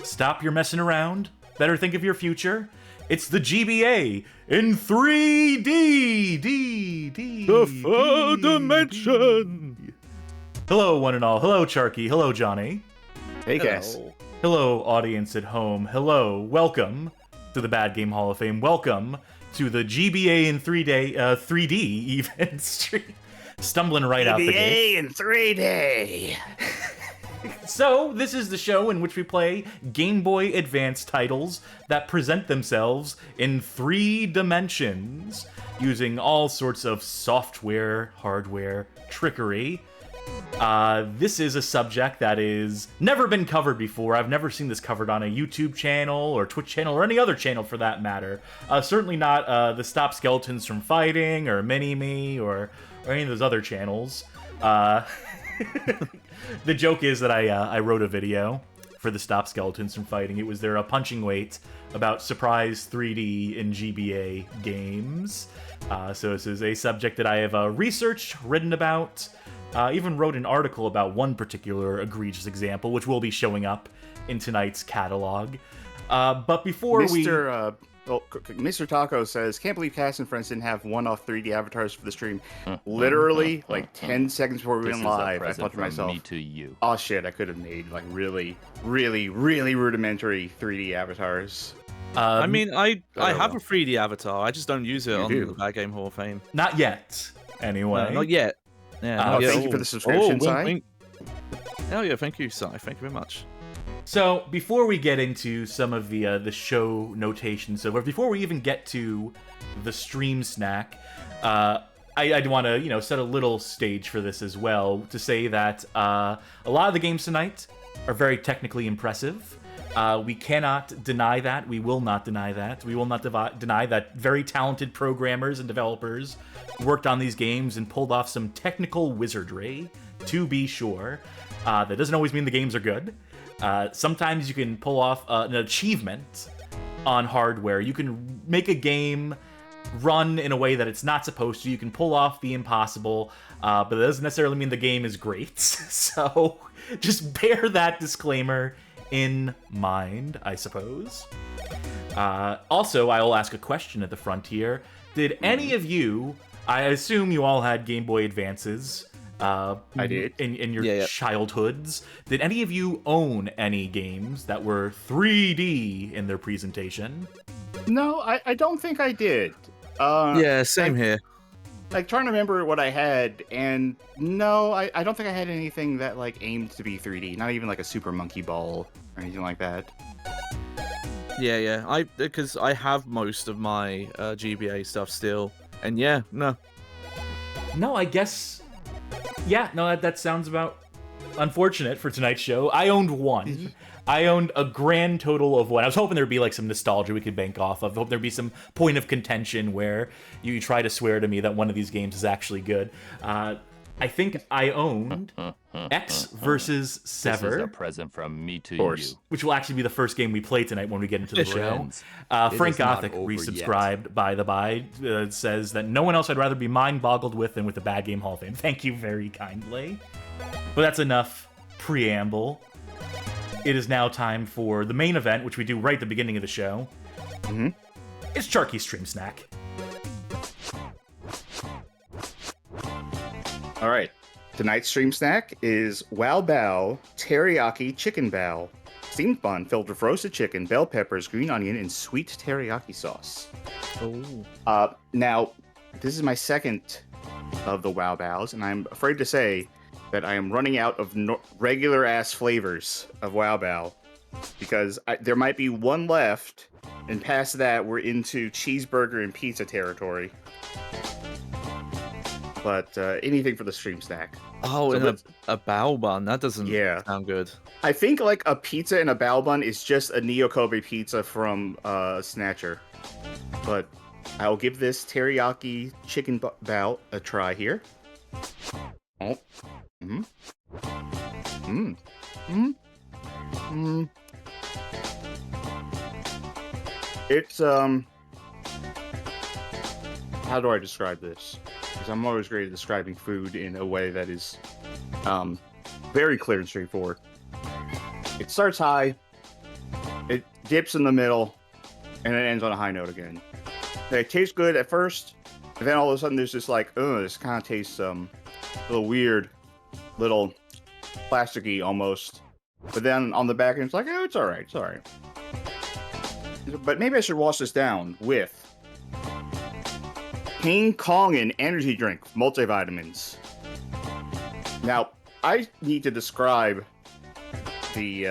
Stop your messing around. Better think of your future. It's the GBA in 3D. The third dimension. Hello, one and all. Hello, Charky. Hello, Johnny. Hey, guys. Hello, audience at home. Hello. Welcome to the Bad Game Hall of Fame. Welcome to the GBA in 3D even stream. Stumbling right out the gate. GBA in 3D. So, this is the show in which we play Game Boy Advance titles that present themselves in 3 dimensions, using all sorts of software, hardware, trickery. This is a subject that is never been covered before. I've never seen this covered on a YouTube channel or Twitch channel or any other channel for that matter. Certainly not the Stop Skeletons from Fighting or Mini-Me or any of those other channels. The joke is that I wrote a video for the Stop Skeletons from Fighting. It was their punching weight about surprise 3D in GBA games. So this is a subject that I have researched, written about, even wrote an article about one particular egregious example, which will be showing up in tonight's catalog. But before Mr. Taco says, can't believe Cass and Friends didn't have one-off 3D avatars for the stream. Literally, like 10 seconds before we went live, I thought to myself, me to you. oh shit, I could have made like really rudimentary 3D avatars. I mean, I have know. a 3D avatar. I just don't use it on do. the Bad Game Hall of Fame. Not yet, anyway. No, not yet. Yeah, not yet. Thank you for the subscription, Si. wink. Hell yeah, thank you, Si. Thank you very much. So, before we get into some of the show notation, so before we even get to the stream snack, I'd want to, set a little stage for this as well, to say that a lot of the games tonight are very technically impressive. We cannot deny that. We will not deny that. We will not deny that very talented programmers and developers worked on these games and pulled off some technical wizardry, to be sure. That doesn't always mean the games are good. Sometimes you can pull off an achievement on hardware. You can make a game run in a way that it's not supposed to. You can pull off the impossible, but that doesn't necessarily mean the game is great. So just bear that disclaimer in mind, I suppose. Also, I will ask a question at the front here. Did any of you, I assume you all had Game Boy Advances, I did. In your childhoods. Did any of you own any games that were 3D in their presentation? No, I don't think I did. Yeah, same here. Like, trying to remember what I had, and no, I don't think I had anything that, like, aimed to be 3D. Not even, like, a Super Monkey Ball or anything like that. Yeah. Because I have most of my GBA stuff still. And yeah, no. No, I guess... Yeah, no, that sounds about unfortunate for tonight's show. I owned one. I owned a grand total of one. I was hoping there'd be like some nostalgia we could bank off of. I hope there'd be some point of contention where you try to swear to me that one of these games is actually good. I think I owned Ecks versus Sever. This is a present from me to you. Which will actually be the first game we play tonight when we get into the show. Frank Gothic resubscribed, by the by, says that no one else I'd rather be mind-boggled with than with the Bad Game Hall of Fame. Thank you very kindly. But that's enough preamble. It is now time for the main event, which we do right at the beginning of the show. It's Charky's Stream Snack. All right. Tonight's stream snack is Wow Bao Teriyaki Chicken Bao. Steamed bun filled with roasted chicken, bell peppers, green onion, and sweet teriyaki sauce. Oh. Now, this is my second of the Wow Baos, and I'm afraid to say that I am running out of regular-ass flavors of Wow Bao, because there might be one left, and past that, we're into cheeseburger and pizza territory. But anything for the stream snack. Oh, so and a bao bun. That doesn't sound good. I think like a pizza and a bao bun is just a Neo Kobe pizza from Snatcher. But I'll give this teriyaki chicken bao a try here. Oh. It's how do I describe this? Because I'm always great at describing food in a way that is very clear and straightforward. It starts high, it dips in the middle, and it ends on a high note again. It tastes good at first, and then all of a sudden there's this like, this kind of tastes a little weird, little plasticky almost. But then on the back end, it's like, it's all right, it's all right. But maybe I should wash this down with King Kongin energy drink multivitamins. Now, I need to describe the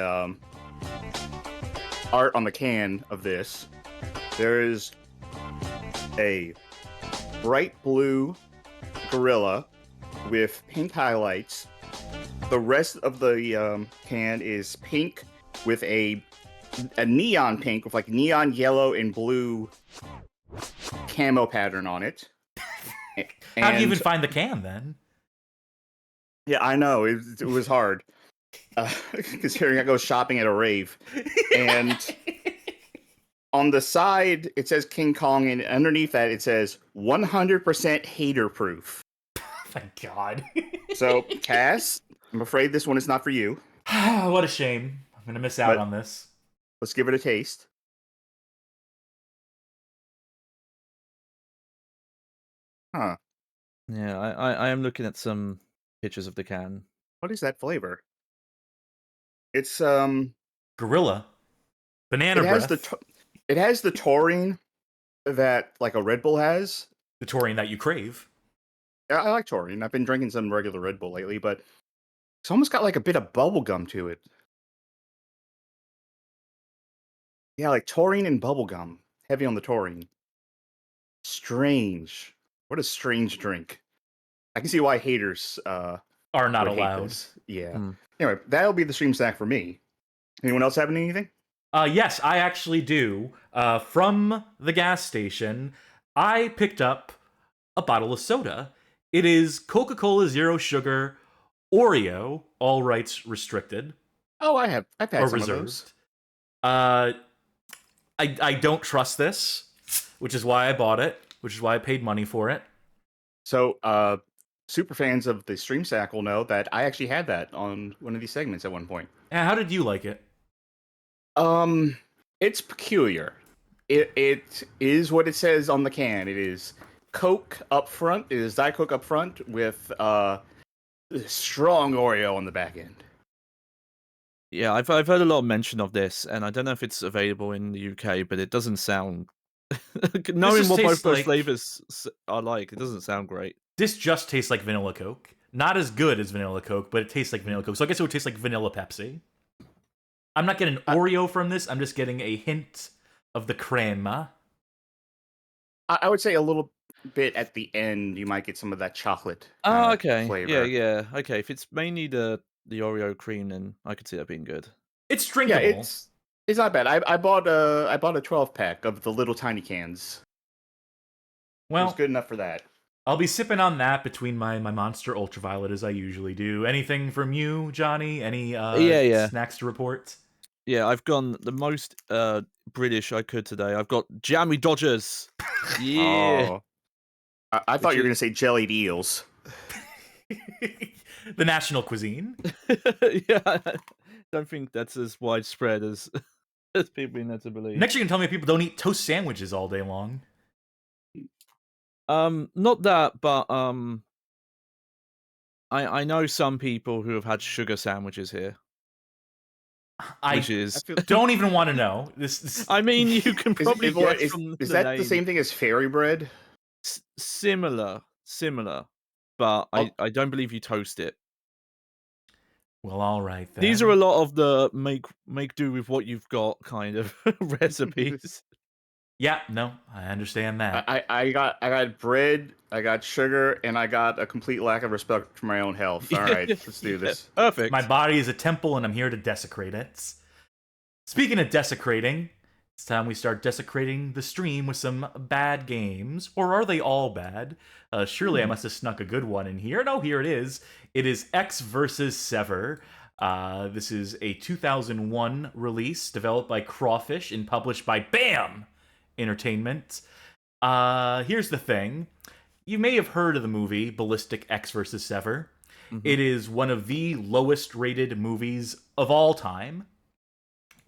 art on the can of this. There is a bright blue gorilla with pink highlights. The rest of the can is pink with a neon pink with like neon yellow and blue camo pattern on it. How do you even find the can then? Yeah, I know. It was hard. Considering I go shopping at a rave. And on the side, it says King Kong, and underneath that, it says 100% hater proof. Thank God. So, Cass, I'm afraid this one is not for you. What a shame. I'm going to miss out on this. Let's give it a taste. Huh. Yeah, I am looking at some pictures of the can. What is that flavor? It's Gorilla. Banana breath. It has the taurine that like a Red Bull has. The taurine that you crave. I like taurine. I've been drinking some regular Red Bull lately, but it's almost got like a bit of bubble gum to it. Yeah, like taurine and bubble gum. Heavy on the taurine. Strange. What a strange drink. I can see why haters are not allowed. Yeah. Anyway, that'll be the stream snack for me. Anyone else having anything? Yes, I actually do. From the gas station, I picked up a bottle of soda. It is Coca-Cola Zero Sugar Oreo, all rights restricted. Oh, I've had some reserved. of those. I don't trust this, which is why I bought it, which is why I paid money for it. So, super fans of the stream snack will know that I actually had that on one of these segments at one point. How did you like it? It's peculiar. It is what it says on the can. It is Coke up front. It is Diet Coke up front with strong Oreo on the back end. Yeah, I've heard a lot of mention of this, and I don't know if it's available in the UK, but it doesn't sound. Knowing what both those flavors are like, it doesn't sound great. This just tastes like vanilla Coke. Not as good as vanilla Coke, but it tastes like vanilla Coke. So I guess it would taste like vanilla Pepsi. I'm not getting Oreo from this. I'm just getting a hint of the crema. I would say a little bit at the end, you might get some of that chocolate. Oh, okay. Flavor. Yeah. Okay, if it's mainly the Oreo cream, then I could see that being good. It's drinkable. Yeah, it's not bad. I bought a 12-pack of the little tiny cans. Well, it was good enough for that. I'll be sipping on that between my Monster Ultraviolet as I usually do. Anything from you, Johnny? Any snacks to report? Yeah, I've gone the most British I could today. I've got Jammy Dodgers. Yeah. Oh. I thought you were going to say jellied eels. The national cuisine. Yeah, I don't think that's as widespread as people in there to believe. Next, you're going to tell me people don't eat toast sandwiches all day long. Not that, but I know some people who have had sugar sandwiches here. Don't even want to know. This I mean, you can probably guess from is the that name. the same thing as fairy bread? Similar, but I don't believe you toast it. Well, all right then. These are a lot of the make do with what you've got kind of recipes. Yeah, no, I understand that. I got bread, I got sugar, and I got a complete lack of respect for my own health. All right, let's do this. Perfect. My body is a temple, and I'm here to desecrate it. Speaking of desecrating, it's time we start desecrating the stream with some bad games. Or are they all bad? Surely I must have snuck a good one in here. No, here it is. It is Ecks versus Sever. This is a 2001 release developed by Crawfish and published by BAM! Entertainment. Here's the thing. You may have heard of the movie Ballistic Ecks versus Sever. Mm-hmm. It is one of the lowest rated movies of all time.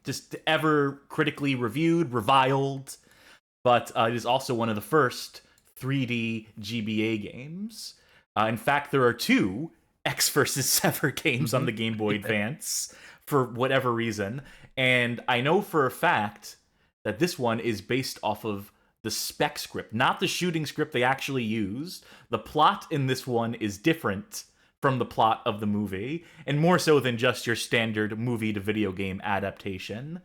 just ever critically reviewed, reviled, but it is also one of the first 3D GBA games. In fact, there are 2 Ecks versus Sever games on the Game Boy Advance for whatever reason, and I know for a fact that this one is based off of the spec script, not the shooting script they actually used. The plot in this one is different from the plot of the movie, and more so than just your standard movie to video game adaptation.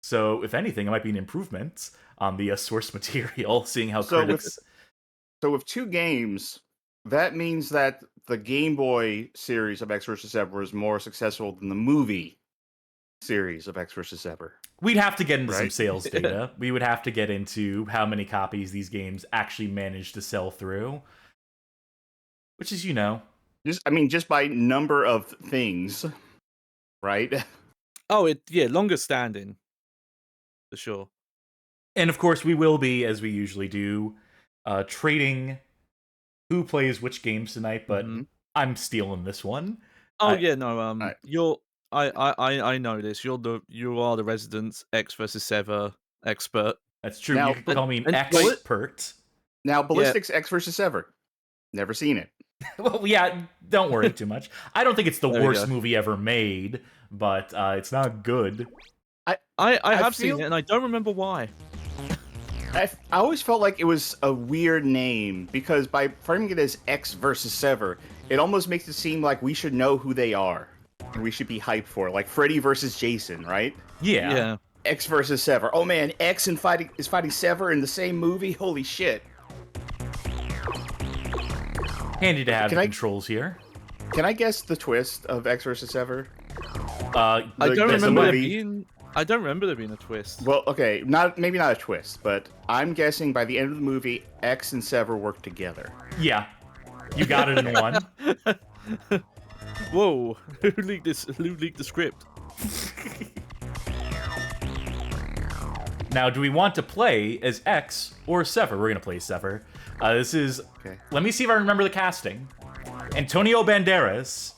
So, if anything, it might be an improvement on the source material, seeing how critics... So with 2 games, that means that the Game Boy series of Ecks vs. Sever was more successful than the movie series of Ecks vs. Sever. We'd have to get into some sales data. We would have to get into how many copies these games actually managed to sell through. Which is, just by number of things, right? Oh, longer standing, for sure. And of course, we will be, as we usually do, trading who plays which games tonight, but I'm stealing this one. Oh I know this. You are the resident Ecks versus Sever expert. That's true. Now, you can call me an expert. Now, Ballistic's Ecks versus Sever. Never seen it. Well, yeah, don't worry too much. I don't think it's the worst movie ever made, but it's not good. I have seen it, and I don't remember why. I always felt like it was a weird name, because by framing it as Ecks versus Sever, it almost makes it seem like we should know who they are. And we should be hyped for it. Like Freddy versus Jason, right? Yeah. Ecks versus Sever. Oh man, Ecks is fighting Sever in the same movie? Holy shit. Handy to have the controls here. Can I guess the twist of Ecks versus Sever? I don't remember there being a twist. Well, okay, maybe not a twist, but I'm guessing by the end of the movie, Ecks and Sever work together. Yeah, you got it in one. Whoa! Who leaked the script? Now, do we want to play as Ecks or Sever? We're gonna play Sever. This is. Okay. Let me see if I remember the casting. Antonio Banderas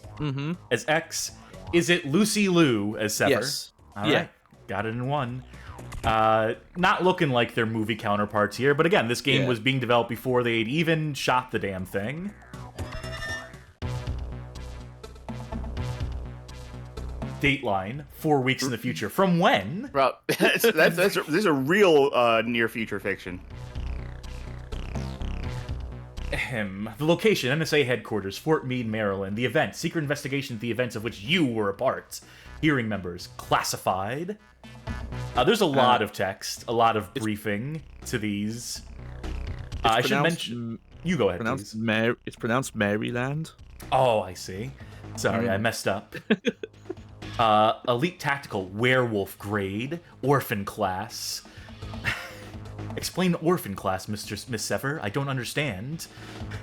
as Ecks. Is it Lucy Liu as Sever? Yes. All right. Got it in one. Not looking like their movie counterparts here, but again, this game was being developed before they'd even shot the damn thing. Dateline, 4 weeks in the future. From when? Bro, this is a real near future fiction. The location, NSA headquarters, Fort Meade, Maryland. The event, secret investigation into the events of which you were a part. Hearing members, classified. There's a lot of text, a lot of briefing to these. I should mention... You go ahead, please. It's pronounced Maryland. Oh, I see. Sorry, I messed up. Elite Tactical, Werewolf Grade, Orphan Class. Explain Orphan Class, Miss Sever. I don't understand.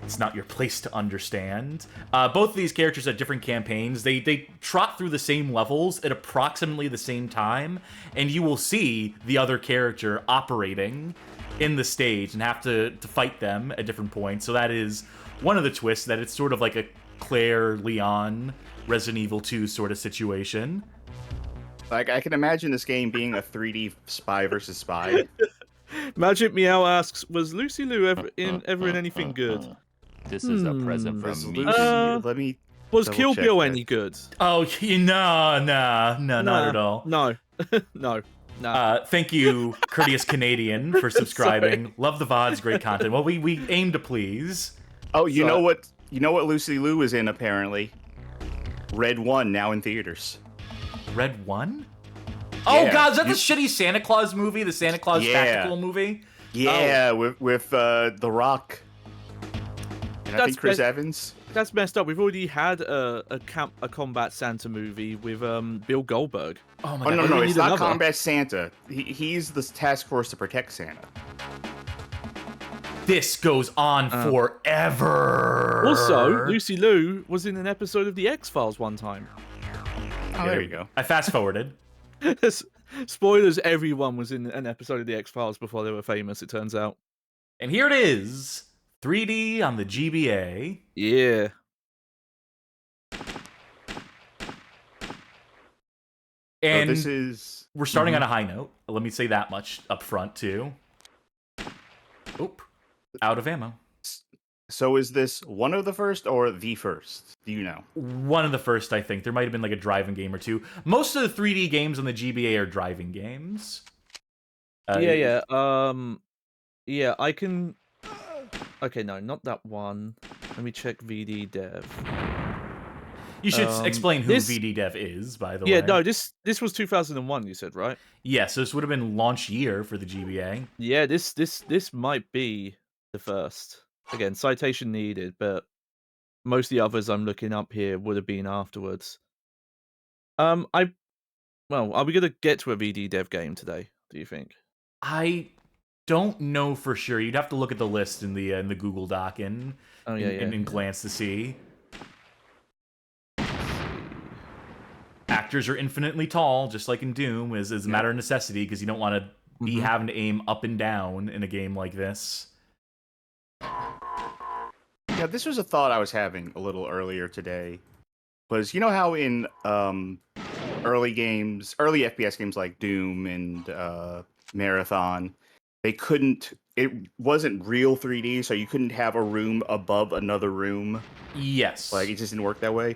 It's not your place to understand. Both of these characters have different campaigns. They trot through the same levels at approximately the same time, and you will see the other character operating in the stage and have to fight them at different points. So that is one of the twists, that it's sort of like a Claire, Leon, Resident Evil 2 sort of situation. Like, I can imagine this game being a 3D spy versus spy. Magic Meow asks, was Lucy Liu ever in anything good? This is a present from me. Let me. Was Kill Bill any good? Oh, no, not at all. No, no. Thank you, courteous Canadian, for subscribing. Love the VODs, great content. Well, we aim to please. Oh, you know what Lucy Liu is in, apparently? Red 1, now in theaters. Red 1? Oh, God, is that the shitty Santa Claus movie? The Santa Claus tactical movie? Yeah, with The Rock. And I think Chris Evans. That's messed up. We've already had a combat Santa movie with Bill Goldberg. Oh, my God. No, it's not Combat Santa. He's the task force to protect Santa. This goes on forever. Also, Lucy Liu was in an episode of The X-Files one time. Oh, there you go. I fast-forwarded. Spoilers, everyone was in an episode of The X-Files before they were famous, it turns out. And here it is, 3D on the GBA. Yeah. And this is we're starting on a high note. Let me say that much up front, too. Oop. Out of ammo. So is this one of the first or the first? Do you know? One of the first, I think. There might have been like a driving game or two. Most of the 3D games on the GBA are driving games. Yeah. I can... Okay, no, not that one. Let me check VD Dev. You should explain who VD Dev is, by the way. Yeah, no, this was 2001, you said, right? Yeah, so this would have been launch year for the GBA. Yeah, this might be the first. Again, citation needed, but most of the others I'm looking up here would have been afterwards. Well, are we gonna get to a VD Dev game today, do you think? I don't know for sure. You'd have to look at the list in the Google Doc and glance to see. Actors are infinitely tall, just like in Doom, is a matter of necessity, because you don't want to be having to aim up and down in a game like this. Yeah, this was a thought I was having a little earlier today. Was, you know how in early FPS games like Doom and Marathon, it wasn't real 3D, so you couldn't have a room above another room? Yes. Like, it just didn't work that way?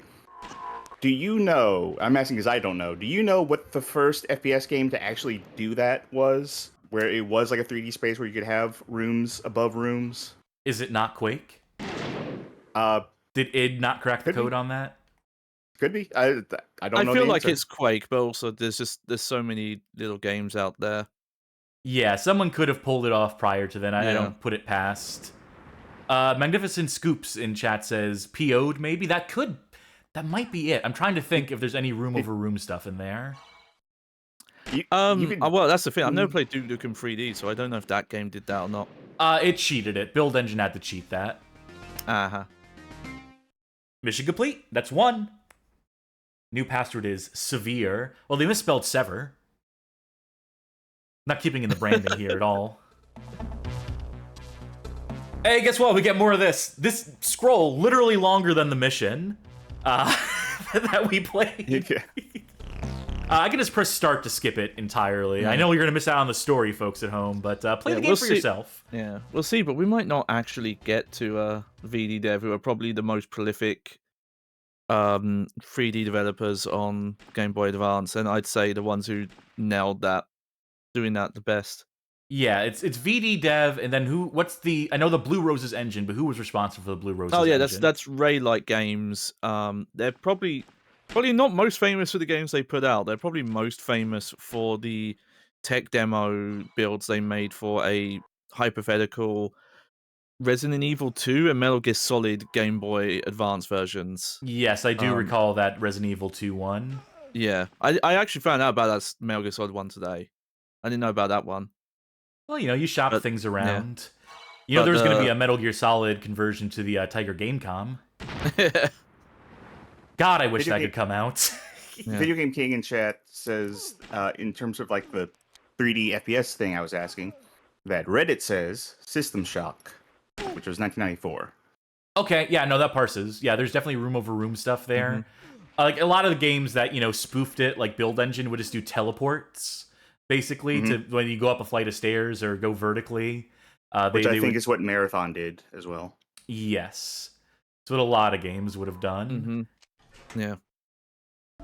Do you know, I'm asking because I don't know, do you know what the first FPS game to actually do that was? Where it was like a 3D space where you could have rooms above rooms? Is it not Quake? Did id not crack the code on that? Could be. I don't know. I feel like it's Quake, but also there's so many little games out there. Yeah, someone could have pulled it off prior to then. I don't put it past. Magnificent Scoops in chat says PO'd maybe. That might be it. I'm trying to think if there's any room over room stuff in there. Well, that's the thing. I've never played Duke Nukem 3D, so I don't know if that game did that or not. It cheated it. Build Engine had to cheat that. Mission complete. That's one. New password is Severe. Well, they misspelled Sever. Not keeping in the branding here at all. Hey, guess what? We get more of this. This scroll, literally longer than the mission that we played. Yeah. I can just press start to skip it entirely. I know you're going to miss out on the story, folks at home, but play the game for yourself. Yeah, we'll see, but we might not actually get to VD Dev, who are probably the most prolific 3D developers on Game Boy Advance, and I'd say the ones who nailed that, doing that the best. Yeah, it's VD Dev, and then I know the Blue Roses engine, but who was responsible for the Blue Roses engine? Oh yeah, that's Ray-like Games. They're probably not most famous for the games they put out. They're probably most famous for the tech demo builds they made for a hypothetical Resident Evil 2 and Metal Gear Solid Game Boy Advance versions. Yes, I do recall that Resident Evil 2 one. Yeah, I actually found out about that Metal Gear Solid one today. I didn't know about that one. Well, you shop things around. Yeah. There's going to be a Metal Gear Solid conversion to the Tiger Gamecom. God, I wish that could come out. Video Game King in chat says, in terms of like the 3D FPS thing I was asking, that Reddit says System Shock, which was 1994. Okay, yeah, no, that parses. Yeah, there's definitely room over room stuff there. Like a lot of the games that spoofed it, like Build Engine, would just do teleports, basically, to when you go up a flight of stairs or go vertically. Which I think is what Marathon did as well. Yes, it's what a lot of games would have done. Yeah.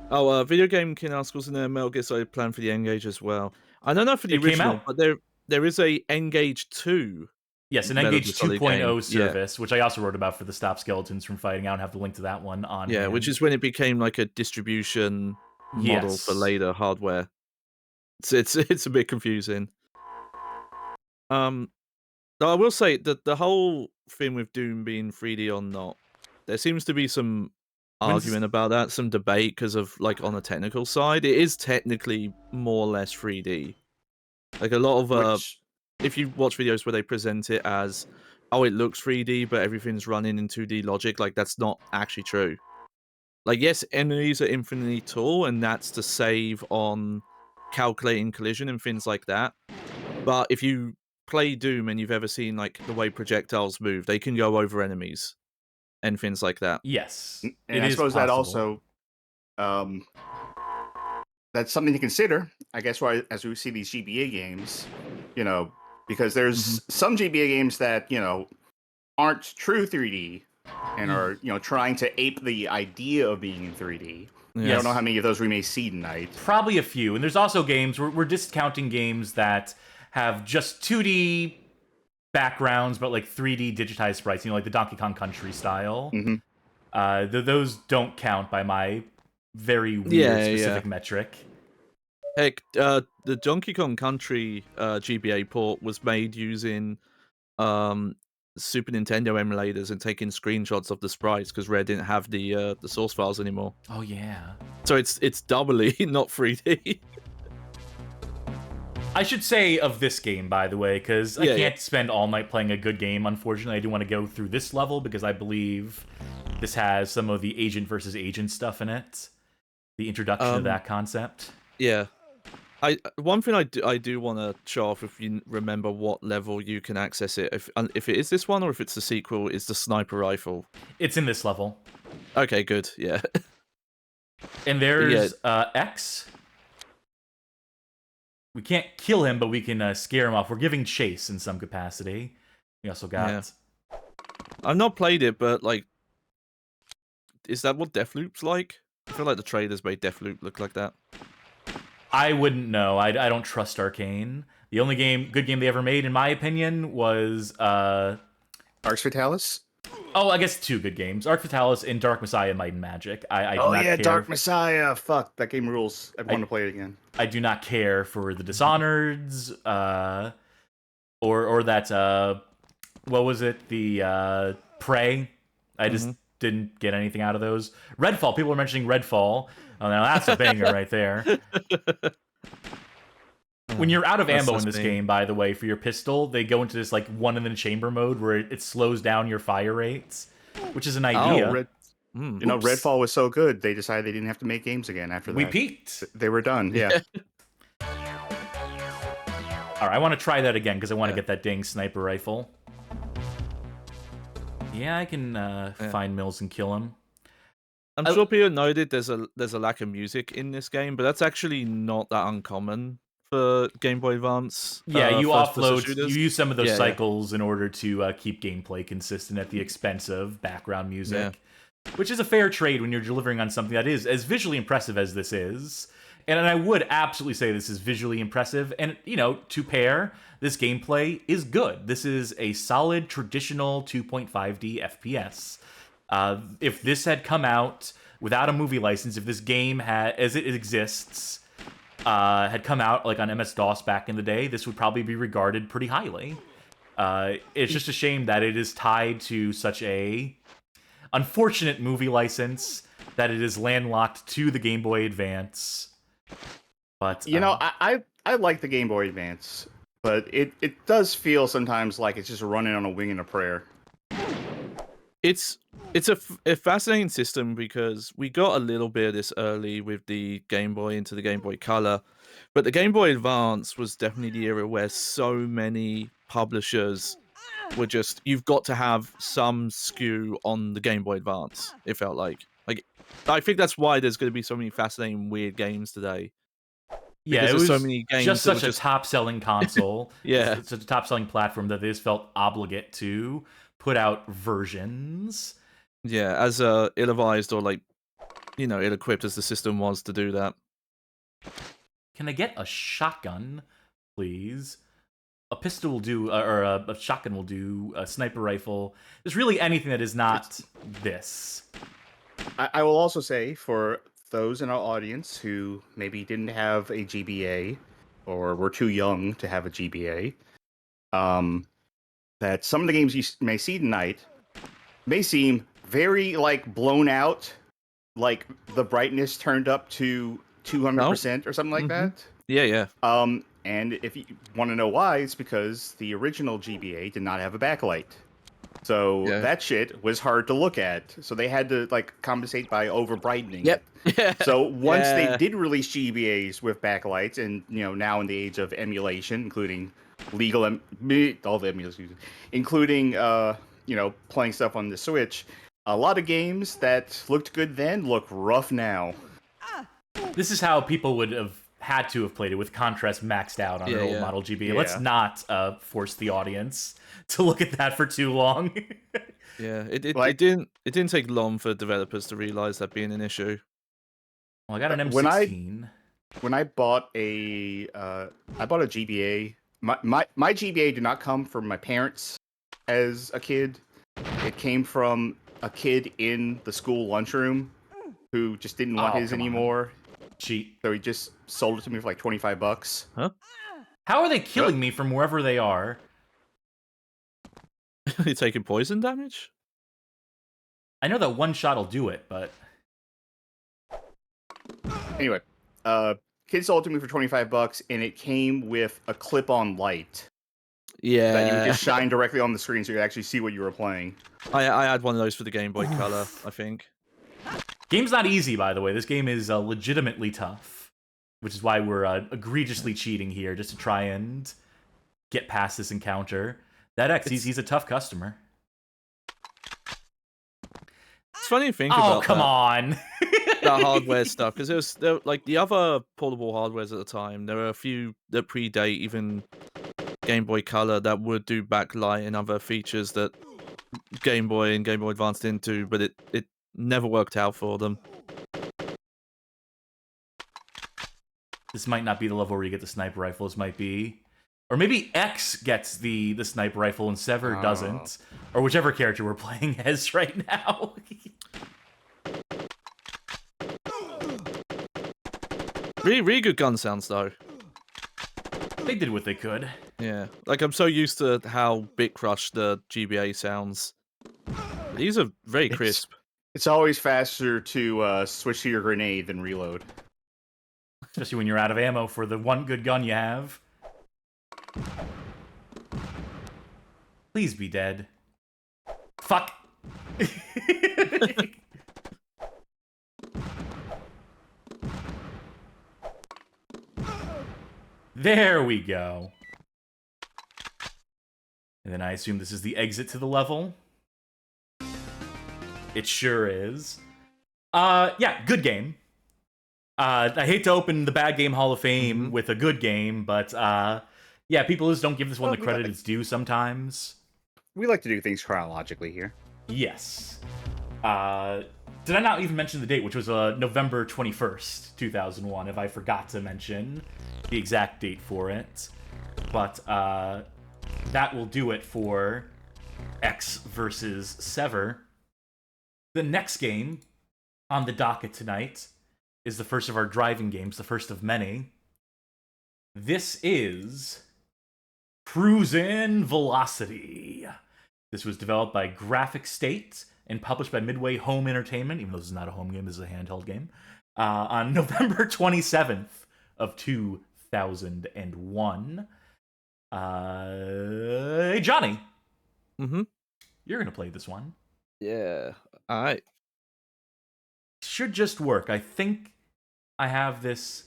Oh, Video Game King asks, wasn't there a Metal Gear Solid plan for the N-Gage as well? I don't know for the original, but there is a N-Gage 2. Yes, an N-Gage 2.0 service, which I also wrote about for the Stop Skeletons from Fighting. I don't have the link to that one on. Yeah, which is when it became like a distribution model for later hardware. It's a bit confusing. Though I will say that the whole thing with Doom being 3D or not, there seems to be some argument about that, some debate, because of like on the technical side, it is technically more or less 3D. Like a lot of if you watch videos where they present it as, oh, it looks 3D, but everything's running in 2D logic, like that's not actually true. Like, yes, enemies are infinitely tall, and that's to save on calculating collision and things like that. But if you play Doom and you've ever seen like the way projectiles move, they can go over enemies and things like that. Yes, and I suppose that also that's something to consider. I guess as we see these GBA games, because there's some GBA games that aren't true 3D and are trying to ape the idea of being in 3D. I don't know how many of those we may see tonight. Probably a few. And there's also games, we're discounting games that have just 2D backgrounds, but like 3D digitized sprites, like the Donkey Kong Country style. Those don't count by my very weird specific metric. Heck, the Donkey Kong Country GBA port was made using Super Nintendo emulators and taking screenshots of the sprites because Rare didn't have the source files anymore. Oh yeah. So it's doubly not 3D. I should say of this game, by the way, because I can't spend all night playing a good game. Unfortunately, I do want to go through this level because I believe this has some of the agent versus agent stuff in it. The introduction of that concept. Yeah. One thing I do want to show off, if you remember what level you can access it, if it is this one or if it's the sequel, is the sniper rifle. It's in this level. Okay, good. Yeah. And there's Ecks. We can't kill him, but we can scare him off. We're giving chase in some capacity. We also got... Yeah. I've not played it, but, like... Is that what Deathloop's like? I feel like the trailers made Deathloop look like that. I wouldn't know. I don't trust Arcane. The only good game they ever made, in my opinion, was... Arx Fatalis? Oh, I guess 2 good games. Arx Fatalis and Dark Messiah Might and Magic. I do not care. Dark Messiah! Fuck, that game rules. I want to play it again. I do not care for the Dishonoreds, or that, what was it? The, Prey. I just didn't get anything out of those. Redfall, people are mentioning Redfall. Oh, now that's a banger right there. When you're out of ammo in this game, by the way, for your pistol, they go into this like one-in-the-chamber mode where it slows down your fire rates, which is an idea. Redfall was so good, they decided they didn't have to make games again after that. We peaked. They were done, yeah. All right, I want to try that again because I want to get that dang sniper rifle. Yeah, I can find Mills and kill him. I'm sure people noted there's a lack of music in this game, but that's actually not that uncommon for Game Boy Advance. Yeah, you offload, you use some of those cycles in order to keep gameplay consistent at the expense of background music, which is a fair trade when you're delivering on something that is as visually impressive as this is. And I would absolutely say this is visually impressive, and to pair, this gameplay is good. This is a solid traditional 2.5D FPS. If this had come out without a movie license, if this game as it exists, had come out like on MS-DOS back in the day, this would probably be regarded pretty highly. It's just a shame that it is tied to such a unfortunate movie license that it is landlocked to the Game Boy Advance. But I like the Game Boy Advance, but it does feel sometimes like it's just running on a wing and a prayer. It's a fascinating system because we got a little bit of this early with the Game Boy into the Game Boy Color, but the Game Boy Advance was definitely the era where so many publishers were just, you've got to have some SKU on the Game Boy Advance, it felt like. I think that's why there's going to be so many fascinating, weird games today. Yeah, it was so many games just such a top-selling console. Yeah. It's such a top-selling platform that they just felt obligate to put out versions. Yeah, as ill-advised or ill-equipped as the system was to do that. Can I get a shotgun, please? A pistol will do, or a shotgun will do, a sniper rifle. There's really anything that is not this. I will also say, for those in our audience who maybe didn't have a GBA, or were too young to have a GBA, that some of the games you may see tonight may seem very, blown out, like the brightness turned up to 200% or something like that. Yeah. And if you want to know why, it's because the original GBA did not have a backlight. So that shit was hard to look at. So they had to compensate by over brightening it. So once they did release GBAs with backlights, and now in the age of emulation, including all the emulation, including playing stuff on the Switch, a lot of games that looked good then look rough now. This is how people would have had to have played it, with contrast maxed out on an old model GBA. Let's not force the audience to look at that for too long. Yeah, it didn't take long for developers to realize that being an issue. Well, I got an M16. When I bought a GBA, my GBA did not come from my parents as a kid. It came from a kid in the school lunchroom who just didn't want his anymore. Cheat. So he just sold it to me for like $25. Huh? How are they killing me from wherever they are? You taking poison damage? I know that one shot will do it, but... Anyway, kid sold it to me for $25, and it came with a clip-on light. Yeah. That you would just shine directly on the screen so you could actually see what you were playing. I had one of those for the Game Boy Color, I think. Game's not easy, by the way. This game is legitimately tough, which is why we're egregiously cheating here, just to try and get past this encounter. That X, he's a tough customer. It's funny to think about. Oh, come on! That hardware stuff, because there like the other portable hardwares at the time. There were a few that predate even Game Boy Color that would do backlight and other features that Game Boy and Game Boy Advance didn't do, but it never worked out for them. This might not be the level where you get the sniper rifle. This might be... Or maybe X gets the sniper rifle and Sever doesn't. Or whichever character we're playing as right now. Really good gun sounds, though. They did what they could. Yeah. Like, I'm so used to how Bit Crush the GBA sounds. These are very crisp. It's always faster to switch to your grenade than reload. Especially when you're out of ammo for the one good gun you have. Please be dead. Fuck. There we go. And then I assume this is the exit to the level. It sure is. Yeah, good game. I hate to open the Bad Game Hall of Fame with a good game, but yeah, people just don't give this one the credit it's due sometimes. We like to do things chronologically here. Yes. Did I not even mention the date, which was November 21st, 2001, if I forgot to mention the exact date for it. But that will do it for Ecks versus Sever. The next game on the docket tonight is the first of our driving games, the first of many. This is Cruis'n Velocity. This was developed by Graphic State and published by Midway Home Entertainment, even though this is not a home game, this is a handheld game, on November 27th of 2001. Hey, Johnny. Mm-hmm. You're going to play this one. Yeah. All right. Should just work. I think I have this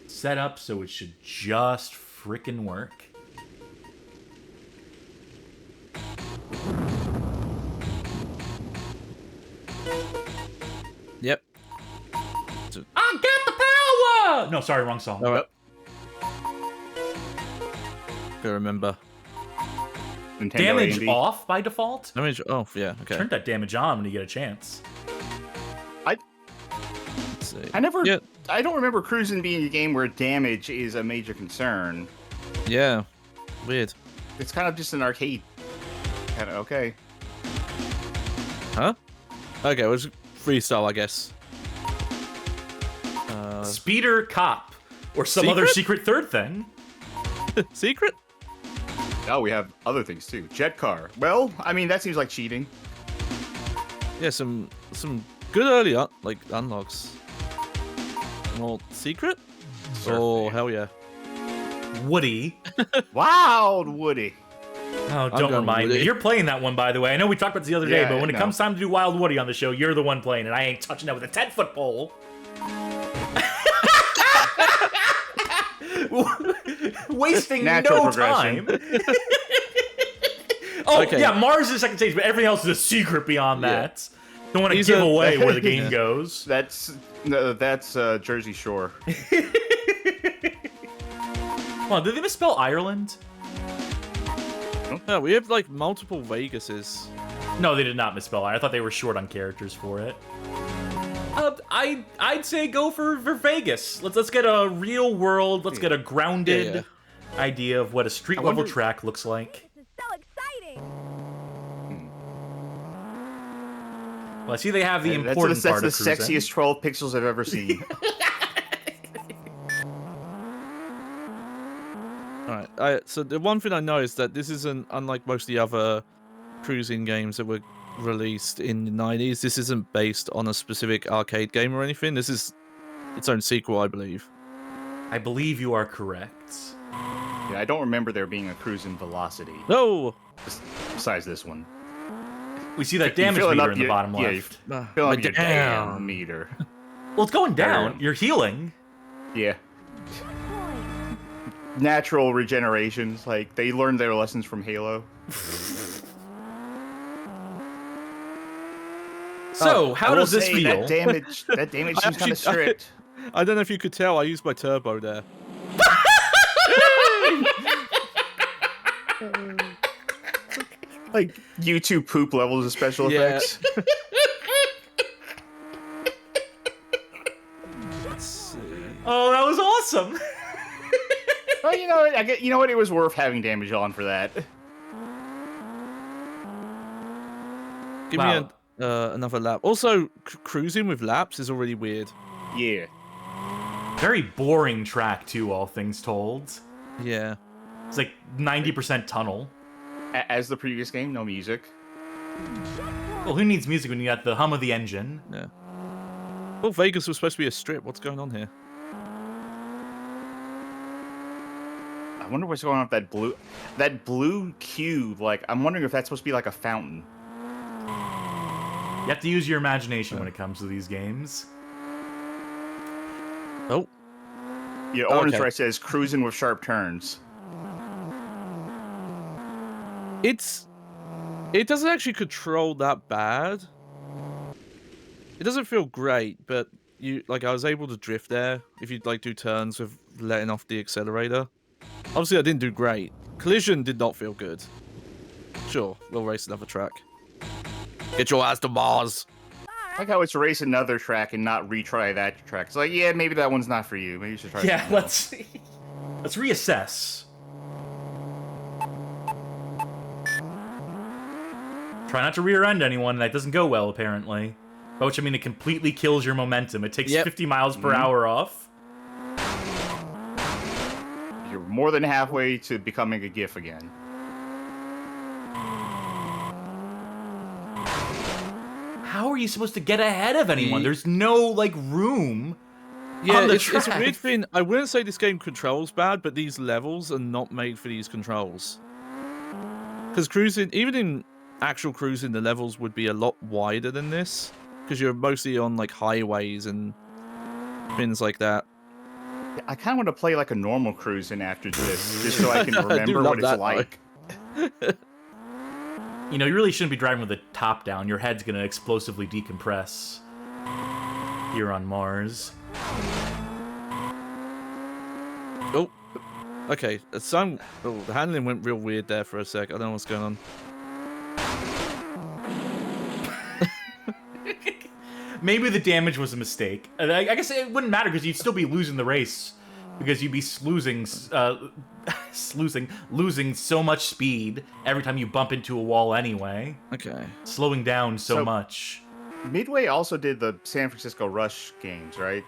set up so it should just frickin' work. Yep. I got the power! No, sorry, wrong song. All right. Gotta remember. Nintendo Damage A&D. off by default? Damage off, yeah, okay. Turn that damage on when you get a chance. Let's see. I don't remember Cruis'n being a game where damage is a major concern. Yeah. Weird. It's kind of just an arcade. Kind of okay. Huh? Okay, it was freestyle, I guess. Speeder Cop. Or some other secret third thing. Secret? Oh, we have other things too. Jet car. Well, I mean, that seems like cheating. Yeah, some good early unlocks. More secret? Oh, hell yeah. Woody. Wild Woody. Oh, don't remind me. You're playing that one, by the way. I know we talked about this the other day, but when it comes time to do Wild Woody on the show, you're the one playing it. I ain't touching that with a 10-foot pole. Wasting Natural no progression. time. Oh, Okay. yeah, Mars is the second stage, but everything else is a secret beyond that. Don't want to give away where the game goes. That's Jersey Shore. Come on, did they misspell Ireland? No, we have like multiple Vegases. No, they did not misspell it. I thought they were short on characters for it. I'd say go for Vegas. Let's get a real world. Let's get a grounded idea of what a street level track looks like. This is so exciting. Well, I see they have the important part of That's the sexiest 12 pixels I've ever seen. Alright, so the one thing I know is that this isn't, unlike most of the other cruising games that were released in the 90s, this isn't based on a specific arcade game or anything. This is its own sequel, I believe. I believe you are correct. Yeah, I don't remember there being a Cruis'n Velocity. No! Besides this one. We see that damage meter in the bottom left. Fill up your damn meter. Well, it's going down. You're healing. Yeah. Natural regenerations, like they learned their lessons from Halo. So, how does this feel? That damage seems kind of strict. I don't know if you could tell, I used my turbo there. Like YouTube poop levels of special effects. Let's see. Oh, that was awesome. Well, you know what? It was worth having damage on for that. Give me another lap. Also, cruising with laps is already weird. Yeah. Very boring track, too, all things told. Yeah. It's like 90% tunnel. As the previous game, no music. Well, who needs music when you got the hum of the engine? Yeah. Well, Vegas was supposed to be a strip. What's going on here? I wonder what's going on with that blue cube. Like, I'm wondering if that's supposed to be like a fountain. You have to use your imagination when it comes to these games. Oh. Yeah, orange right says cruising with sharp turns. It doesn't actually control that bad. It doesn't feel great, but I was able to drift there if you'd like do turns with letting off the accelerator. Obviously I didn't do great. Collision did not feel good. Sure, we'll race another track. Get your ass to Mars. I like how it's race another track and not retry that track. It's like, yeah, maybe that one's not for you. Maybe you should try. Yeah, let's reassess. Try not to rear-end anyone. That doesn't go well, apparently. By which I mean it completely kills your momentum. It takes 50 miles per hour off. You're more than halfway to becoming a GIF again. How are you supposed to get ahead of anyone? There's no, like, room on the track. It's a weird thing. I wouldn't say this game controls bad, but these levels are not made for these controls. Because cruising, even in actual cruising, the levels would be a lot wider than this. Because you're mostly on, like, highways and things like that. I kind of want to play like a normal cruising after this, just so I can remember what it's like. You know, you really shouldn't be driving with the top down. Your head's going to explosively decompress here on Mars. Oh, okay. The handling went real weird there for a sec. I don't know what's going on. Maybe the damage was a mistake. I guess it wouldn't matter because you'd still be losing the race because you'd be losing so much speed every time you bump into a wall anyway. Okay. Slowing down so much. Midway also did the San Francisco Rush games, right?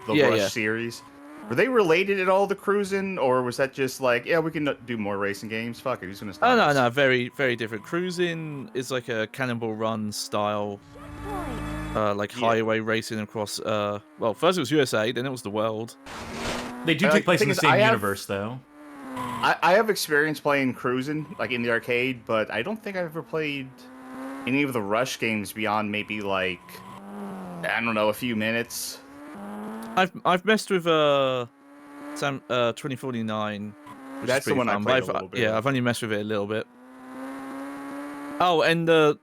The Rush series. Were they related at all to cruising, or was that just like, yeah, we can do more racing games? Fuck it, who's gonna stop? Oh no, very, very different. Cruising is like a Cannonball Run style, highway racing across. Well, first it was USA, then it was the world. They do take place in the same universe, though. I have experience playing cruising, like in the arcade, but I don't think I've ever played any of the Rush games beyond maybe like, I don't know, a few minutes. I've messed with 2049. That's the one I played a little bit. Yeah, I've only messed with it a little bit. Oh, and the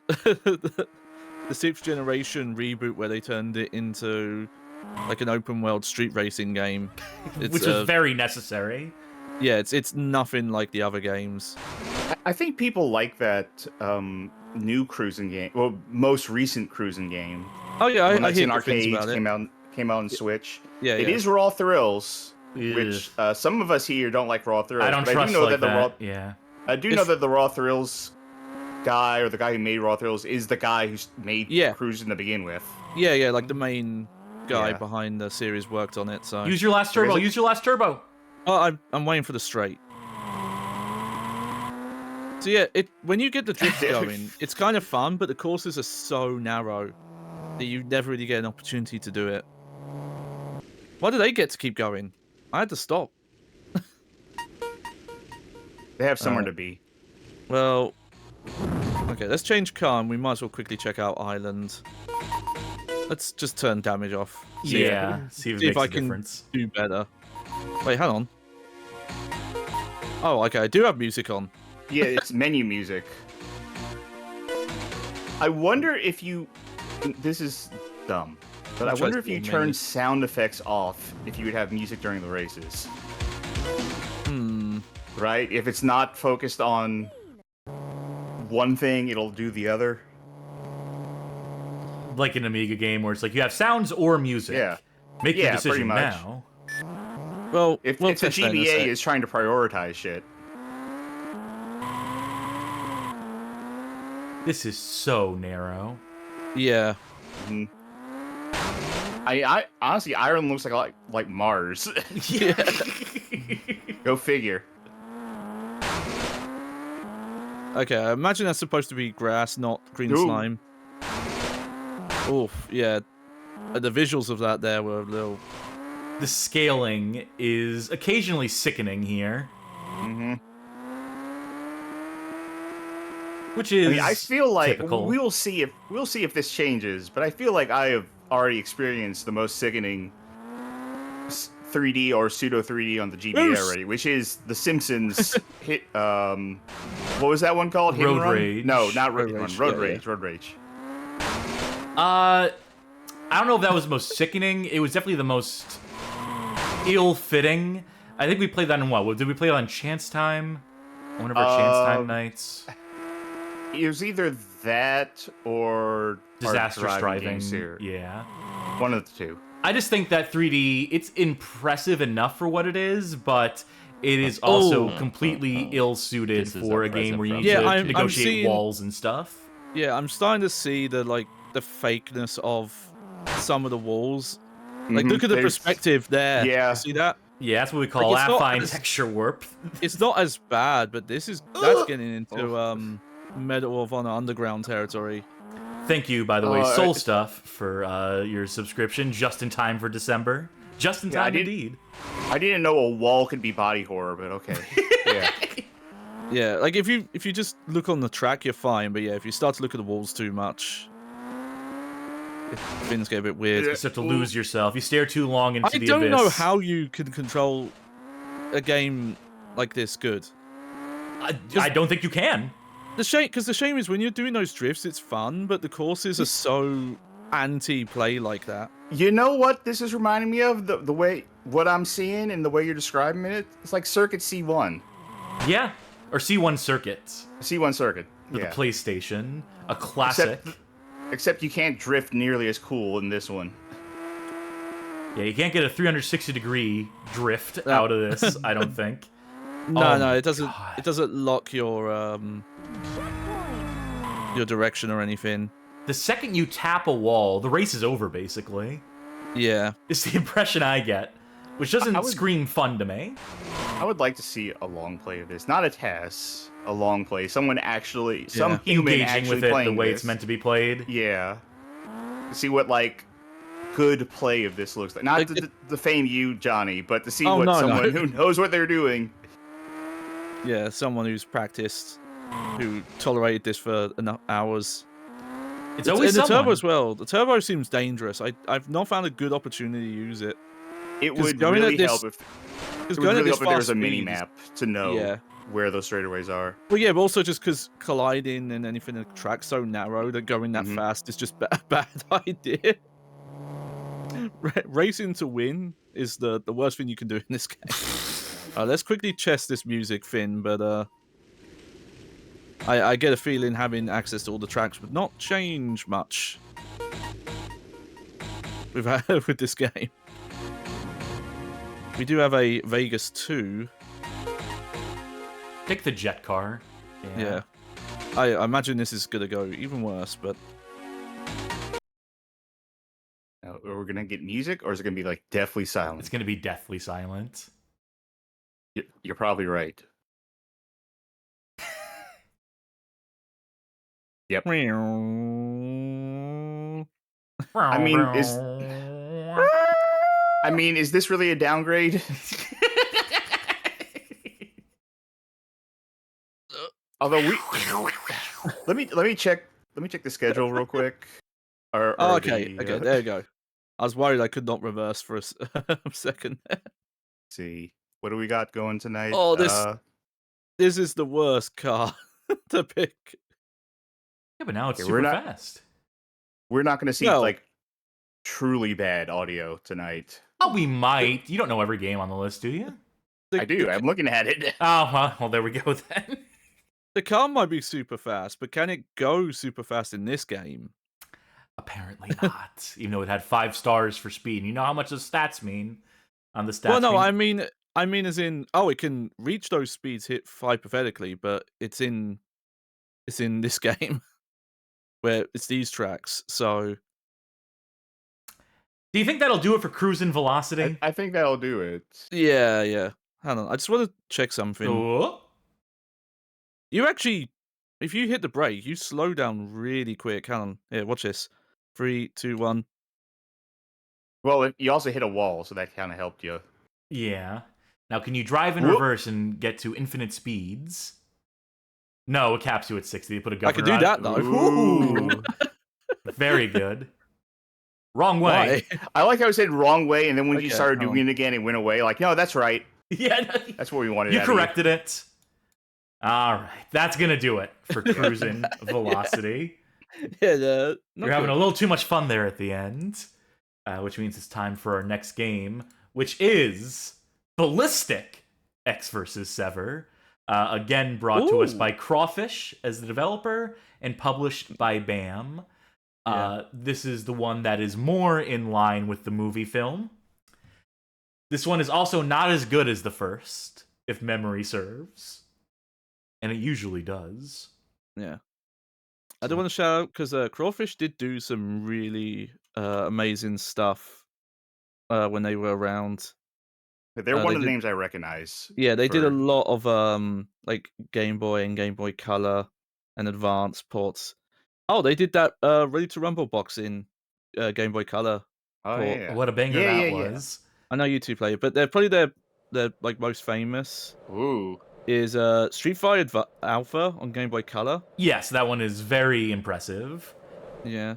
the 6th generation reboot where they turned it into like an open world street racing game. Which was very necessary. Yeah, it's nothing like the other games. I think people like that new Cruis'n game. Well, most recent Cruis'n game. Oh yeah, I hear hear in good things arcades about it. came out on Switch. Yeah, It is Raw Thrills, which some of us here don't like Raw Thrills. I don't but trust I do know like that. Yeah. I do know that the Raw Thrills guy, or the guy who made Raw Thrills, is the guy who made Cruis'n to begin with. Yeah, like the main guy behind the series worked on it. So use your last turbo. Use your last turbo. Oh, I'm waiting for the straight. So yeah, when you get the drift going, it's kind of fun, but the courses are so narrow that you never really get an opportunity to do it. Why do they get to keep going? I had to stop. They have somewhere to be. Well, okay, let's change car, and we might as well quickly check out Island. Let's just turn damage off. See if I can do better. Wait, hang on. Oh, okay, I do have music on. Yeah, it's menu music. I wonder if you... This is dumb. But I wonder if you turn sound effects off if you would have music during the races. Right? If it's not focused on one thing, it'll do the other. Like an Amiga game where it's like you have sounds or music. Yeah. Make your decision pretty much. now. Well, if the GBA is trying to prioritize shit. This is so narrow. Yeah. Mm-hmm. I honestly, Ireland looks like Mars. Yeah. Go figure. Okay, I imagine that's supposed to be grass, not green slime. Oof, yeah. The visuals of that there were a little... The scaling is occasionally sickening here. Mm-hmm. Which is I feel like typical. we'll see if this changes, but I feel like I have already experienced the most sickening 3D or pseudo 3D on the GBA already, which is The Simpsons hit. What was that one called? Road Rage. No, not Road Rage. Road Rage. Yeah. Road Rage. I don't know if that was the most sickening. It was definitely the most ill-fitting. I think we played that in what? Did we play it on Chance Time? One of our Chance Time nights. It was either that or Disastrous Driving. Yeah. One of the two. I just think that 3D, it's impressive enough for what it is, but it is also completely ill-suited for a game where you need to negotiate walls and stuff. Yeah, I'm starting to see the fakeness of some of the walls. Like, look at the perspective there. Yeah. You see that? Yeah, that's what we call affine texture warp. It's not as bad, but that's getting into Medal of Honor Underground territory. Thank you, by the way, Soul Stuff, for your subscription just in time for December. Just in time, indeed. I didn't know a wall could be body horror, but okay. Yeah. Yeah, like if you just look on the track, you're fine. But yeah, if you start to look at the walls too much, things get a bit weird. You start to lose yourself. You stare too long into the abyss. I don't know how you can control a game like this good. I don't think you can. The shame is when you're doing those drifts, it's fun, but the courses are so anti-play like that. You know what this is reminding me of? The way what I'm seeing and the way you're describing it, it's like Circuit C1. Yeah, or C1 Circuit. C1 Circuit. With the PlayStation, a classic. Except you can't drift nearly as cool in this one. Yeah, you can't get a 360-degree drift out of this, I don't think. No, it doesn't. God. It doesn't lock your direction or anything. The second you tap a wall, the race is over, basically. Yeah, it's the impression I get, which doesn't scream fun to me. I would like to see a long play of this, not a test, a long play. Someone actually, some human engaging actually with it playing the way this. it's meant to be played. Yeah, to see what good play of this looks like. Not to defame you, Johnny, but to see someone who knows what they're doing. Yeah, someone who's practiced, who tolerated this for enough hours. It's always the turbo as well. The turbo seems dangerous. I've not found a good opportunity to use it. It would really help if there was a mini map to know. Yeah, where those straightaways are. Well, yeah, but also just because colliding and anything in the track's so narrow that going that fast is just a bad idea. Racing to win is the worst thing you can do in this game. Let's quickly chest this music, Finn, but I get a feeling having access to all the tracks would not change much with this game. We do have a Vegas 2. Pick the jet car. Yeah. I imagine this is gonna go even worse, but Now, are we gonna get music, or is it gonna be like deathly silent? It's gonna be deathly silent. You're probably right. Yep. I mean, is this really a downgrade? Although let me check the schedule real quick. Okay, there you go. I was worried I could not reverse for a second. See, what do we got going tonight? Oh, this is the worst car to pick. Yeah, but now it's super fast. We're not going to see like truly bad audio tonight. Oh, we might. You don't know every game on the list, do you? I do. I'm looking at it. Oh, well, there we go then. The car might be super fast, but can it go super fast in this game? Apparently not. Even though it had 5 stars for speed. And you know how much the stats mean on the stats. Well, no, I mean as in, it can reach those speeds hypothetically, but it's in this game where it's these tracks. So, do you think that'll do it for Cruis'n Velocity? I think that'll do it. Yeah. Hang on, I just want to check something. Oh. You actually, if you hit the brake, you slow down really quick. Hang on, here, watch this. 3, 2, 1. Well, you also hit a wall, so that kind of helped you. Yeah. Now, can you drive in reverse and get to infinite speeds? No, it caps you at 60. They put a governor. I could do that though. Ooh. Very good. Wrong way. Why? I like how I said wrong way, and then when you started doing it again, it went away. Like, no, that's right. Yeah, that's what we wanted. You corrected it. All right, that's gonna do it for Cruis'n Velocity. Yeah, you're having a little too much fun there at the end, which means it's time for our next game, which is Ballistic Ecks versus Sever. Again, brought to us by Crawfish as the developer and published by BAM. This is the one that is more in line with the movie film. This one is also not as good as the first, if memory serves. And it usually does. Yeah. I do want to shout out because Crawfish did do some really amazing stuff when they were around. They're one of the names I recognize. Yeah, they did a lot of like Game Boy and Game Boy Color and Advance ports. Oh, they did that Ready to Rumble box in Game Boy Color. Oh port. yeah, what a banger that was! I know you two play it, but they're probably their like most famous. Ooh. Is Street Fighter Alpha on Game Boy Color. Yes, that one is very impressive. Yeah.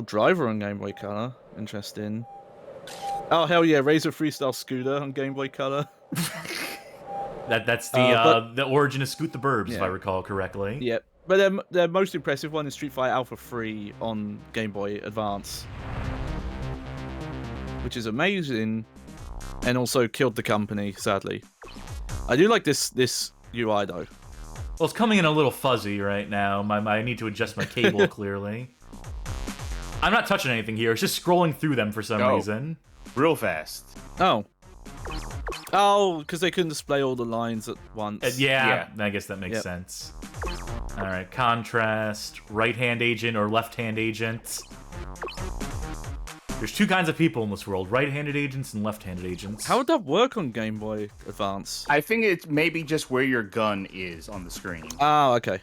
Driver on Game Boy Color. Interesting. Oh, hell yeah, Razor Freestyle Scooter on Game Boy Color. That's the origin of Scoot the Burbs, if I recall correctly. Yeah, but their most impressive one is Street Fighter Alpha 3 on Game Boy Advance. Which is amazing. And also killed the company, sadly. I do like this UI though. Well, it's coming in a little fuzzy right now. I need to adjust my cable clearly. I'm not touching anything here. It's just scrolling through them for some reason. Real fast. Oh, because they couldn't display all the lines at once. Yeah, I guess that makes sense. All right, contrast, right-hand agent or left-hand agent. There's 2 kinds of people in this world, right-handed agents and left-handed agents. How would that work on Game Boy Advance? I think it's maybe just where your gun is on the screen. Oh, okay.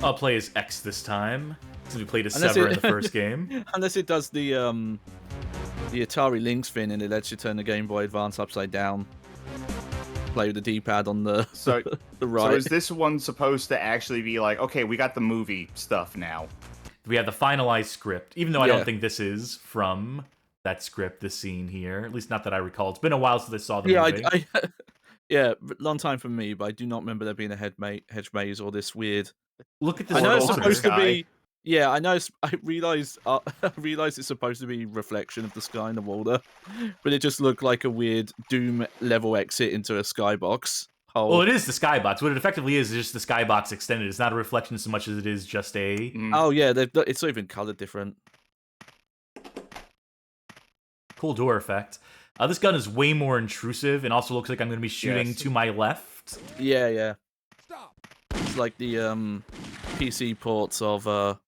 I'll play as Ecks this time, since we played as Sever in the first game. Unless it does the Atari Lynx thing and it lets you turn the Game Boy Advance upside down. Play with the D-pad on the, the right. So is this one supposed to actually be like, okay, we got the movie stuff now? We have the finalized script, even though I don't think this is from that script, this scene here. At least not that I recall. It's been a while since I saw the Yeah, movie. yeah, long time for me, but I do not remember there being a hedge maze or this weird. Look at this. I know it's portal supposed to to the be. Yeah, I know. I realized. I realized it's supposed to be reflection of the sky in the water, but it just looked like a weird Doom level exit into a skybox hole. Well, it is the skybox. What it effectively is just the skybox extended. It's not a reflection so much as it is just a. Oh yeah, it's not even colored different. Cool door effect. This gun is way more intrusive and also looks like I'm going to be shooting to my left. Yeah, yeah. It's like the PC ports of the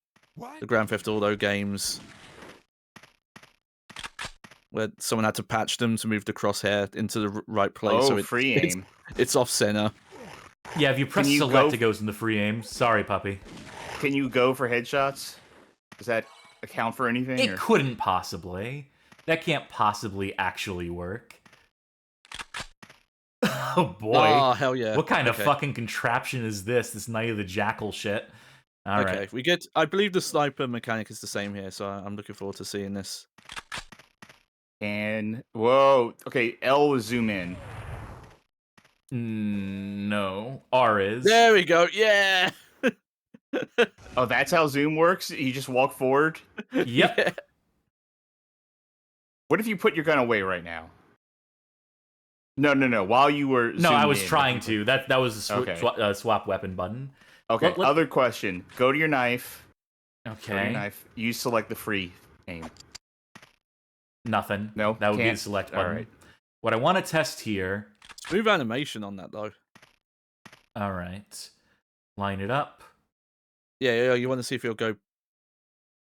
Grand Theft Auto games, where someone had to patch them to move the crosshair into the right place. Oh, so free aim. It's off center. Yeah, if you press select, it goes in the free aim. Sorry, puppy. Can you go for headshots? Does that account for anything? It couldn't possibly. That can't possibly actually work. Oh boy. Oh, hell yeah. What kind of fucking contraption is this? This Night of the Jackal shit. All right. We get. I believe the sniper mechanic is the same here, so I'm looking forward to seeing this. And whoa, okay, L was zoom in. No, R is. There we go. Yeah. Oh, that's how zoom works. You just walk forward. Yep. Yeah. What if you put your gun away right now? No. While you were No, I was in, trying to. That was a Okay. swap weapon button. Okay. Other question. Go to your knife. Okay. Go to your knife. You select the free aim. Nothing. No, that would be the can't. select button. All right. What I want to test here. Smooth animation on that though. All right. Line it up. Yeah. You want to see if he'll go.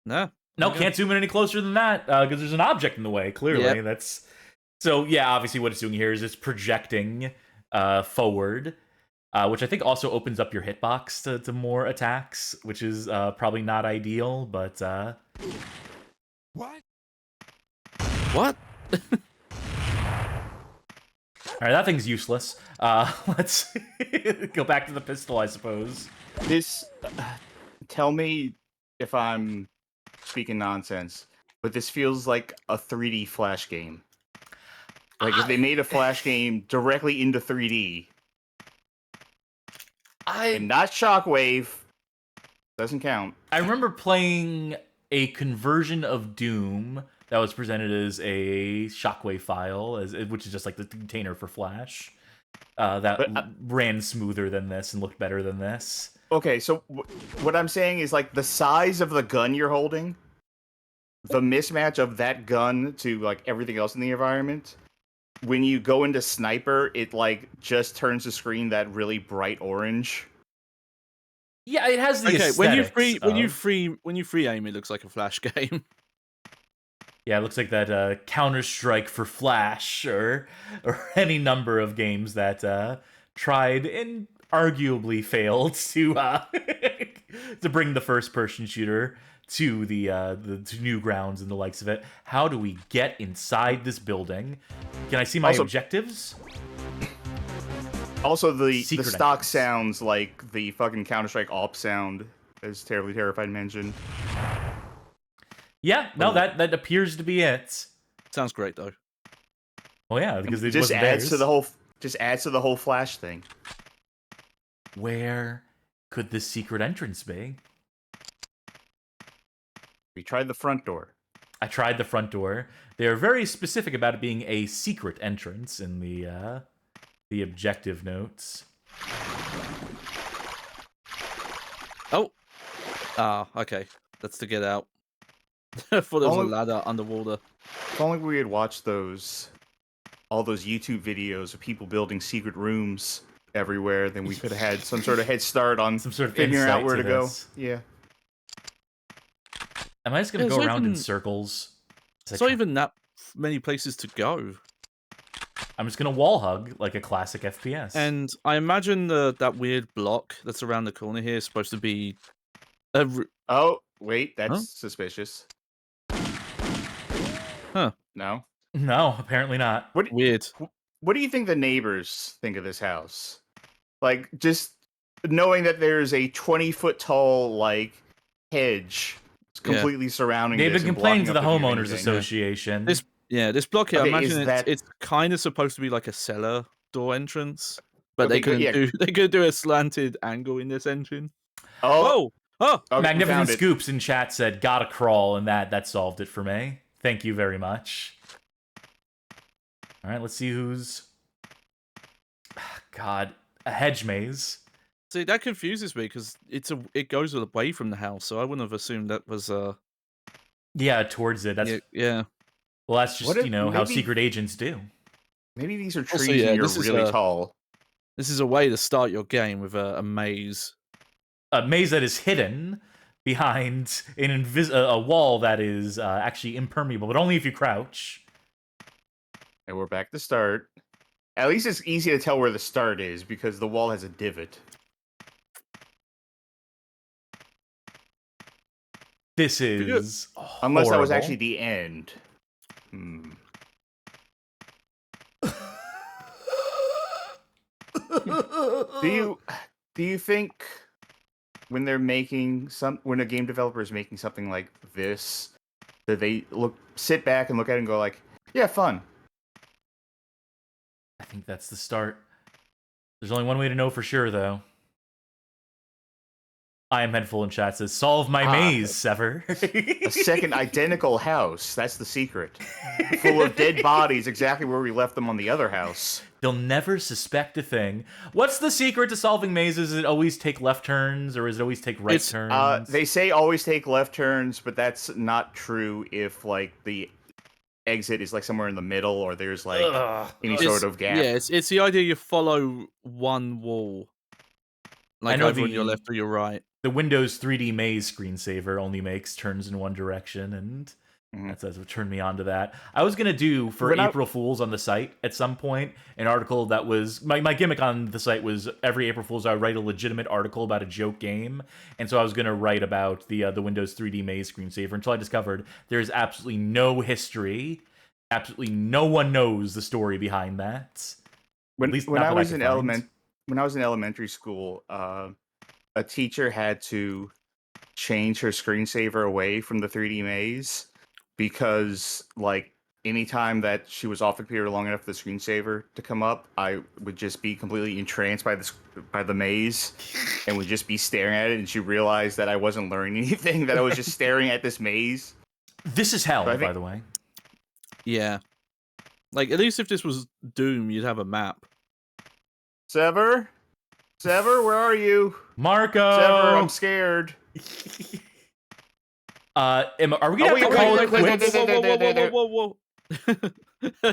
No. No, can't zoom in any closer than that because there's an object in the way. Clearly, that's so. Yeah, obviously, what it's doing here is it's projecting forward, which I think also opens up your hitbox to more attacks, which is probably not ideal. But What? What? All right, that thing's useless. Let's go back to the pistol, I suppose. This. Tell me if I'm speaking nonsense, but this feels like a 3D Flash game. Like if they made a Flash game directly into 3D, and not Shockwave, doesn't count. I remember playing a conversion of Doom that was presented as a Shockwave file, which is just like the container for Flash. That ran smoother than this and looked better than this. Okay, so what I'm saying is like the size of the gun you're holding, the mismatch of that gun to like everything else in the environment. When you go into sniper, it like just turns the screen that really bright orange. Yeah, it has the aesthetics when you free aim, it looks like a Flash game. Yeah, it looks like that Counter-Strike for Flash or any number of games that tried and arguably failed to to bring the first-person shooter to the new grounds and the likes of it. How do we get inside this building? Can I see my objectives? Also, the stock sounds like the fucking Counter-Strike AWP sound, as Terribly Terrified mentioned. Yeah, no, that appears to be it. Sounds great though. Well, yeah, because it just wasn't adds theirs. to the whole Flash thing. Where could this secret entrance be? We tried the front door. I tried the front door. They are very specific about it being a secret entrance in the objective notes. Oh. Ah, okay. That's to get out. I thought there was a ladder underwater. If only we had watched all those YouTube videos of people building secret rooms everywhere, then we could have had some sort of head start on some sort of figuring out where to go. this. Yeah. Am I just going to go around in circles? It's not even that many places to go. I'm just going to wall hug like a classic FPS. And I imagine that weird block that's around the corner here is supposed to be Oh, wait, that's suspicious. Huh. No? No, apparently not. Weird. What do you think the neighbors think of this house? Like, just knowing that there's a 20-foot tall, like, hedge completely surrounding. They've this been and complaining blocking to the up the view of homeowners anything. association. This block here, I Okay, imagine is that- it's kind of supposed to be like a cellar door entrance, but Okay, they good, couldn't do a slanted angle in this engine. Oh, Oh, okay, Magnificent found it. Scoops in chat said, "Gotta crawl," and that solved it for me. Thank you very much. All right, let's see who's. God, a hedge maze. see, that confuses me because it goes away from the house, so I wouldn't have assumed that was Yeah, towards it. That's yeah. well, that's just What if how maybe- secret agents do. Maybe these are Also, trees yeah, and you're this is really tall. This is a way to start your game with a maze. A maze that is hidden behind a wall that is actually impermeable, but only if you crouch. And we're back to start. At least it's easy to tell where the start is because the wall has a divot. This is Unless that was horrible. actually the end. Do you think when a game developer is making something like this, that they sit back and look at it and go like, yeah, fun? I think that's the start. There's only one way to know for sure, though. I am Headful in chat says, "Solve my maze, Sever." A second identical house. That's the secret. Full of dead bodies, exactly where we left them on the other house. They'll never suspect a thing. What's the secret to solving mazes? Is it always take left turns, or is it always take right turns? They say always take left turns, but that's not true if like the exit is like somewhere in the middle, or there's like any sort of gap. Yeah, it's the idea you follow one wall, like either on your left or your right. The Windows 3D Maze screensaver only makes turns in one direction, and that's what turned me on to that. I was gonna do for April Fools on the site at some point an article that was my gimmick on the site was every April Fools I would write a legitimate article about a joke game, and so I was gonna write about the Windows 3D Maze screensaver until I discovered there's absolutely no history, absolutely no one knows the story behind that. When I was in elementary school, a teacher had to change her screensaver away from the 3D maze because, like, anytime that she was off the computer long enough for the screensaver to come up, I would just be completely entranced by the maze and would just be staring at it. And she realized that I wasn't learning anything; that I was just staring at this maze. This is hell, by the way. Yeah, like at least if this was Doom, you'd have a map. Sever, where are you? Marco! Sever, I'm scared. Are we gonna have to call it quits? Whoa.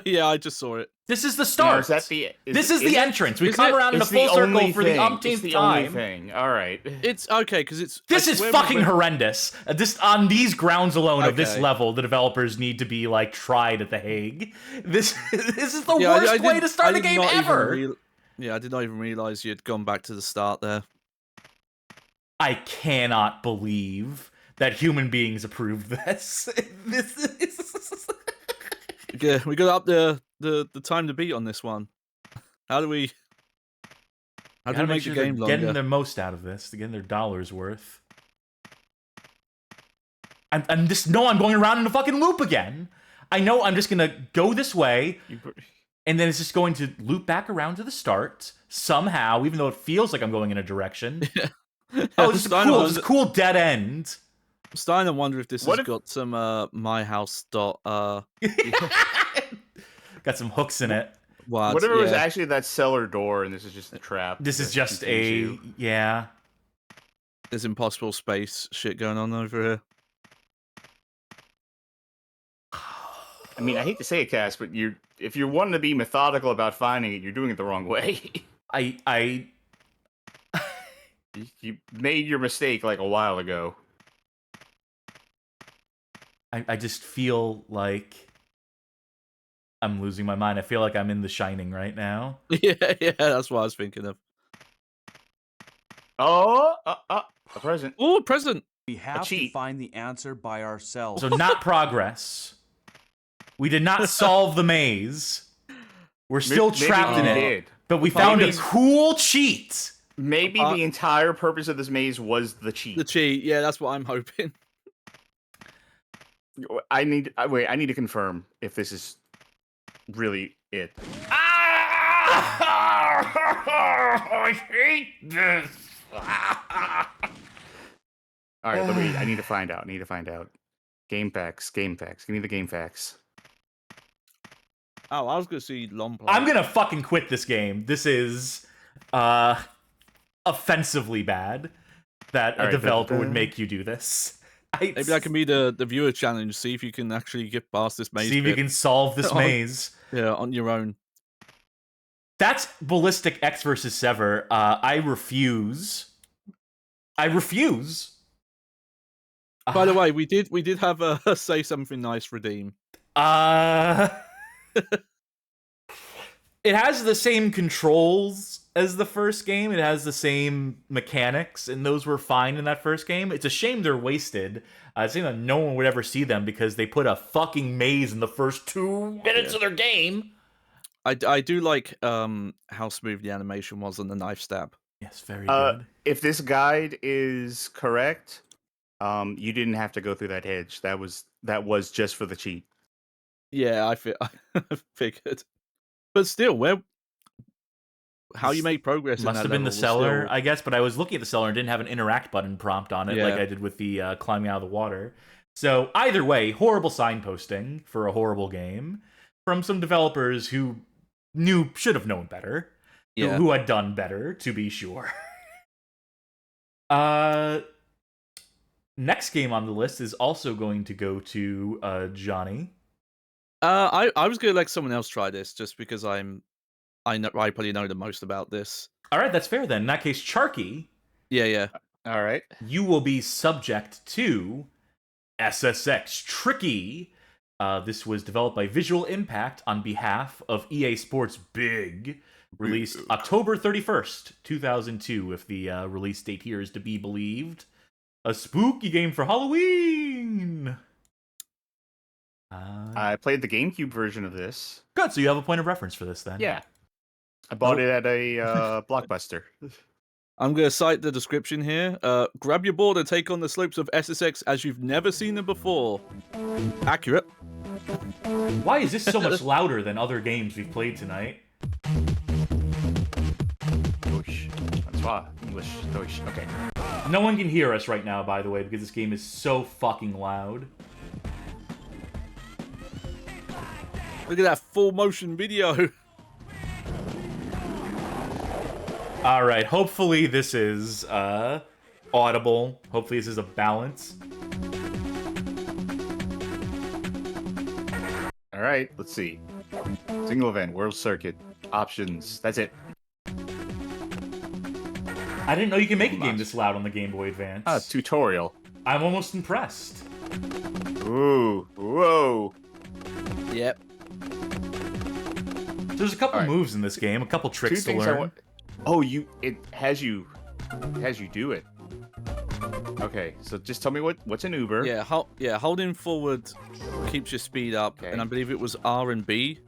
Yeah, I just saw it. This is the start. No, this is the entrance. We come around in a It's full the circle only for the thing. umpteenth It's the time. only thing. All right. It's okay because it's. This is fucking horrendous. Just on these grounds alone of this Okay. level, the developers need to be like tried at the Hague. This is the worst way to start a game ever. I did not even realize you'd gone back to the start there. I cannot believe that human beings approved this. This is. Yeah, we got up the time to beat on this one. How do we make the game longer? Getting their most out of this, to getting their dollars worth. I'm going around in a fucking loop again. I know I'm just gonna go this way, and then it's just going to loop back around to the start somehow, even though it feels like I'm going in a direction. Oh, this is cool. This is a cool dead end. I'm starting to wonder if this has got some my house dot got some hooks in it. What if it was actually that cellar door and this is just a trap? This is just a yeah. There's impossible space shit going on over here. I mean, I hate to say it, Cass, but if you're wanting to be methodical about finding it, you're doing it the wrong way. You made your mistake like a while ago. I just feel like I'm losing my mind. I feel like I'm in The Shining right now. Yeah, that's what I was thinking of. Oh, a present. Oh, a present. We have to find the answer by ourselves. So not progress. We did not solve the maze. We're still trapped in it. But we found a cool cheat. Maybe the entire purpose of this maze was the cheat. The cheat, yeah, that's what I'm hoping. I need to confirm if this is really it. I hate this. All right, wait. I need to find out. Game facts. Give me the game facts. Oh, I was gonna see long play. I'm gonna fucking quit this game. This is offensively bad that a developer would make you do this. Maybe that can be the viewer challenge. See if you can actually get past this maze. See if you can solve this maze. Yeah, on your own. That's Ballistic X versus Sever. I refuse. By the way, we did have a say something nice redeem. It has the same controls as the first game. It has the same mechanics, and those were fine in that first game. It's a shame they're wasted. It seems that no one would ever see them because they put a fucking maze in the first 2 minutes of their game. I do like how smooth the animation was on the knife stab. Yes, very good. If this guide is correct, you didn't have to go through that hedge. That was just for the cheat. Yeah, I figured. But still, how you make progress must have been the cellar, I guess, but I was looking at the cellar and didn't have an interact button prompt on it like I did with the climbing out of the water. So either way, horrible signposting for a horrible game from some developers who should have known better, who had done better, to be sure. Next game on the list is also going to go to Johnny. I was gonna let someone else try this just because I probably know the most about this. All right, that's fair then. In that case, Charky. Yeah. All right. You will be subject to SSX Tricky. This was developed by Visual Impact on behalf of EA Sports Big. Released October 31st, 2002, if the release date here is to be believed. A spooky game for Halloween! I played the GameCube version of this. Good, so you have a point of reference for this then. Yeah. I bought it at a Blockbuster. I'm going to cite the description here. Grab your board and take on the slopes of SSX as you've never seen them before. Accurate. Why is this so much louder than other games we've played tonight? Deutsch. That's why. English. Deutsch. Okay. No one can hear us right now, by the way, because this game is so fucking loud. Look at that full motion video. Alright, hopefully this is audible. Hopefully this is a balance. Alright, let's see. Single event, world circuit, options. That's it. I didn't know you can make a game this loud on the Game Boy Advance. Tutorial. I'm almost impressed. Ooh. Whoa. Yep. There's a couple moves in this game, a couple tricks to learn. It has you do it. Okay, so just tell me what's an Uber. Yeah, holding forward keeps your speed up, and I believe it was R and B.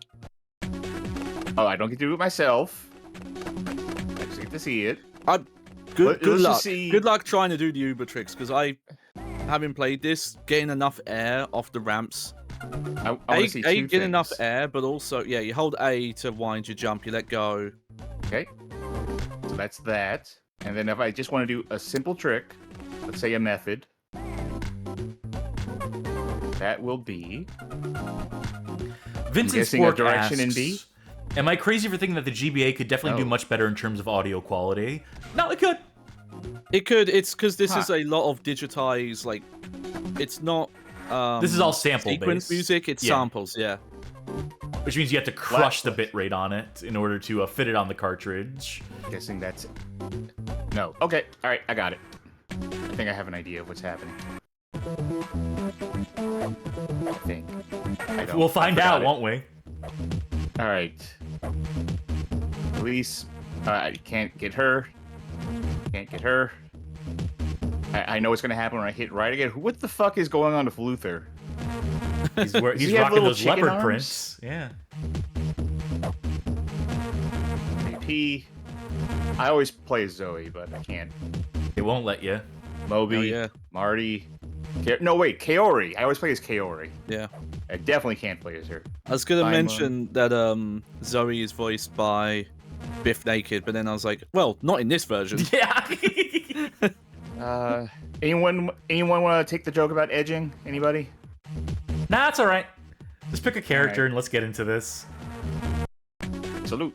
Oh, I don't get to do it myself. I just get to see it. Good luck. Good luck trying to do the Uber tricks, because I, having played this, getting enough air off the ramps. I want to see two things. Get enough air, but also, you hold A to wind your jump, you let go. Okay. So that's that. And then if I just want to do a simple trick, let's say a method, that will be... Vincent Spork a direction in B? Am I crazy for thinking that the GBA could definitely do much better in terms of audio quality? No, it could. It could. It's because this is a lot of digitized, like, it's not... this is all sample sequence music, it's samples, yeah. Which means you have to crush the bitrate on it in order to fit it on the cartridge. Guessing that's... No. Okay, alright, I got it. I think I have an idea of what's happening. I think. We'll find out, won't we? Alright. Police. I can't get her. Can't get her. I know what's gonna happen when I hit right again. What the fuck is going on with Luther? He's rocking those leopard arms? Prints. Yeah. AP. I always play Zoe, but I can't. It won't let you. Moby. Marty. No, wait, Kaori. I always play as Kaori. Yeah. I definitely can't play as her. I was gonna mention that Zoe is voiced by Biff Naked, but then I was like, well, not in this version. Yeah. Anyone want to take the joke about edging? Anybody? Nah, it's all right. Just pick a character and let's get into this. Salute.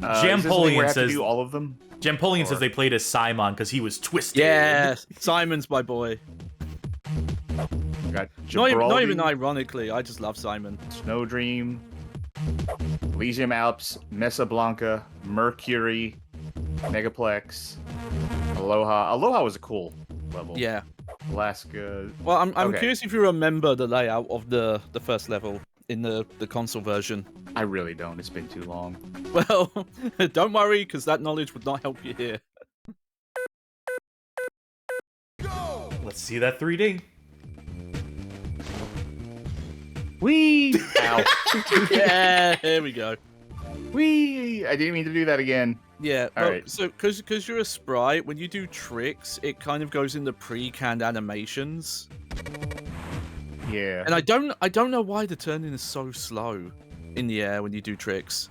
Jampolian says do all of them. Jampolian says they played as Simon because he was twisted. Yeah, Simon's my boy. Got not even ironically, I just love Simon. Snow Dream, Elysium Alps, Mesa Blanca, Mercury, Megaplex, Aloha. Aloha was a cool level. Yeah. Alaska. Well, I'm curious if you remember the layout of the first level in the console version. I really don't. It's been too long. Well, don't worry, because that knowledge would not help you here. Let's see that 3D. Whee! Ow. Yeah, here we go. Whee! I didn't mean to do that again. Yeah, all right. So, because you're a sprite, when you do tricks, it kind of goes into pre-canned animations. Yeah. And I don't know why the turning is so slow in the air when you do tricks.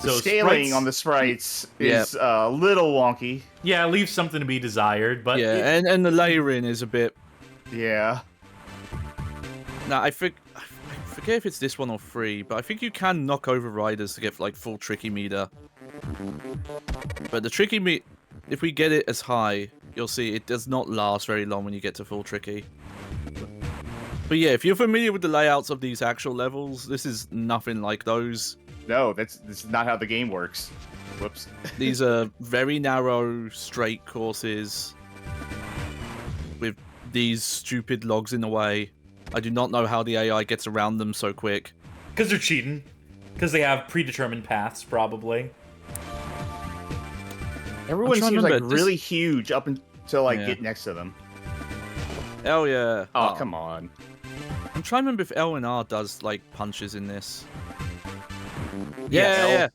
The scaling on the sprites is a little wonky. Yeah, leaves something to be desired, but yeah, and the layering is a bit. Yeah. Now I forget if it's this one or 3, but I think you can knock over riders to get like full tricky meter. But the tricky meter, if we get it as high, you'll see it does not last very long when you get to full tricky. But yeah, if you're familiar with the layouts of these actual levels, this is nothing like those. No, this is not how the game works. Whoops. These are very narrow, straight courses with these stupid logs in the way. I do not know how the AI gets around them so quick. Because they're cheating. Because they have predetermined paths, probably. Everyone seems like really huge up until I get next to them. Hell yeah. Oh, come on. I'm trying to remember if L and R does, like, punches in this. Yeah.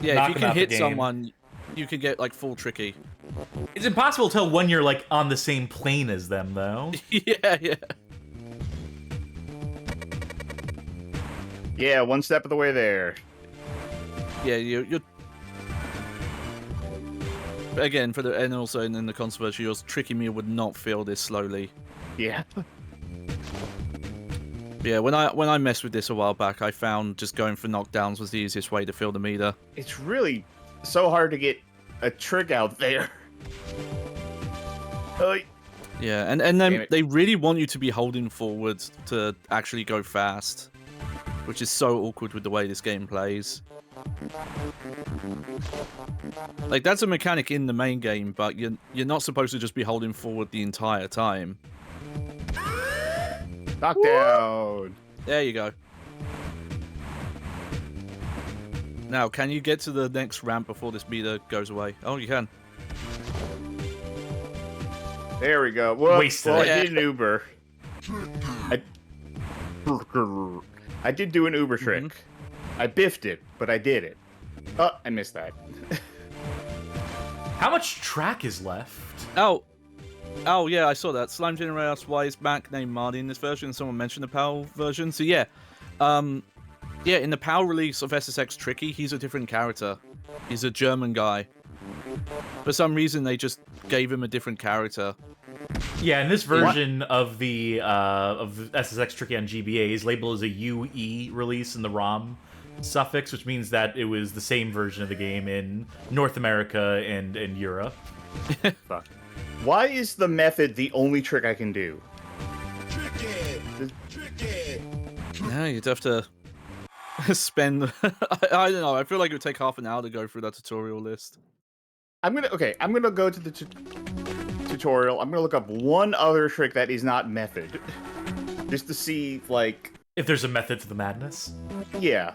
Yeah, if you can hit someone, you can get, like, full tricky. It's impossible to tell when you're, like, on the same plane as them, though. Yeah. Yeah, one step of the way there. Yeah, you're... Again, and also in the controversy, your tricky meter would not feel this slowly. Yeah. Yeah, when I messed with this a while back, I found just going for knockdowns was the easiest way to fill the meter. It's really so hard to get a trick out there. Yeah, and then they really want you to be holding forward to actually go fast, which is so awkward with the way this game plays. Like, that's a mechanic in the main game, but you're not supposed to just be holding forward the entire time. Knockdown! There you go. Now, can you get to the next ramp before this meter goes away? Oh, you can. There we go. Well, Wasted. I did an Uber. I did do an Uber trick. I biffed it, but I did it. Oh, I missed that. How much track is left? Oh, yeah, I saw that. Slime Generator Y is back, named Marty in this version. Someone mentioned the PAL version. So, yeah. Yeah, in the PAL release of SSX Tricky, he's a different character. He's a German guy. For some reason, they just gave him a different character. Yeah, in this version of the of SSX Tricky on GBA is labeled as a UE release in the ROM suffix, which means that it was the same version of the game in North America and Europe. Fuck. Why is the method the only trick I can do? Tricky. Yeah, you'd have to spend... I don't know, I feel like it would take half an hour to go through that tutorial list. I'm gonna go to the tutorial. I'm gonna look up one other trick that is not method. Just to see, like... If there's a method to the madness? Yeah.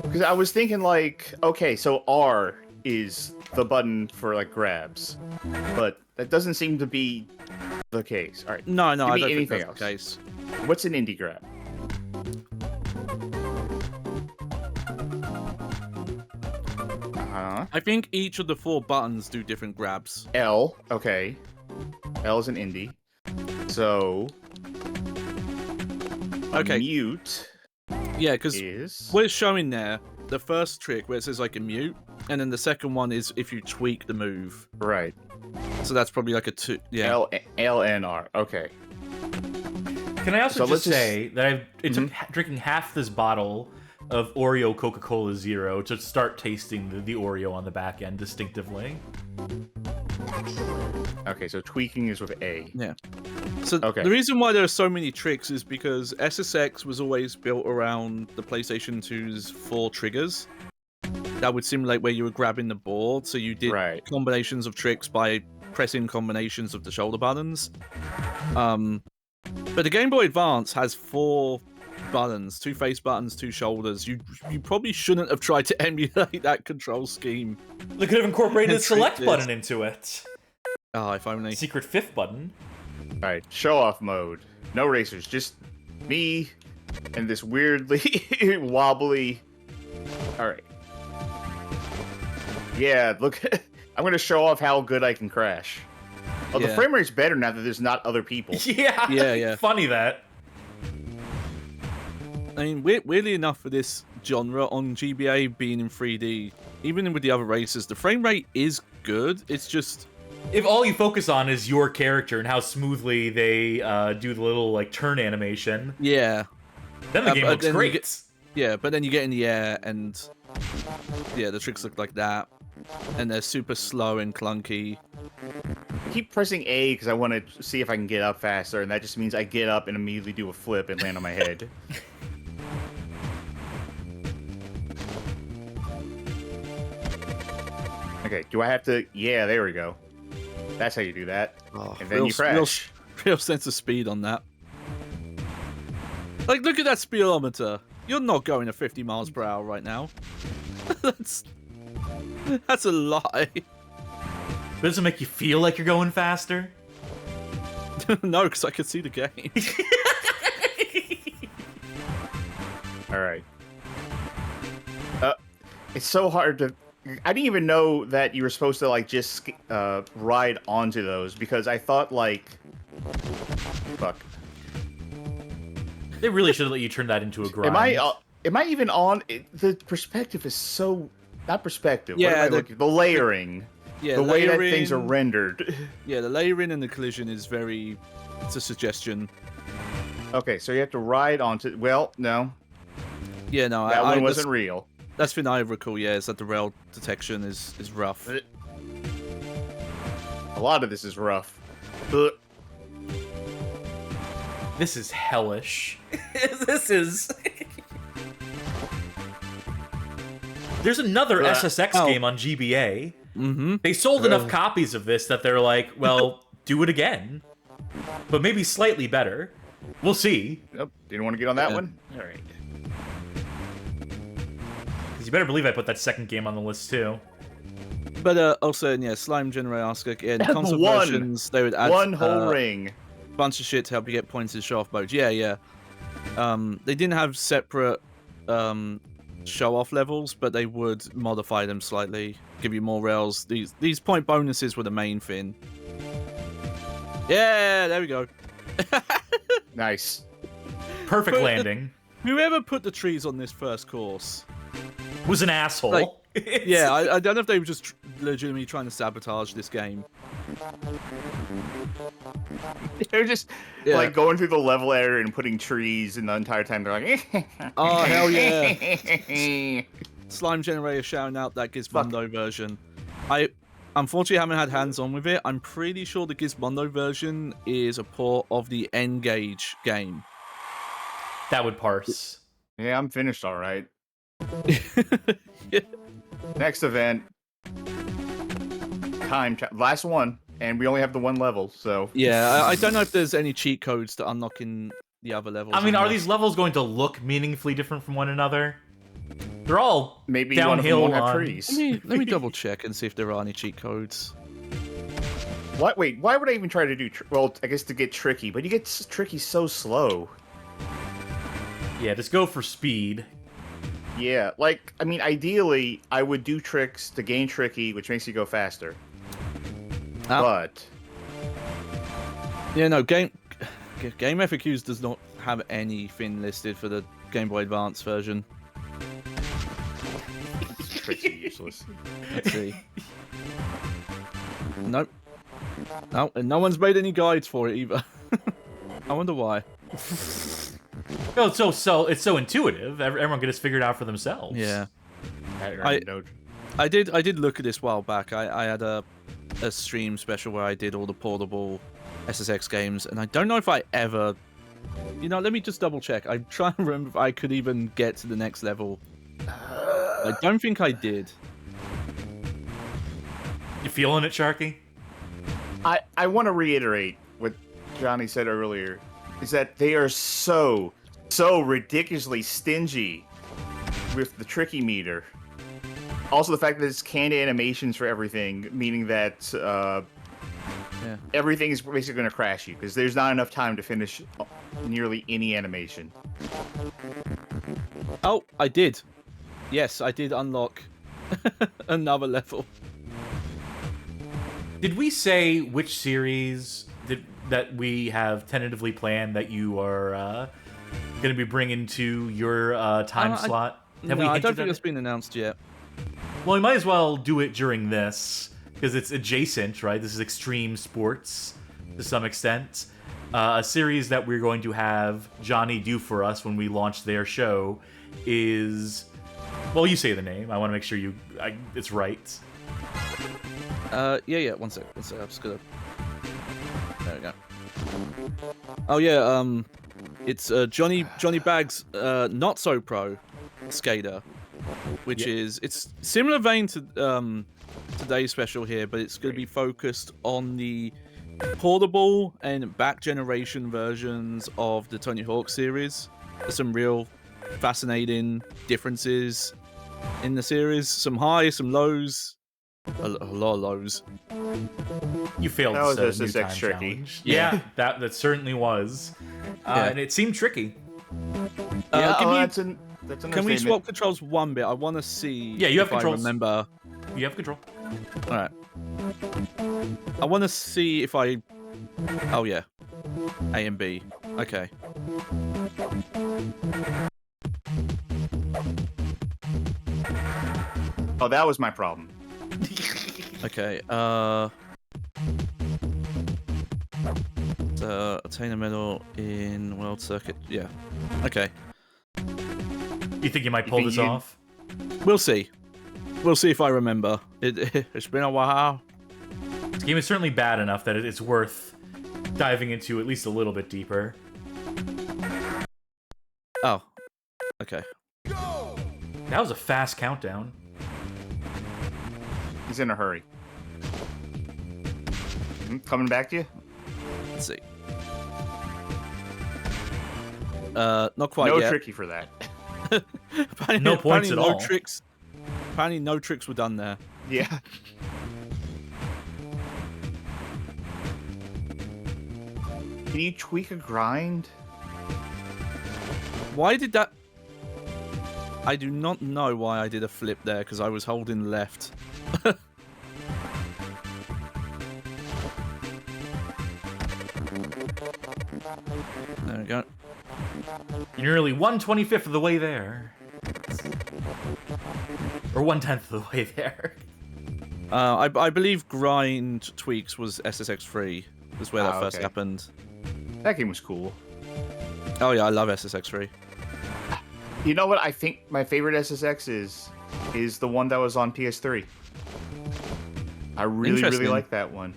Because I was thinking, like, okay, so R is the button for, like, grabs. But that doesn't seem to be the case. All right. No, I don't think that's else. the case. What's an indie grab? I think each of the 4 buttons do different grabs. L, okay. L is an indie. So... Okay. Mute. Yeah, because is... what it's showing there, the first trick where it says like a mute, and then the second one is if you tweak the move. Right. So that's probably like a 2. Yeah. LNR. Okay. Can I also just say that it took drinking half this bottle of Oreo Coca-Cola Zero to start tasting the Oreo on the back end distinctively. Okay, so tweaking is with A. Yeah. So the reason why there are so many tricks is because SSX was always built around the PlayStation 2's 4 triggers. That would simulate where you were grabbing the board, so you did combinations of tricks by pressing combinations of the shoulder buttons. But the Game Boy Advance has 4 buttons, 2 face buttons, 2 shoulders. You probably shouldn't have tried to emulate that control scheme. They could have incorporated a select button into it. Oh, if only. Secret 5th button. Alright, show off mode. No racers, just me and this weirdly wobbly... Alright. Yeah, look, I'm gonna show off how good I can crash. Oh, the frame rate's better now that there's not other people. Yeah. Funny that. I mean, weirdly enough for this genre, on GBA being in 3D, even with the other races, the frame rate is good. It's just... If all you focus on is your character and how smoothly they do the little, like, turn animation... Yeah. Then the game looks great. But then you get in the air and... Yeah, the tricks look like that. And they're super slow and clunky. I keep pressing A because I want to see if I can get up faster, and that just means I get up and immediately do a flip and land on my head. Okay, do I have to... Yeah, there we go. That's how you do that. Oh, and then you crash. Real sense of speed on that. Like, look at that speedometer. You're not going at 50 miles per hour right now. That's a lie. Does it make you feel like you're going faster? No, because I can see the game. Alright. It's so hard to... I didn't even know that you were supposed to, like, just ride onto those, because I thought, like... Fuck. They really should let you turn that into a grind. Am I even on... The perspective is so... Not perspective. Yeah, the layering. Yeah, the way that things are rendered. Yeah, the layering and the collision is very... It's a suggestion. Okay, so you have to ride onto... Well, no. Yeah, no. That one wasn't real. That's the thing I recall, yeah, is that the rail detection is rough. A lot of this is rough. This is hellish. This is... There's another SSX game on GBA. Mm-hmm. They sold enough copies of this that they're like, well, do it again. But maybe slightly better. We'll see. Nope, didn't want to get on that one? Alright. You better believe I put that second game on the list, too. But also, yeah, Slime Generator ask again, console versions, they would add one whole ring. Bunch of shit to help you get points in show-off mode. Yeah. They didn't have separate show-off levels, but they would modify them slightly, give you more rails. These point bonuses were the main thing. Yeah, there we go. Nice. Perfect landing. Whoever put the trees on this first course was an asshole. Like, yeah, I don't know if they were just legitimately trying to sabotage this game. They're just like going through the level area and putting trees, and the entire time they're like, oh hell yeah! Slime Generator shouting out that Gizmondo version. I unfortunately haven't had hands on with it. I'm pretty sure the Gizmondo version is a port of the N-Gage game. That would parse. Yeah, I'm finished all right. Yeah. Next event. Last one. And we only have the one level, so... Yeah, I don't know if there's any cheat codes to unlocking the other levels. I mean, are these levels going to look meaningfully different from one another? They're all maybe downhill on trees. Let me double check and see if there are any cheat codes. What? Wait, why would I even try to do... Well, I guess to get tricky, but you get tricky so slow. Yeah, just go for speed. Yeah, like, I mean, ideally, I would do tricks to gain Tricky, which makes you go faster. But... Yeah, no, Game FAQs does not have anything listed for the Game Boy Advance version. Tricks are useless. Let's see. Nope. No, and no one's made any guides for it either. I wonder why. Well, it's so intuitive. Everyone can just figure it out for themselves. Yeah. I did look at this a while back. I had a stream special where I did all the portable SSX games, and I don't know if I ever... You know, let me just double check. I'm trying to remember if I could even get to the next level. I don't think I did. You feeling it, Sharky? I want to reiterate what Johnny said earlier, is that they are so ridiculously stingy with the Tricky meter. Also, the fact that it's canned animations for everything, meaning that everything is basically going to crash you, because there's not enough time to finish nearly any animation. Oh, I did. Yes, I did unlock another level. Did we say which series that we have tentatively planned that you are going to be bringing to your time slot? I don't think it's been announced yet. Well, we might as well do it during this, because it's adjacent, right? This is extreme sports, to some extent. A series that we're going to have Johnny do for us when we launch their show is... Well, you say the name. I want to make sure it's right. Yeah, one sec. I'm just gonna... There we go. Oh, yeah, it's Johnny Bag's Not So Pro Skater, which is... It's similar vein to today's special here, but it's going to be focused on the portable and back generation versions of the Tony Hawk series. There's some real fascinating differences in the series. Some highs, some lows. A lot of lows. You failed that the was SSX Tricky. Yeah, that certainly was. And it seemed tricky. Can we swap controls one bit? I want to see. Yeah, you have controls. I remember. You have control. All right. I want to see if I. Oh yeah. A and B. Okay. Oh, that was my problem. Okay. Attain a medal in World Circuit. Yeah. Okay. You think you might pull this off? We'll see. We'll see if I remember. It's been a while. This game is certainly bad enough that it's worth diving into at least a little bit deeper. Oh. Okay. That was a fast countdown. He's in a hurry. Coming back to you? Let's see. Not quite yet. No Tricky for that. No points at all. Tricks. Apparently no tricks were done there. Yeah. Can you tweak a grind? Why did that... I do not know why I did a flip there, because I was holding left. There we go. You're nearly 1/25th of the way there. Or 1/10 of the way there. I believe grind tweaks was SSX3. Was where that first happened. That game was cool. Oh yeah, I love SSX3. You know what? I think my favorite SSX is the one that was on PS3. I really like that one.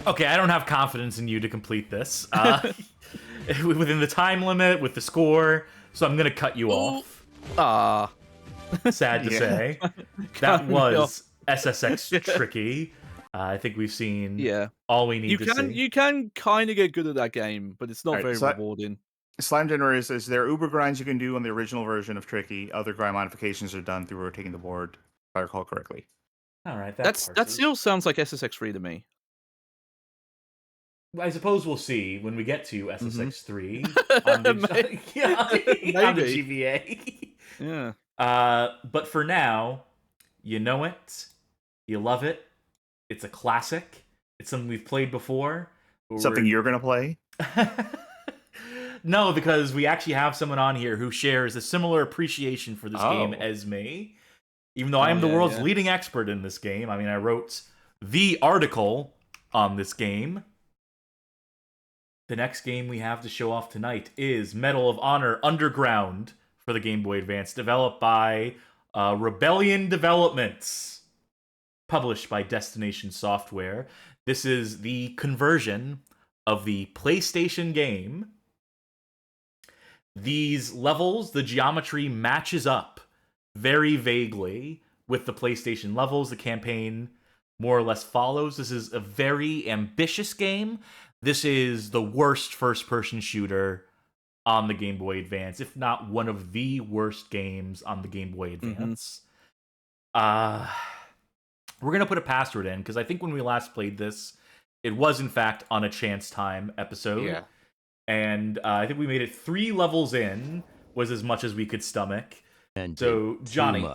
Okay, I don't have confidence in you to complete this. Within the time limit, with the score, so I'm gonna cut you off. Sad to say. That was SSX Tricky. I think we've seen all we need to see. You can kind of get good at that game, but it's not very rewarding. Slime Generator says there are Uber grinds you can do on the original version of Tricky. Other grind modifications are done through rotating the board, if I recall correctly. All right, that still sounds like SSX3 to me. I suppose we'll see when we get to SSX 3 on the, on the GBA. Yeah. But for now, you know it, you love it. It's a classic. It's something we've played before. Something you're gonna play? No, because we actually have someone on here who shares a similar appreciation for this game as me. Even though I am the world's leading expert in this game. I mean, I wrote the article on this game. The next game we have to show off tonight is Medal of Honor Underground for the Game Boy Advance, developed by Rebellion Developments, published by Destination Software. This is the conversion of the PlayStation game. These levels, the geometry matches up very vaguely with the PlayStation levels. The campaign more or less follows. This is a very ambitious game. This is the worst first-person shooter on the Game Boy Advance, if not one of the worst games on the Game Boy Advance. We're going to put a password in, because I think when we last played this, it was, in fact, on a Chance Time episode. Yeah. And I think we made it 3 levels in, was as much as we could stomach. And so, Johnny.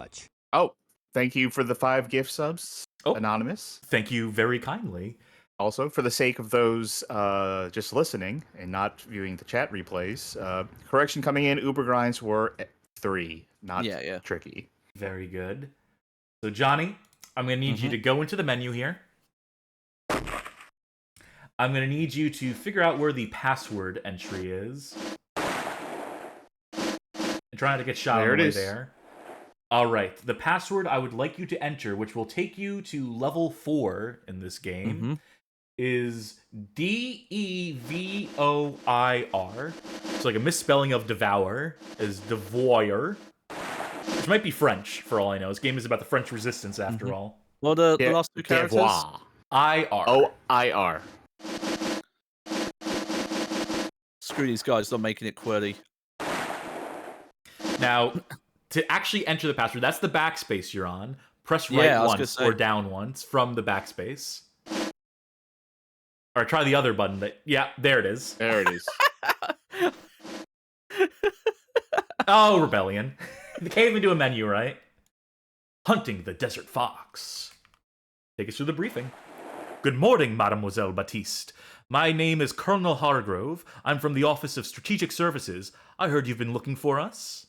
Oh, thank you for the 5 gift subs, Anonymous. Thank you very kindly. Also, for the sake of those just listening and not viewing the chat replays, correction coming in, Uber grinds were 3, not tricky. Very good. So, Johnny, I'm going to need you to go into the menu here. I'm going to need you to figure out where the password entry is. I'm trying to get shot on the way there. All right. The password I would like you to enter, which will take you to level 4 in this game, is DEVOIR. It's like a misspelling of devour, as devoyer, which might be French for all I know. This game is about the French resistance after all. Well, the last 2 characters? IR. Oh, IR. Screw these guys, not making it QWERTY. Now, to actually enter the password, that's the backspace you're on. Press right once or down once from the backspace. Or try the other button. There it is. There it is. Oh, Rebellion. They can't even do a menu, right? Hunting the Desert Fox. Take us through the briefing. Good morning, Mademoiselle Baptiste. My name is Colonel Hargrove. I'm from the Office of Strategic Services. I heard you've been looking for us.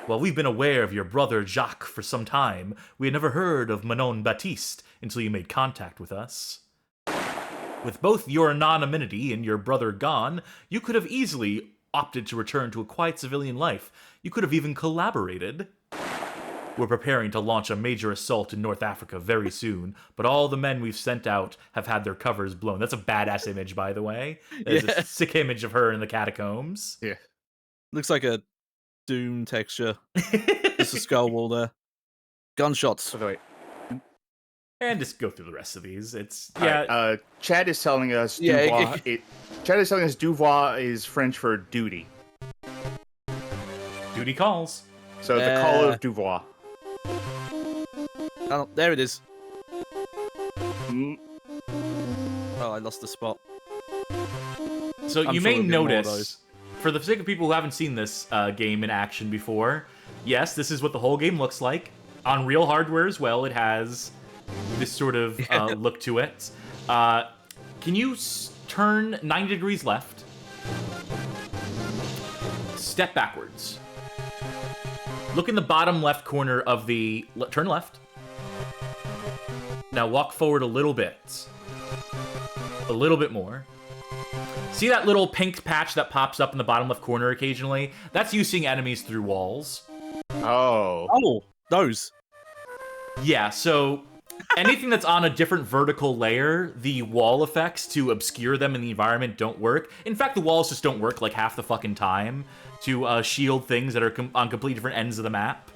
Well, we've been aware of your brother Jacques for some time. We had never heard of Manon Baptiste until you made contact with us. With both your anonymity and your brother gone, you could have easily opted to return to a quiet civilian life. You could have even collaborated. We're preparing to launch a major assault in North Africa very soon, but all the men we've sent out have had their covers blown. That's a badass image, by the way. There's a sick image of her in the catacombs. Yeah. Looks like a Doom texture. Just a skull wall there. Gunshots. Wait. And just go through the rest of these. It's Chad is telling us Duvois. Chad is telling us Duvois is French for duty. Duty calls. So the call of Duvois. Oh, there it is. Oh, I lost the spot. So you may notice, for the sake of people who haven't seen this game in action before, yes, this is what the whole game looks like. On real hardware as well, it has this sort of look to it. Can you turn 90 degrees left? Step backwards. Look in the bottom left corner of the... Turn left. Now walk forward a little bit. A little bit more. See that little pink patch that pops up in the bottom left corner occasionally? That's you seeing enemies through walls. Oh. Oh, those. Yeah, so anything that's on a different vertical layer, the wall effects to obscure them in the environment don't work. In fact, the walls just don't work like half the fucking time to shield things that are on completely different ends of the map.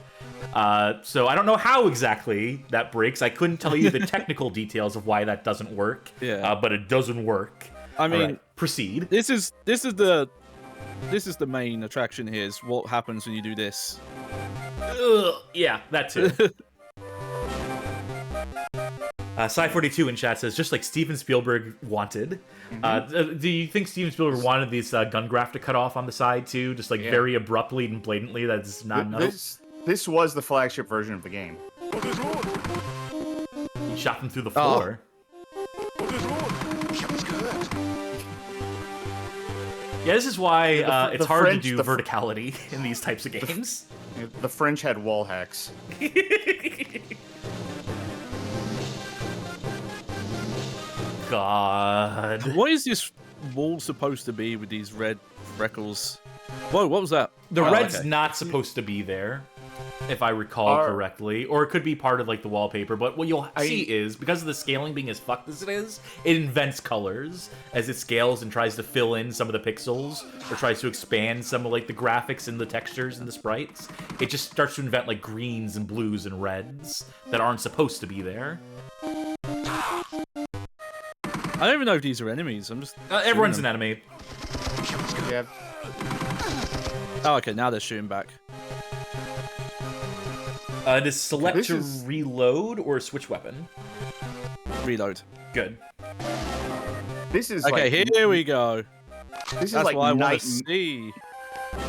So I don't know how exactly that breaks. I couldn't tell you the technical details of why that doesn't work. Yeah. But it doesn't work. I mean, proceed. This is the main attraction here, is what happens when you do this. Yeah, that too. Cy42 in chat says, just like Steven Spielberg wanted. Do you think Steven Spielberg wanted these gun graph to cut off on the side too? Just like very abruptly and blatantly? That's not enough. This was the flagship version of the game. He shot them through the floor. Yeah, this is why it's hard to do verticality in these types of games. The French had wall hacks. God. What is this wall supposed to be with these red freckles? Whoa, what was that? The red's not supposed to be there, if I recall correctly. Or it could be part of like the wallpaper, but what you'll see is, because of the scaling being as fucked as it is, it invents colors as it scales and tries to fill in some of the pixels, or tries to expand some of like the graphics and the textures and the sprites. It just starts to invent like greens and blues and reds that aren't supposed to be there. I don't even know if these are enemies. I'm just everyone's an enemy. Yeah. Oh, okay. Now they're shooting back. Does select to reload or switch weapon? Reload. Good. This is okay. Like, here we go. This is That's like what I want to see.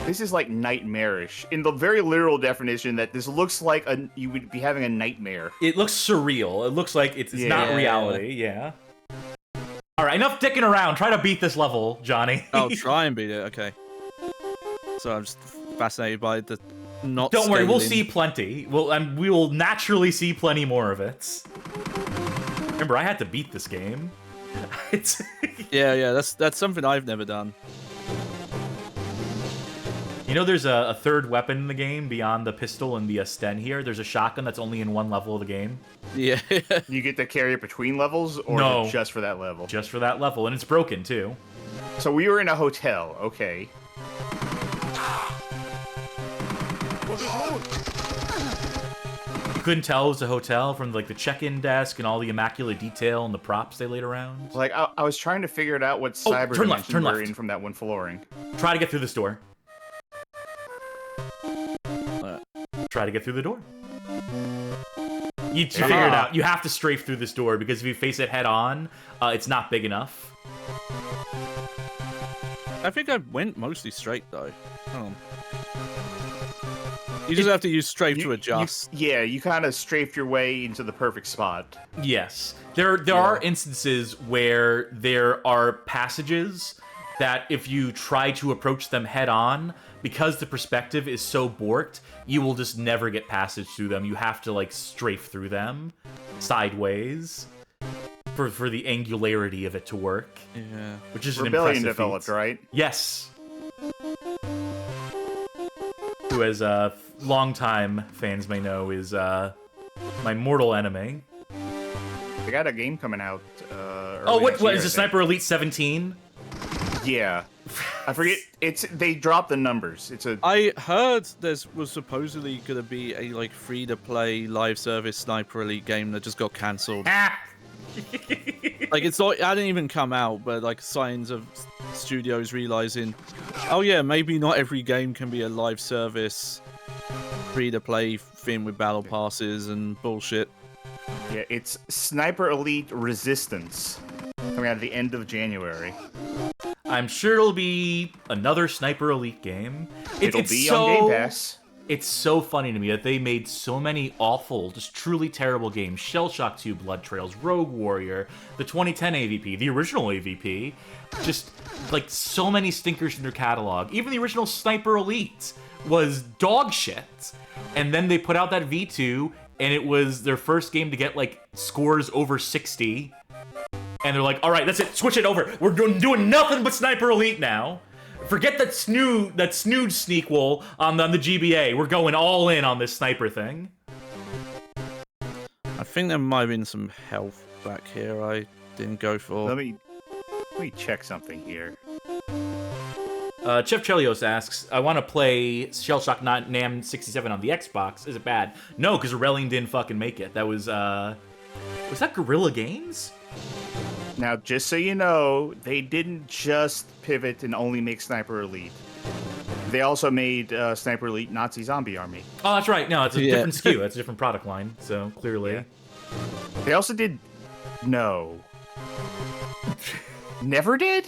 This is like nightmarish in the very literal definition that this looks like you would be having a nightmare. It looks surreal. It looks like it's not reality. Yeah. All right, enough dicking around. Try to beat this level, Johnny. I'll try and beat it. Okay. So I'm just fascinated by the not. Don't worry, we'll see plenty. We will naturally see plenty more of it. Remember, I had to beat this game. It's yeah. That's something I've never done. You know, there's a third weapon in the game beyond the pistol and the Sten here. There's a shotgun that's only in one level of the game. Yeah. You get to carry it between levels, or just for that level? Just for that level, and it's broken too. So we were in a hotel, okay. You couldn't tell it was a hotel from like the check-in desk and all the immaculate detail and the props they laid around. Like I was trying to figure it out what cyber dimension we're in from that one flooring. Try to get through this door. Try to get through the door. You figure it out. You have to strafe through this door because if you face it head on, it's not big enough. I think I went mostly straight though. You just have to use strafe to adjust. You kind of strafed your way into the perfect spot. Yes. There are instances where there are passages that if you try to approach them head on, because the perspective is so borked, you will just never get passage through them. You have to like strafe through them sideways for the angularity of it to work. Yeah. Which is Rebellion an impressive developed, feat. right? Yes. Who, as longtime fans may know, is my mortal enemy. They got a game coming out. What is it? Sniper Elite 17? Yeah, I forget. They dropped the numbers. I heard was supposedly gonna be a like free-to-play live service Sniper Elite game that just got cancelled. Like it's not. It hadn't even come out, but like signs of studios realizing, oh yeah, maybe not every game can be a live service free-to-play thing with battle passes and bullshit. Yeah, it's Sniper Elite Resistance coming out at the end of January. I'm sure it'll be another Sniper Elite game. It'll be on Game Pass. It's so funny to me that they made so many awful, just truly terrible games. Shell Shock 2, Blood Trails, Rogue Warrior, the 2010 AVP, the original AVP. Just, like, so many stinkers in their catalog. Even the original Sniper Elite was dog shit. And then they put out that V2, and it was their first game to get, like, scores over 60. And they're like, all right, that's it, switch it over. We're doing nothing but Sniper Elite now. Forget that snood sneakwool on the GBA. We're going all in on this sniper thing. I think there might have been some health back here I didn't go for. Let me check something here. Chef Chelios asks, I want to play Shell Shock NAM 67 on the Xbox. Is it bad? No, because Rebellion didn't fucking make it. That was that Guerrilla Games? Now, just so you know, they didn't just pivot and only make Sniper Elite. They also made Sniper Elite Nazi Zombie Army. Oh, that's right. No, it's a different SKU. It's a different product line, so clearly. Yeah. They also did No. Never did?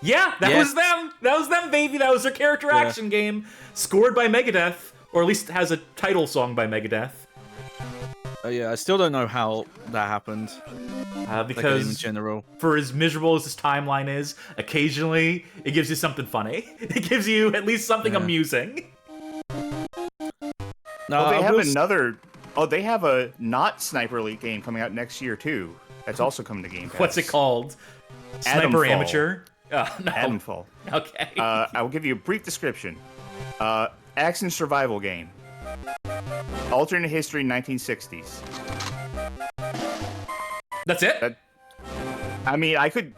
Yeah, that was them. That was them, baby. That was their character action game, scored by Megadeth, or at least has a title song by Megadeth. Yeah, I still don't know how that happened. Because in general, for as miserable as this timeline is, occasionally it gives you something funny. It gives you at least something amusing. No, they have another. Oh, they have a not Sniper Elite game coming out next year too. That's also coming to Game Pass. What's it called? Sniper Adamfall. Amateur. No. Adamfall. Okay. I will give you a brief description. Action survival game. Alternate history 1960s. That's it? I mean, I could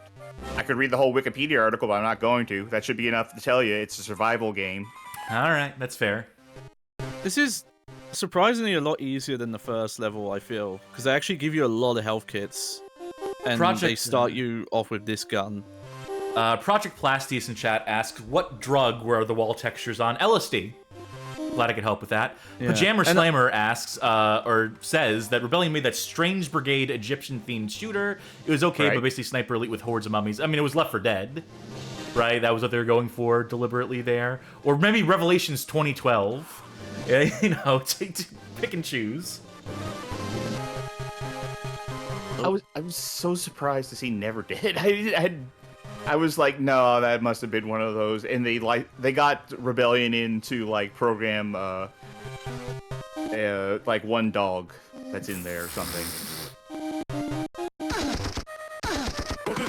read the whole Wikipedia article, but I'm not going to. That should be enough to tell you it's a survival game. All right, that's fair. This is surprisingly a lot easier than the first level, I feel, because they actually give you a lot of health kits, and they start you off with this gun. Project Plastius in chat asks, what drug were the wall textures on? LSD. Glad I could help with that. Yeah. Pajammer Slammer asks, or says, that Rebellion made that Strange Brigade Egyptian-themed shooter. It was okay, but basically Sniper Elite with hordes of mummies. I mean, it was Left 4 Dead, right? That was what they were going for deliberately there. Or maybe Revelations 2012. You know, pick and choose. I was so surprised to see Never Did. I was like, no, that must have been one of those. And they got Rebellion in to like program like one dog that's in there or something.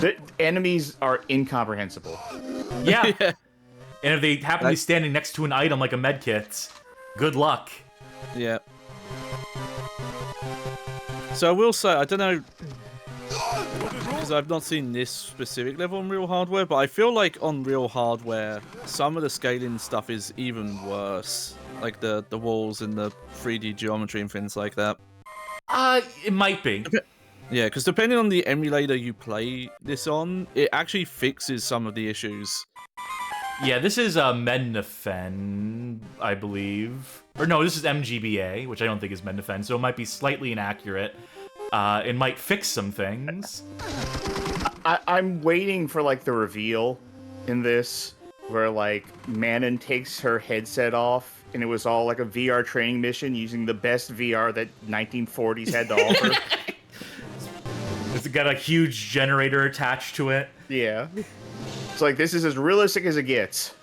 The enemies are incomprehensible. Yeah. And if they happen to be standing next to an item like a medkit, good luck. Yeah. So I will say, I don't know, because I've not seen this specific level on Real Hardware, but I feel like on Real Hardware, some of the scaling stuff is even worse. Like the walls and the 3D geometry and things like that. It might be. Yeah, because depending on the emulator you play this on, it actually fixes some of the issues. Yeah, this is Mednafen, I believe. Or no, this is MGBA, which I don't think is Mednafen, so it might be slightly inaccurate. It might fix some things. I'm waiting for like the reveal in this, where like Manon takes her headset off, and it was all like a VR training mission using the best VR that 1940s had to offer. It's got a huge generator attached to it. Yeah. It's like, this is as realistic as it gets.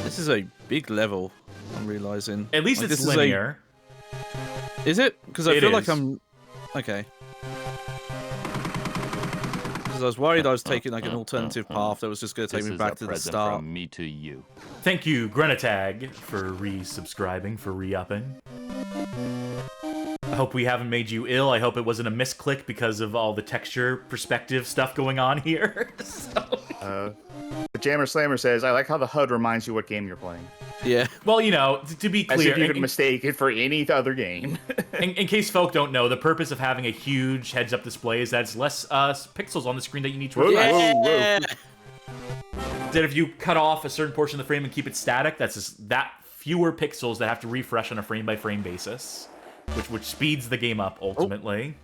This is a big level, I'm realizing. At least like, it's linear. Is it? Because I feel like I'm... Okay. Because I was worried I was taking like an alternative path that was just going to take me back to the start. From me to you. Thank you, Grenatag, for resubscribing, for re-upping. I hope we haven't made you ill. I hope it wasn't a misclick because of all the texture perspective stuff going on here. The Jammer Slammer says, I like how the HUD reminds you what game you're playing. Yeah. Well, you know, to be clear... As if you could mistake it for any other game. in case folk don't know, the purpose of having a huge heads-up display is that it's less pixels on the screen that you need to refresh. Yeah. That if you cut off a certain portion of the frame and keep it static, that's just that fewer pixels that have to refresh on a frame-by-frame basis. Which speeds the game up, ultimately.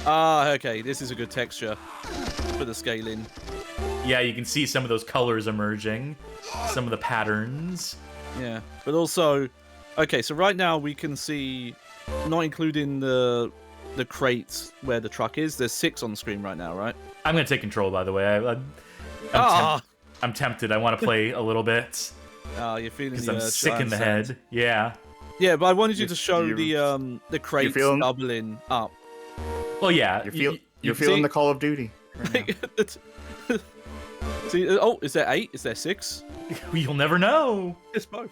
Okay, this is a good texture for the scaling. Yeah, you can see some of those colors emerging, some of the patterns. Yeah, but also, okay, so right now we can see, not including the crates where the truck is, there's 6 on the screen right now, right? I'm going to take control, by the way. I'm tempted. I want to play a little bit. You're feeling because I'm sick in the head. Yeah. Yeah, but I wanted you to show the crates doubling up. Well, yeah. You're feeling the Call of Duty. Right now. See, oh, is there 8? Is there 6? You'll never know. It's both.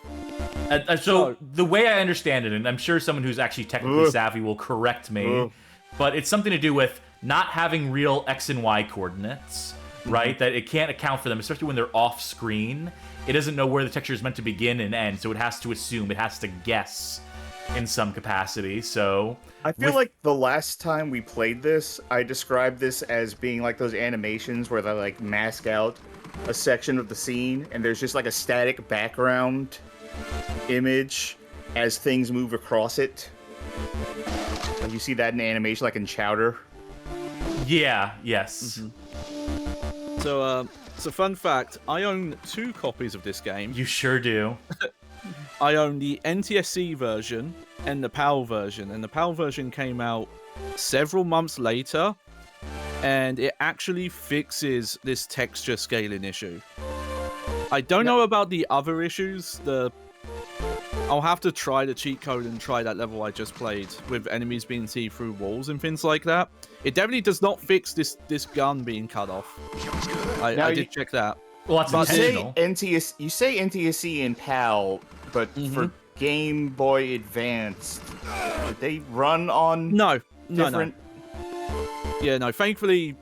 So the way I understand it, and I'm sure someone who's actually technically savvy will correct me, but it's something to do with not having real X and Y coordinates, right? That it can't account for them, especially when they're off screen. It doesn't know where the texture is meant to begin and end, so it has to assume, it has to guess in some capacity, so... I feel like the last time we played this, I described this as being like those animations where they like mask out a section of the scene, and there's just like a static background image as things move across it. Like you see that in animation, like in Chowder. Yeah. Yes. So, fun fact: I own 2 copies of this game. You sure do. I own the NTSC version and the PAL version, and the PAL version came out several months later, and it actually fixes this texture scaling issue. I don't know about the other issues. I'll have to try the cheat code and try that level I just played with enemies being seen through walls and things like that. It definitely does not fix this gun being cut off. I did check that. Well, that's intentional. You say NTSC and PAL, but for Game Boy Advance, did they run on different? Yeah, no. Thankfully,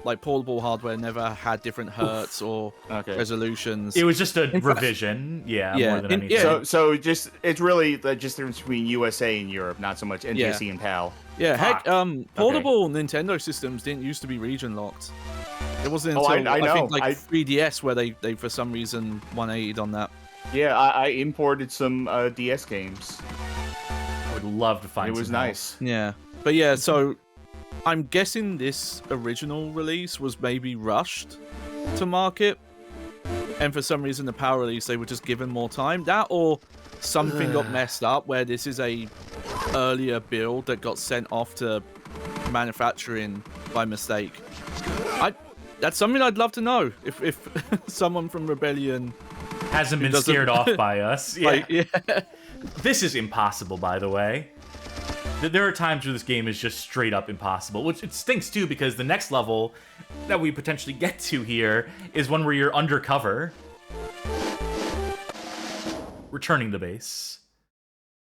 like portable hardware never had different hertz or resolutions. It was just a revision, more than anything. So it's really just the difference between USA and Europe, not so much NTSC and PAL. Yeah, heck, portable Nintendo systems didn't used to be region locked. It wasn't until I think like 3DS where they for some reason 180'd on that. Yeah, I imported some DS games. I would love to find. It was nice. Yeah, but yeah, so I'm guessing this original release was maybe rushed to market, and for some reason the PAL release they were just given more time. That or something got messed up where this is a earlier build that got sent off to manufacturing by mistake. That's something I'd love to know if someone from Rebellion hasn't been scared off by us. Yeah. This is impossible, by the way. There are times where this game is just straight up impossible, which it stinks too because the next level that we potentially get to here is one where you're undercover, returning the base.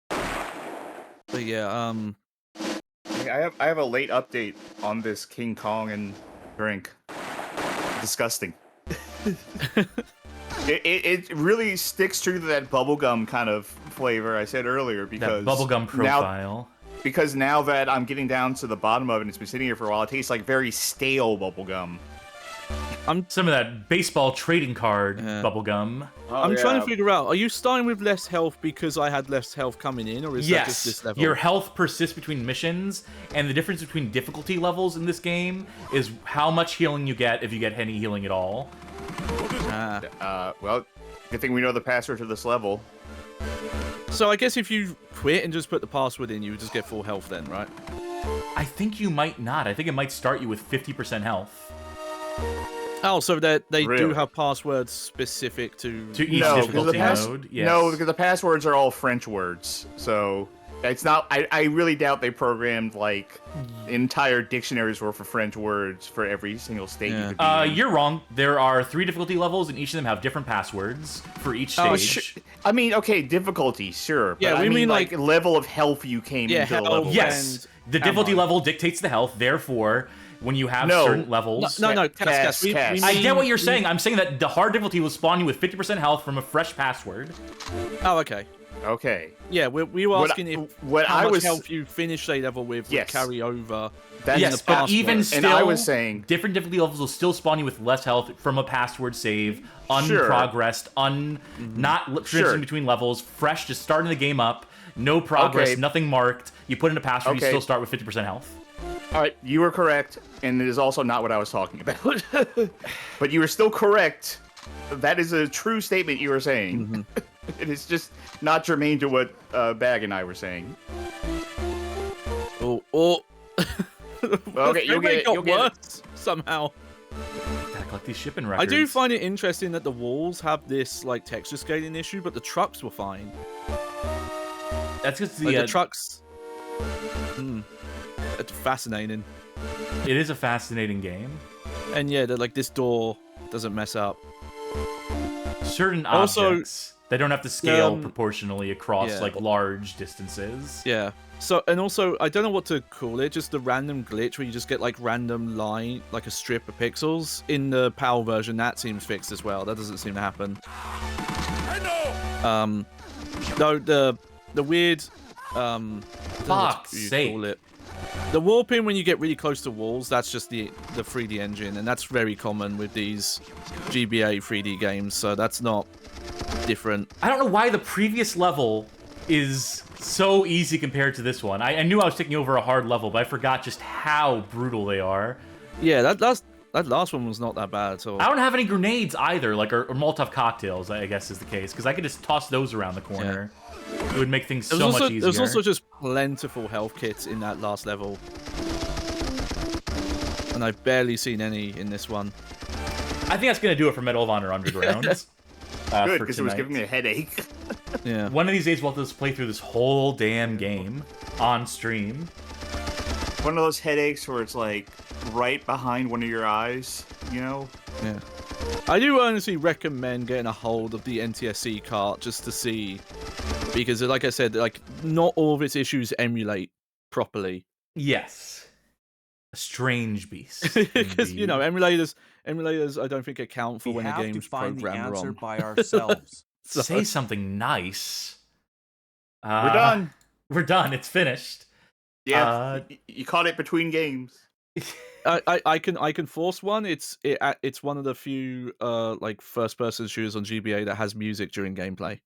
But yeah, I have a late update on this King Kong and drink. Disgusting. It really sticks true to that bubblegum kind of flavor I said earlier because that bubblegum profile. Because now that I'm getting down to the bottom of it and it's been sitting here for a while, it tastes like very stale bubblegum. Some of that baseball trading card bubblegum. I'm trying to figure out, are you starting with less health because I had less health coming in, or is that just this level? Your health persists between missions, and the difference between difficulty levels in this game is how much healing you get if you get any healing at all. Well, good thing we know the password to this level. So I guess if you quit and just put the password in, you would just get full health then, right? I think you might not. I think it might start you with 50% health. Oh, so that they do have passwords specific to each difficulty mode? Yes. No, because the passwords are all French words. So it's not. I really doubt they programmed like entire dictionaries worth of French words for every single state. Yeah. You're wrong. There are 3 difficulty levels, and each of them have different passwords for each stage. I mean, okay, difficulty, sure. Yeah, but we mean like level of health you came into the level. Yes, the difficulty level dictates the health. Therefore, when you have certain levels... No, Cass. I get what you're saying. I'm saying that the hard difficulty will spawn you with 50% health from a fresh password. Oh, okay. Okay. Yeah, we were asking if how much health you finish a level with would carry over. Yes, but even still, and I was saying different difficulty levels will still spawn you with less health from a password save, unprogressed, not switching between levels, fresh, just starting the game up, no progress, nothing marked. You put in a password, you still start with 50% health. All right, you were correct, and it is also not what I was talking about. But you were still correct. That is a true statement you were saying. It is just not germane to what Bag and I were saying. Oh. Okay, you'll get worse somehow. Gotta collect these shipping records. I do find it interesting that the walls have this like texture scaling issue, but the trucks were fine. That's because the trucks. It's fascinating. It is a fascinating game. And yeah, like this door doesn't mess up. Certain objects, they don't have to scale proportionally across like large distances. Yeah. So, and also, I don't know what to call it, just the random glitch where you just get like random line, like a strip of pixels. In the PAL version, that seems fixed as well. That doesn't seem to happen. No, the weird, fuck's sake. Call it. The warping when you get really close to walls, that's just the 3D engine, and that's very common with these GBA 3D games, so that's not different. I don't know why the previous level is so easy compared to this one. I knew I was taking over a hard level, but I forgot just how brutal they are. Yeah, that last one was not that bad at all. I don't have any grenades either, like or Molotov cocktails, I guess is the case, because I could just toss those around the corner. Yeah. It would make things so much easier. There's also just plentiful health kits in that last level. And I've barely seen any in this one. I think that's going to do it for Medal of Honor Underground. Good, because it was giving me a headache. Yeah. One of these days we'll have to play through this whole damn game on stream. One of those headaches where it's like right behind one of your eyes, you know? Yeah. I do honestly recommend getting a hold of the NTSC cart just to see, because like I said, like not all of its issues emulate properly. Yes. A strange beast. Because you know, emulators I don't think account for when a game's programmed wrong. We have to find the answer by ourselves. So, say something nice. We're done. We're done. It's finished. Yeah, you caught it between games. I can force one. It's one of the few like first-person shooters on GBA that has music during gameplay.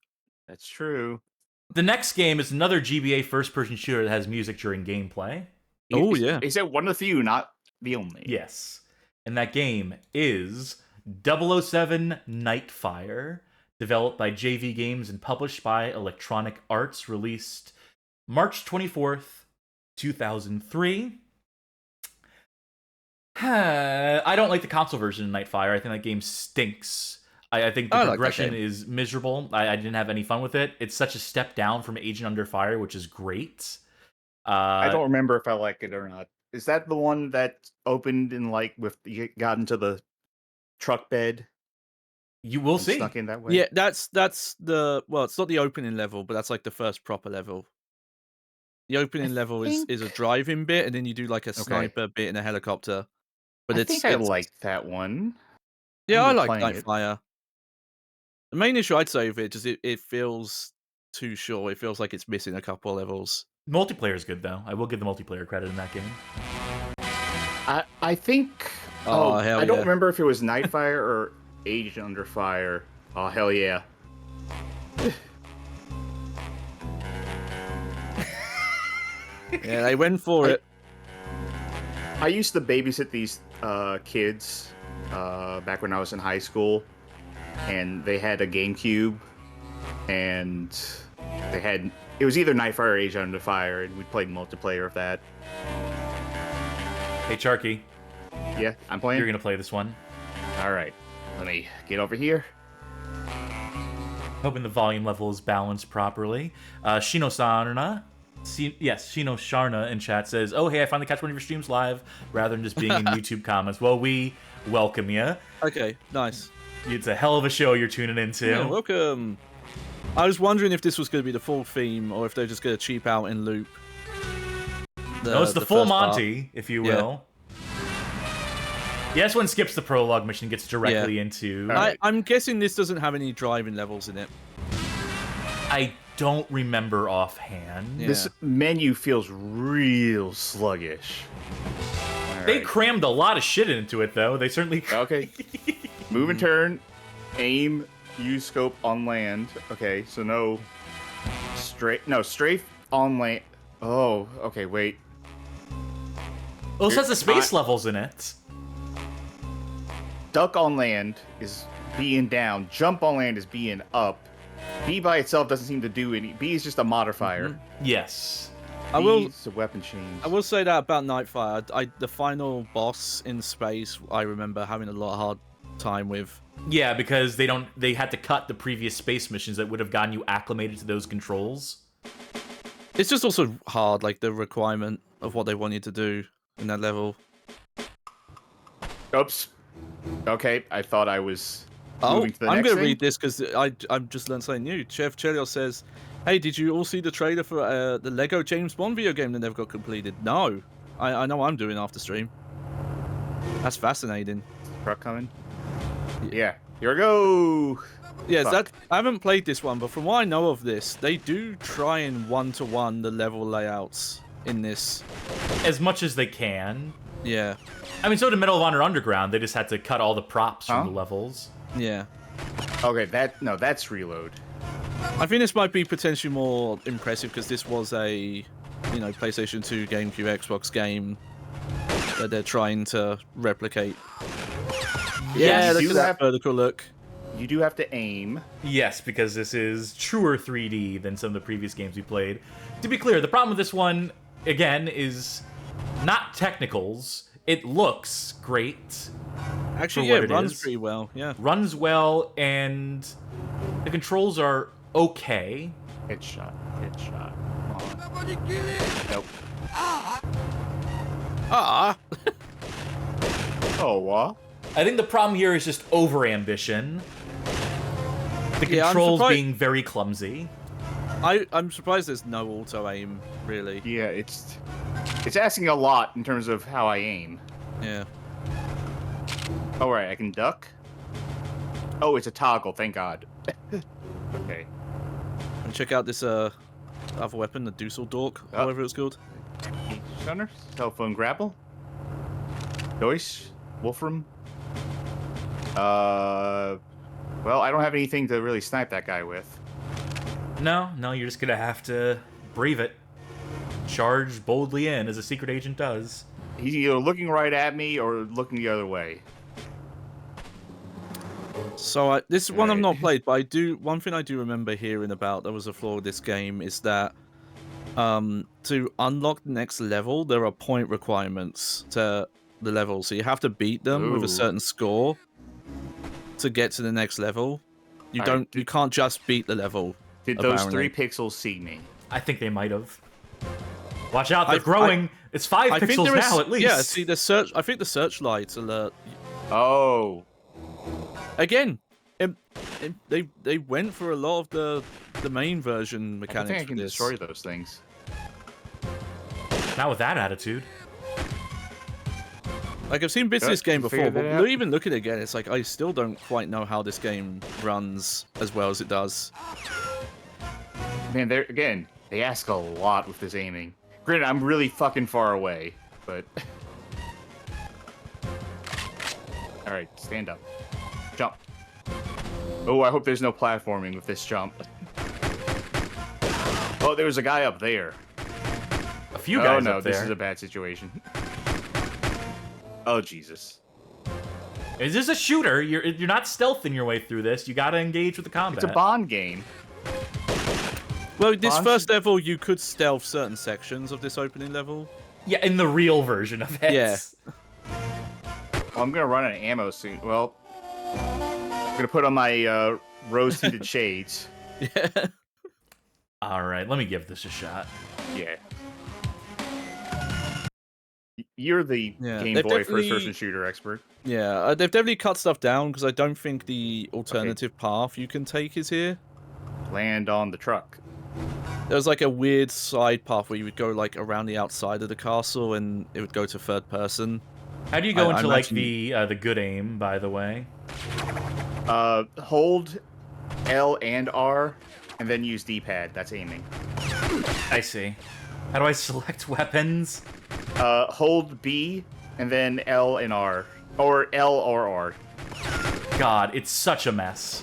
That's true. The next game is another GBA first-person shooter that has music during gameplay. Oh yeah, he said one of the few, not the only. Yes, and that game is 007 Nightfire, developed by JV Games and published by Electronic Arts, released March 24th, 2003. I don't like the console version of Nightfire. I think that game stinks. I think the progression is miserable. I didn't have any fun with it. It's such a step down from Agent Under Fire, which is great. I don't remember if I like it or not. Is that the one that opened in like you got into the truck bed? You will see. Stuck in that way. Yeah, that's the it's not the opening level, but that's like the first proper level. The opening level is a driving bit, and then you do like a sniper bit in a helicopter. But I think I like that one. Yeah, I like Nightfire. The main issue I'd say with it is it feels too short. It feels like it's missing a couple of levels. Multiplayer is good though. I will give the multiplayer credit in that game. I think. I don't remember if it was Nightfire or Agent Under Fire. Oh hell yeah! Yeah, they went for it. I used to babysit these kids back when I was in high school, and they had a GameCube, and it was either Nightfire or Agent Under Fire, and we played multiplayer of that. Hey Charky. Yeah, I'm playing. You're gonna play this one. All right, let me get over here. Hoping the volume level is balanced properly. Shino Sharna in chat says, "Oh hey, I finally catch one of your streams live rather than just being in YouTube comments." Well, we welcome you. Okay, nice. It's a hell of a show you're tuning into. Yeah, welcome. I was wondering if this was going to be the full theme or if they're just going to cheap out and loop. No, it's the full Monty, if you will. Yeah, this one skips the prologue mission, gets directly into... I'm guessing this doesn't have any driving levels in it. I don't remember offhand. Yeah. This menu feels real sluggish. They crammed a lot of shit into it, though. They certainly... Okay. Move and turn. Aim. Use scope on land. Okay, so no... strafe on land. Oh, okay, wait. Well, it has the space levels in it. Duck on land is being down. Jump on land is being up. B by itself doesn't seem to do any. B is just a modifier. Mm-hmm. Yes. B is a weapon change. I will say that about Nightfire. The final boss in space, I remember having a lot of hard time with. Yeah, because they had to cut the previous space missions that would have gotten you acclimated to those controls. It's just also hard, like the requirement of what they want you to do in that level. Oops. Okay, I thought I was moving to the next going to read this because I've just learned something new. Chef Chelios says, "Hey, did you all see the trailer for the Lego James Bond video game that never got completed?" No. I know I'm doing after stream. That's fascinating. Truck coming? Yeah. Here we go! Yeah, I haven't played this one, but from what I know of this, they do try and one-to-one the level layouts in this. As much as they can. Yeah. I mean, so did Medal of Honor Underground. They just had to cut all the props from the levels. Yeah. Okay, that's Reload. I think this might be potentially more impressive because this was a, PlayStation 2, GameCube, Xbox game that they're trying to replicate. Yeah, look at that vertical look. You do have to aim. Yes, because this is truer 3D than some of the previous games we played. To be clear, the problem with this one, again, is not technicals. It looks great. Actually, yeah, it runs pretty well, yeah. Runs well, and the controls are okay. Headshot. Nope. Oh, what? I think the problem here is just over-ambition. The controls being very clumsy. I'm surprised there's no auto-aim, really. Yeah, it's asking a lot in terms of how I aim. Yeah. Oh, right, I can duck? Oh, it's a toggle, thank God. Okay. And check out this other weapon, the Dusseldorf, whatever it's called. Stunner, telephone grapple. Deutsch, Wolfram. Well, I don't have anything to really snipe that guy with. No, you're just gonna have to brave it. Charge boldly in, as a secret agent does. He's either looking right at me or looking the other way. So this one I've not played, but one thing I do remember hearing about that was a flaw with this game is that to unlock the next level, there are point requirements to the level, so you have to beat them with a certain score to get to the next level. You can't just beat the level. Did those 3 pixels see me? I think they might have. Watch out, they're growing. It's 5 pixels now, at least. Yeah, see I think the searchlights alert. Oh. Again, they went for a lot of the main version mechanics. I think I can destroy those things. Not with that attitude. Like, I've seen bits of this game before, but even looking at it again, it's like, I still don't quite know how this game runs as well as it does. Man, they ask a lot with this aiming. Granted, I'm really fucking far away, but... Alright, stand up. Jump. Oh, I hope there's no platforming with this jump. Oh, there was a guy up there. A few guys up there. Oh, no, this is a bad situation. Oh, Jesus. Is this a shooter? You're not stealthing your way through this. You gotta engage with the combat. It's a Bond game. Well, this first level, you could stealth certain sections of this opening level. Yeah, in the real version of it. Yeah. Well, I'm gonna run out of ammo soon. Well, I'm gonna put on my rose-tinted shades. Yeah. Alright, let me give this a shot. Yeah. You're the Game Boy first-person shooter expert. Yeah, they've definitely cut stuff down, because I don't think the alternative path you can take is here. Land on the truck. There was like a weird side path where you would go like around the outside of the castle, and it would go to third person. How do you go into like the good aim, by the way? Hold L and R, and then use D-pad. That's aiming. I see. How do I select weapons? Hold B, and then L and R. Or L or R. God, it's such a mess.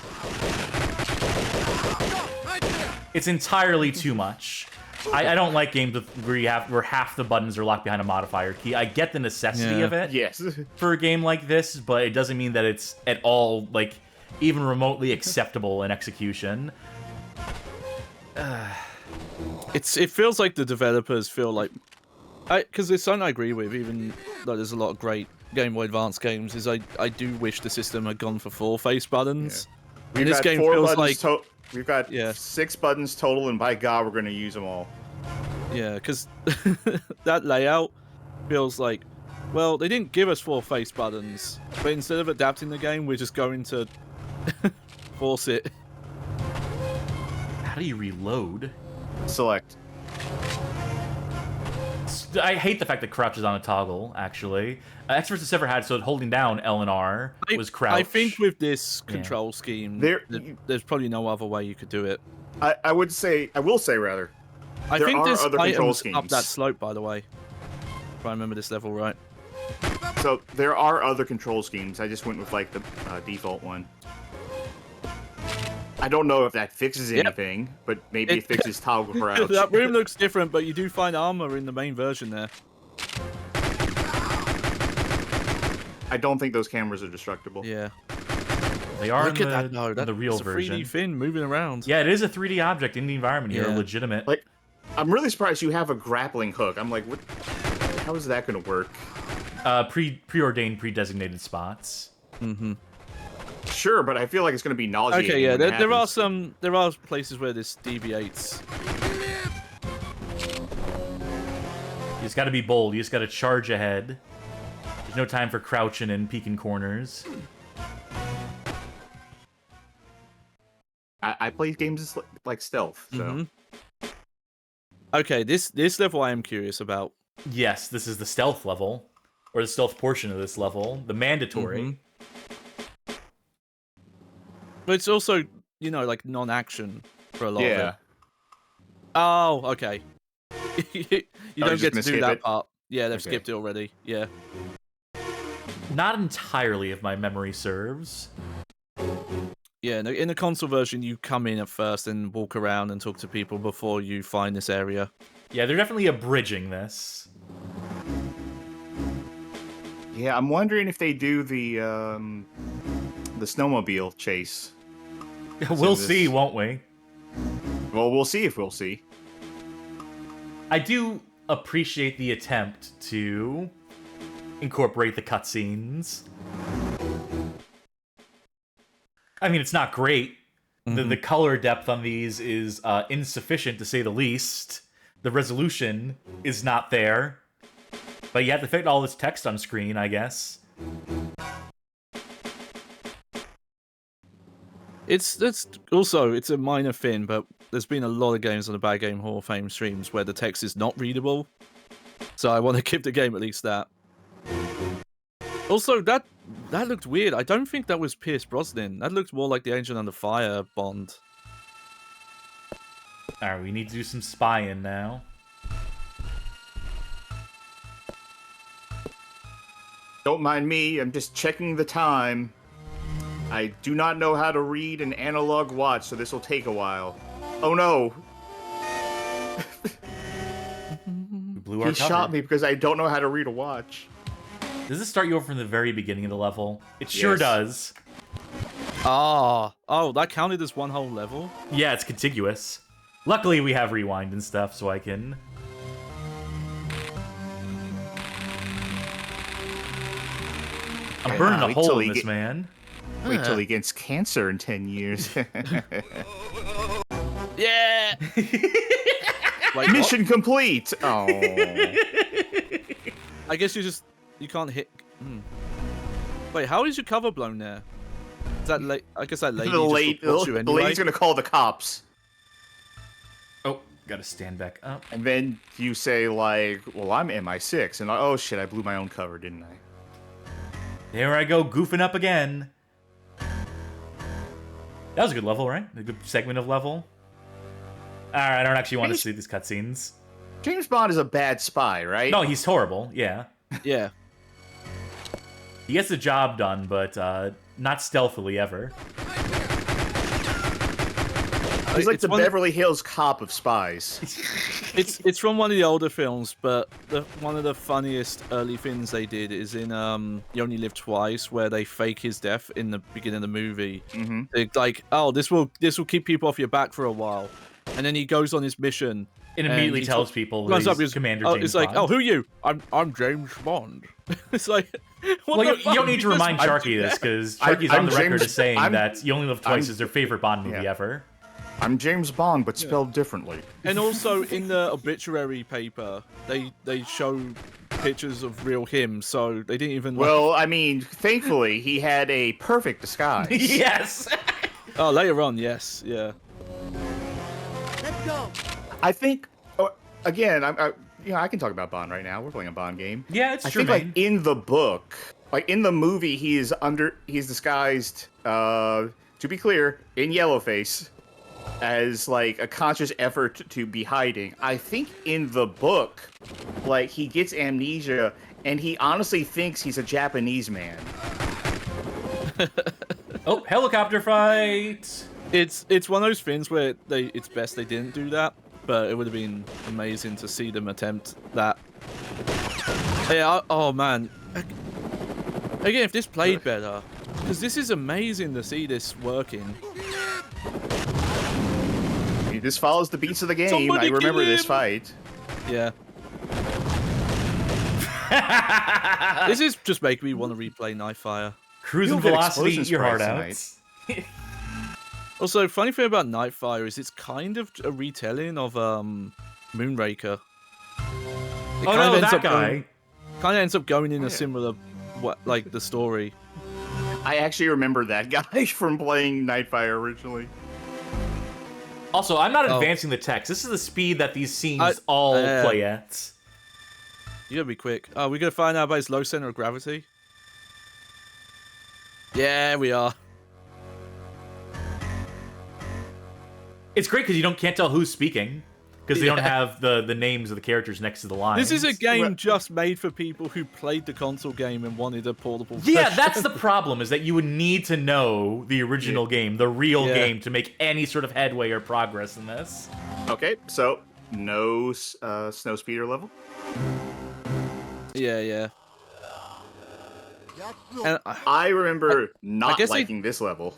It's entirely too much. I don't like games where half the buttons are locked behind a modifier key. I get the necessity of it for a game like this, but it doesn't mean that it's at all, like, even remotely acceptable in execution. It feels like the developers feel like... Because there's something I agree with, even though there's a lot of great Game Boy Advance games, is I do wish the system had gone for 4 face buttons. Yeah. This game feels like... We've got 6 buttons total, and by God, we're going to use them all. Yeah, because that layout feels like, well, they didn't give us 4 face buttons, but instead of adapting the game, we're just going to force it. How do you reload? Select. I hate the fact that crouch is on a toggle, actually. X vs. Sever had, so holding down L and R was crouch. I think with this control scheme, there's probably no other way you could do it. I will say, rather. I think there's other control schemes up that slope, by the way. If I remember this level right. So, there are other control schemes. I just went with, like, the default one. I don't know if that fixes anything, but maybe it fixes toggle crouch. That room looks different, but you do find armor in the main version there. I don't think those cameras are destructible. Yeah. They are Look in at that, though. in the real That's a 3D version. fin moving around. Yeah, it is a 3D object in the environment here, Yeah. legitimate. Like, I'm really surprised you have a grappling hook. I'm like, what? How is that going to work? Preordained, pre-designated spots. Mm-hmm. Sure, but I feel like it's going to be nauseating. Okay, yeah, when it there are happens. there are places where this deviates. You just got to be bold. You just got to charge ahead. There's no time for crouching and peeking corners. I play games like stealth, so. Mm-hmm. Okay, this level I am curious about. Yes, this is the stealth level, or the stealth portion of this level, the mandatory. But it's also, you know, like non-action for a lot of Yeah. it. Oh, okay. You don't just get to gonna do skip that it? part. Yeah, they've Okay. skipped it already. Yeah. Not entirely, if my memory serves. Yeah, in the console version, you come in at first and walk around and talk to people before you find this area. Yeah, they're definitely abridging this. Yeah, I'm wondering if they do the snowmobile chase. We'll this- see, won't we? Well, we'll see if we'll see. I do appreciate the attempt to incorporate the cutscenes. I mean, it's not great. The color depth on these is insufficient, to say the least. The resolution is not there. But you have to fit all this text on screen, I guess. It's also, it's a minor thing, but there's been a lot of games on the Bad Game Hall of Fame streams where the text is not readable. So I want to give the game at least that. Also, that looked weird. I don't think that was Pierce Brosnan. That looked more like the Angel Under Fire Bond. Alright, we need to do some spying now. Don't mind me, I'm just checking the time. I do not know how to read an analog watch, so this will take a while. Oh no! We blew our He cover. shot me because I don't know how to read a watch. Does this start you over from the very beginning of the level? It sure Yes. does. Oh, that counted as one whole level? Yeah, it's contiguous. Luckily, we have rewind and stuff, so I can... I'm burning a wait hole till in he this get- man. Wait till he gets cancer in 10 years. Yeah! Wait, what? Mission complete! Oh. I guess you can't hit... Wait, how is your cover blown there? Is that I guess that lady just reports you the anyway? lady's gonna call the cops. Oh, gotta stand back up. And then you say, like, well, I'm MI6. And, oh shit, I blew my own cover, didn't I? There I go, goofing up again. That was a good level, right? A good segment of level. Alright, I don't actually want to see these cutscenes. James Bond is a bad spy, right? No, he's horrible, yeah. Yeah. He gets the job done, but not stealthily ever. He's like It's the one- Beverly Hills Cop of spies. It's from one of the older films, but one of the funniest early things they did is in You Only Live Twice, where they fake his death in the beginning of the movie. Mm-hmm. They're like, oh, this will keep people off your back for a while, and then he goes on his mission. It and immediately he tells people runs that up, he's he's Commander oh, James it's like, Bond. oh, who are you? I'm James Bond. It's like, what Well, the you fuck? don't need to just remind wiped Sharky you this, there. because Sharky's I'm on the record James- as saying I'm- that You Only Live Twice I'm- is their favorite Bond movie yeah. ever. I'm James Bond, but spelled differently. And also in the obituary paper, they show pictures of real him, so they didn't even. Well, I mean, thankfully, he had a perfect disguise. Yes! Oh, later on, yes, yeah. I think, again, I can talk about Bond right now. We're playing a Bond game. Yeah, it's I true, think, like, in the book, like, in the movie, he's disguised, to be clear, in yellowface, as, like, a conscious effort to be hiding. I think in the book, like, he gets amnesia, and he honestly thinks he's a Japanese man. Oh, helicopter fight! It's one of those things where it's best they didn't do that, but it would have been amazing to see them attempt that. Yeah, oh man. Again, if this played better, because this is amazing to see this working. This follows the beats of the game. Somebody I remember kill this him! fight. Yeah. This is just making me want to replay Nightfire. Cruis'n get Velocity, explosions your heart price out. Also, funny thing about Nightfire is it's kind of a retelling of Moonraker. It Oh no, that guy. Kind of ends up going in a similar, like the story. I actually remember that guy from playing Nightfire originally. Also, I'm not advancing the text. This is the speed that these scenes all play at. You gotta be quick. Oh, we're gonna find out about his low center of gravity. Yeah, we are. It's great because you can't tell who's speaking because they don't have the names of the characters next to the lines. This is a game just made for people who played the console game and wanted a portable version. Yeah, that's the problem, is that you would need to know the original game, the real game, to make any sort of headway or progress in this. Okay, so no snow speeder level. Yeah. And I remember not liking this level.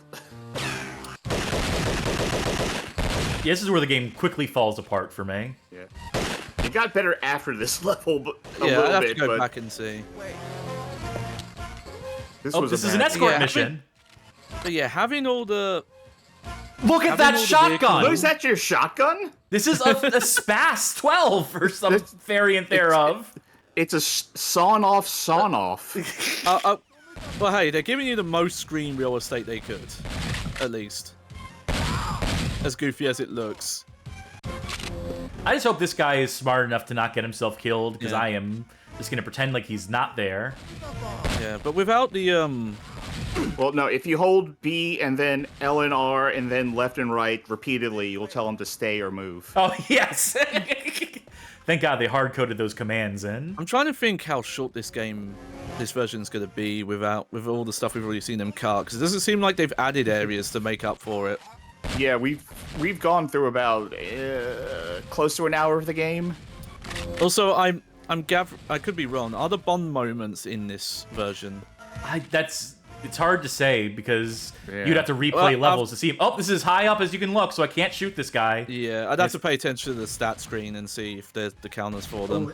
Yeah, this is where the game quickly falls apart for me. Yeah, it got better after this level, but a I'd little have bit. to go But back and see. this This is an escort mission. But yeah, having all the... Look at that shotgun! Look, is that your shotgun? This is a Spas 12 or some variant thereof. It's a sawn off. Well, hey, they're giving you the most screen real estate they could. At least. As goofy as it looks. I just hope this guy is smart enough to not get himself killed, because I am just going to pretend like he's not there. Yeah, but without the, Well, no, if you hold B and then L and R and then left and right repeatedly, you'll tell him to stay or move. Oh, yes! Thank God they hard-coded those commands in. I'm trying to think how short this version's going to be with all the stuff we've already seen them cut, because it doesn't seem like they've added areas to make up for it. Yeah, we've gone through about close to an hour of the game. Also, I could be wrong. Are the Bond moments in this version? It's hard to say, because you'd have to replay levels to see him. Oh, this is high up as you can look, so I can't shoot this guy. Yeah, I'd have to pay attention to the stat screen and see if there's the counters for them.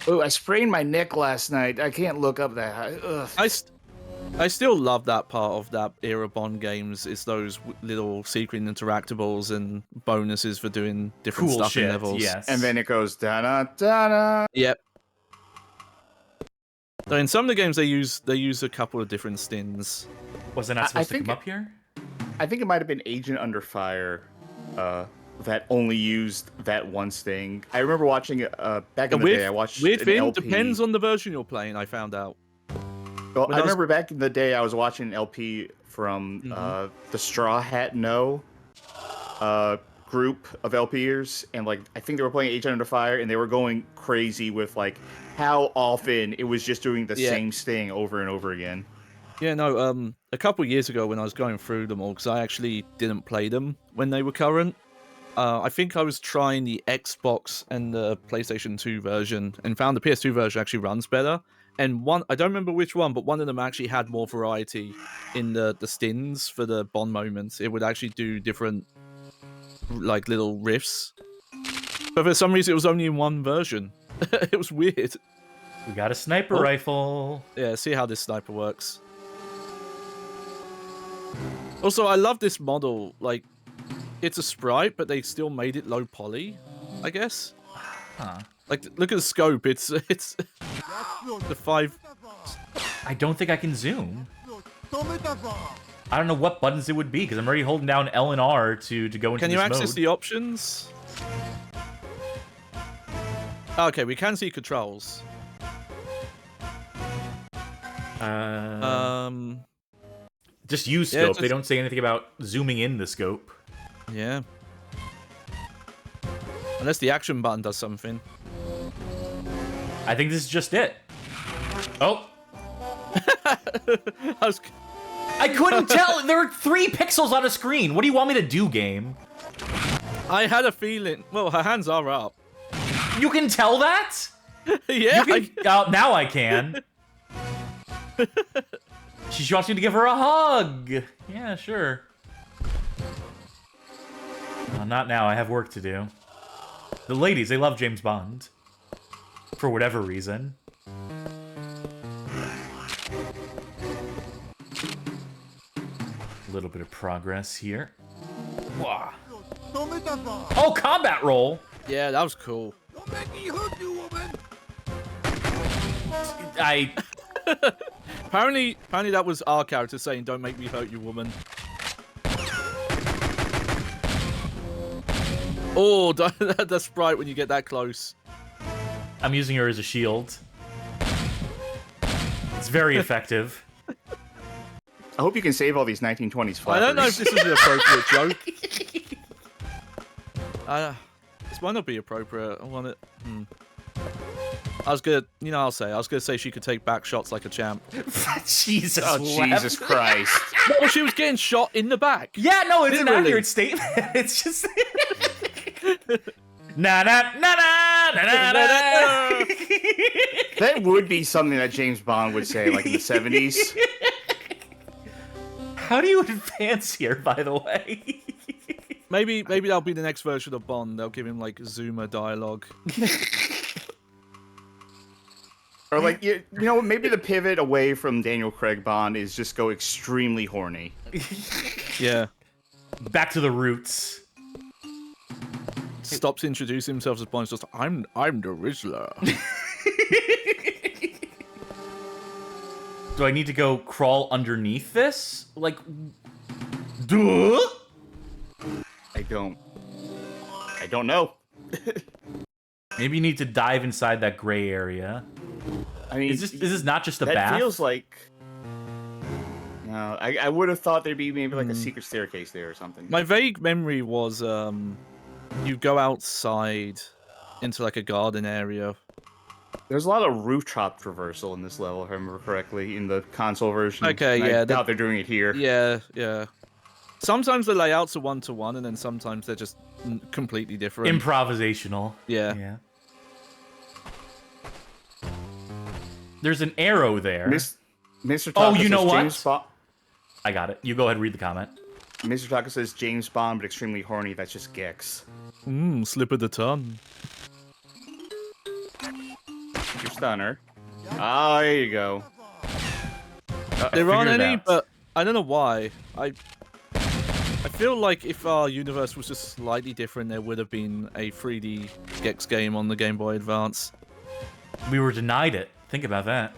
Oh, I sprained my neck last night. I can't look up that high. Ugh. I still love that part of that era Bond games. Is those little secret interactables and bonuses for doing different Cool stuff shit, in levels. yes. And then it goes da-da-da-da. Yep. So in some of the games they use a couple of different stins. Was I not supposed to come up here? I think it might have been Agent Under Fire that only used that one sting. I remember watching back in the day. I watched weird an thing LP. depends on the version you're playing. I found out. Well, I remember back in the day I was watching an LP from the Straw Hat No group of LPers, and like I think they were playing Agent Under Fire, and they were going crazy with like how often it was just doing the same sting over and over again. Yeah, no. A couple of years ago when I was going through them all, because I actually didn't play them when they were current. I think I was trying the Xbox and the PlayStation 2 version, and found the PS2 version actually runs better. And I don't remember which one, but one of them actually had more variety in the stins for the Bond moments. It would actually do different, like, little riffs. But for some reason, it was only in one version. It was weird. We got a sniper rifle. Yeah, see how this sniper works. Also, I love this model. Like, it's a sprite, but they still made it low poly, I guess. Huh. Like, look at the scope. It's the 5. I don't think I can zoom. I don't know what buttons it would be, because I'm already holding down L and R to go into this mode. Can you access the options? Okay, we can see controls. Just use scope. Yeah, They don't say anything about zooming in the scope. Yeah. Unless the action button does something. I think this is just it. Oh! I couldn't tell. There were 3 pixels on a screen. What do you want me to do, game? I had a feeling. Well, her hands are up. You can tell that? Yeah. Now I can. She wants me to give her a hug. Yeah, sure. Not now. I have work to do. The ladies, they love James Bond. For whatever reason. A little bit of progress here. Wah. Oh, combat roll! Yeah, that was cool. Apparently that was our character saying, "Don't make me hurt you, woman." Oh, that's sprite when you get that close. I'm using her as a shield. It's very effective. I hope you can save all these 1920s flappers. I don't know if this is an appropriate joke. This might not be appropriate. I want it. I was gonna, I was gonna say she could take back shots like a champ. Jesus. Oh, Jesus Christ. Well, she was getting shot in the back. Yeah, no, it's Literally. an accurate statement. It's just. Na na na na na na na. That would be something that James Bond would say, like in the 70s. How do you advance here, by the way? Maybe that'll be the next version of Bond. They'll give him like Zoomer dialogue. Or like, you know what, maybe the pivot away from Daniel Craig Bond is just go extremely horny. Yeah. Back to the roots. Stops introducing himself as Bond. It's just, I'm the Riddler. Do I need to go crawl underneath this? Like, duh? I don't know. Maybe you need to dive inside that gray area. I mean, is this not just a that bath? feels like. No, I would have thought there'd be maybe like a secret staircase there or something. My vague memory was you go outside into like a garden area. There's a lot of rooftop traversal in this level, if I remember correctly, in the console version. Okay, and yeah. I doubt they're doing it here. Yeah. Sometimes the layouts are 1-to-1, and then sometimes they're just completely different. Improvisational. Yeah. There's an arrow there. Mr. Taco Oh, you says know what? James Bond. I got it. You go ahead and read the comment. Mr. Taco says James Bond, but extremely horny. That's just Gex. Slip of the tongue. Your stunner. Ah, there you go. There aren't figured it any, out. but I don't know why. I feel like if our universe was just slightly different, there would have been a 3D Gex game on the Game Boy Advance. We were denied it. Think about that.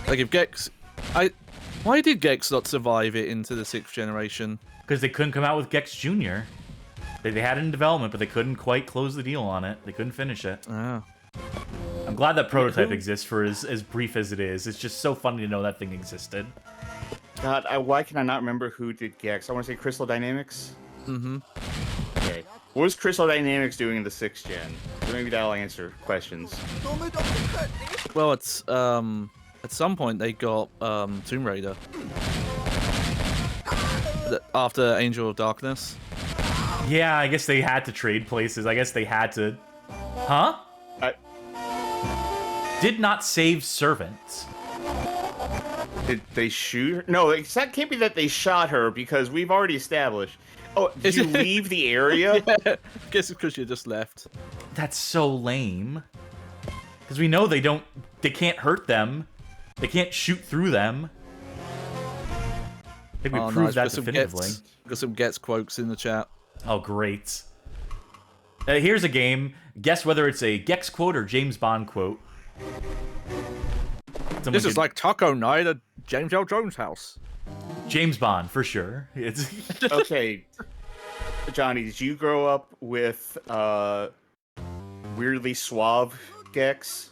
Like if Gex... Why did Gex not survive it into the 6th generation? Because they couldn't come out with Gex Jr. They had it in development, but they couldn't quite close the deal on it. They couldn't finish it. Ah. I'm glad that prototype exists for as brief as it is. It's just so funny to know that thing existed. God, why can I not remember who did Gex? I want to say Crystal Dynamics? Mm-hmm. Okay. What was Crystal Dynamics doing in the 6th gen? So maybe that'll answer questions. Well, it's, at some point they got, Tomb Raider. After Angel of Darkness. Yeah, I guess they had to trade places. I guess they had to... Huh? Did not save servants. Did they shoot her? No, that can't be that they shot her because we've already established. Oh, did you leave the area? Yeah, I guess it's because you just left. That's so lame. Because we know they can't hurt them. They can't shoot through them. I think we proved that definitively. Got some Gets quotes in the chat. Oh, great. Here's a game. Guess whether it's a Gex quote or James Bond quote. This is like taco night at James L. Jones' house. James Bond, for sure. It's Okay. Johnny, did you grow up with weirdly suave Gex?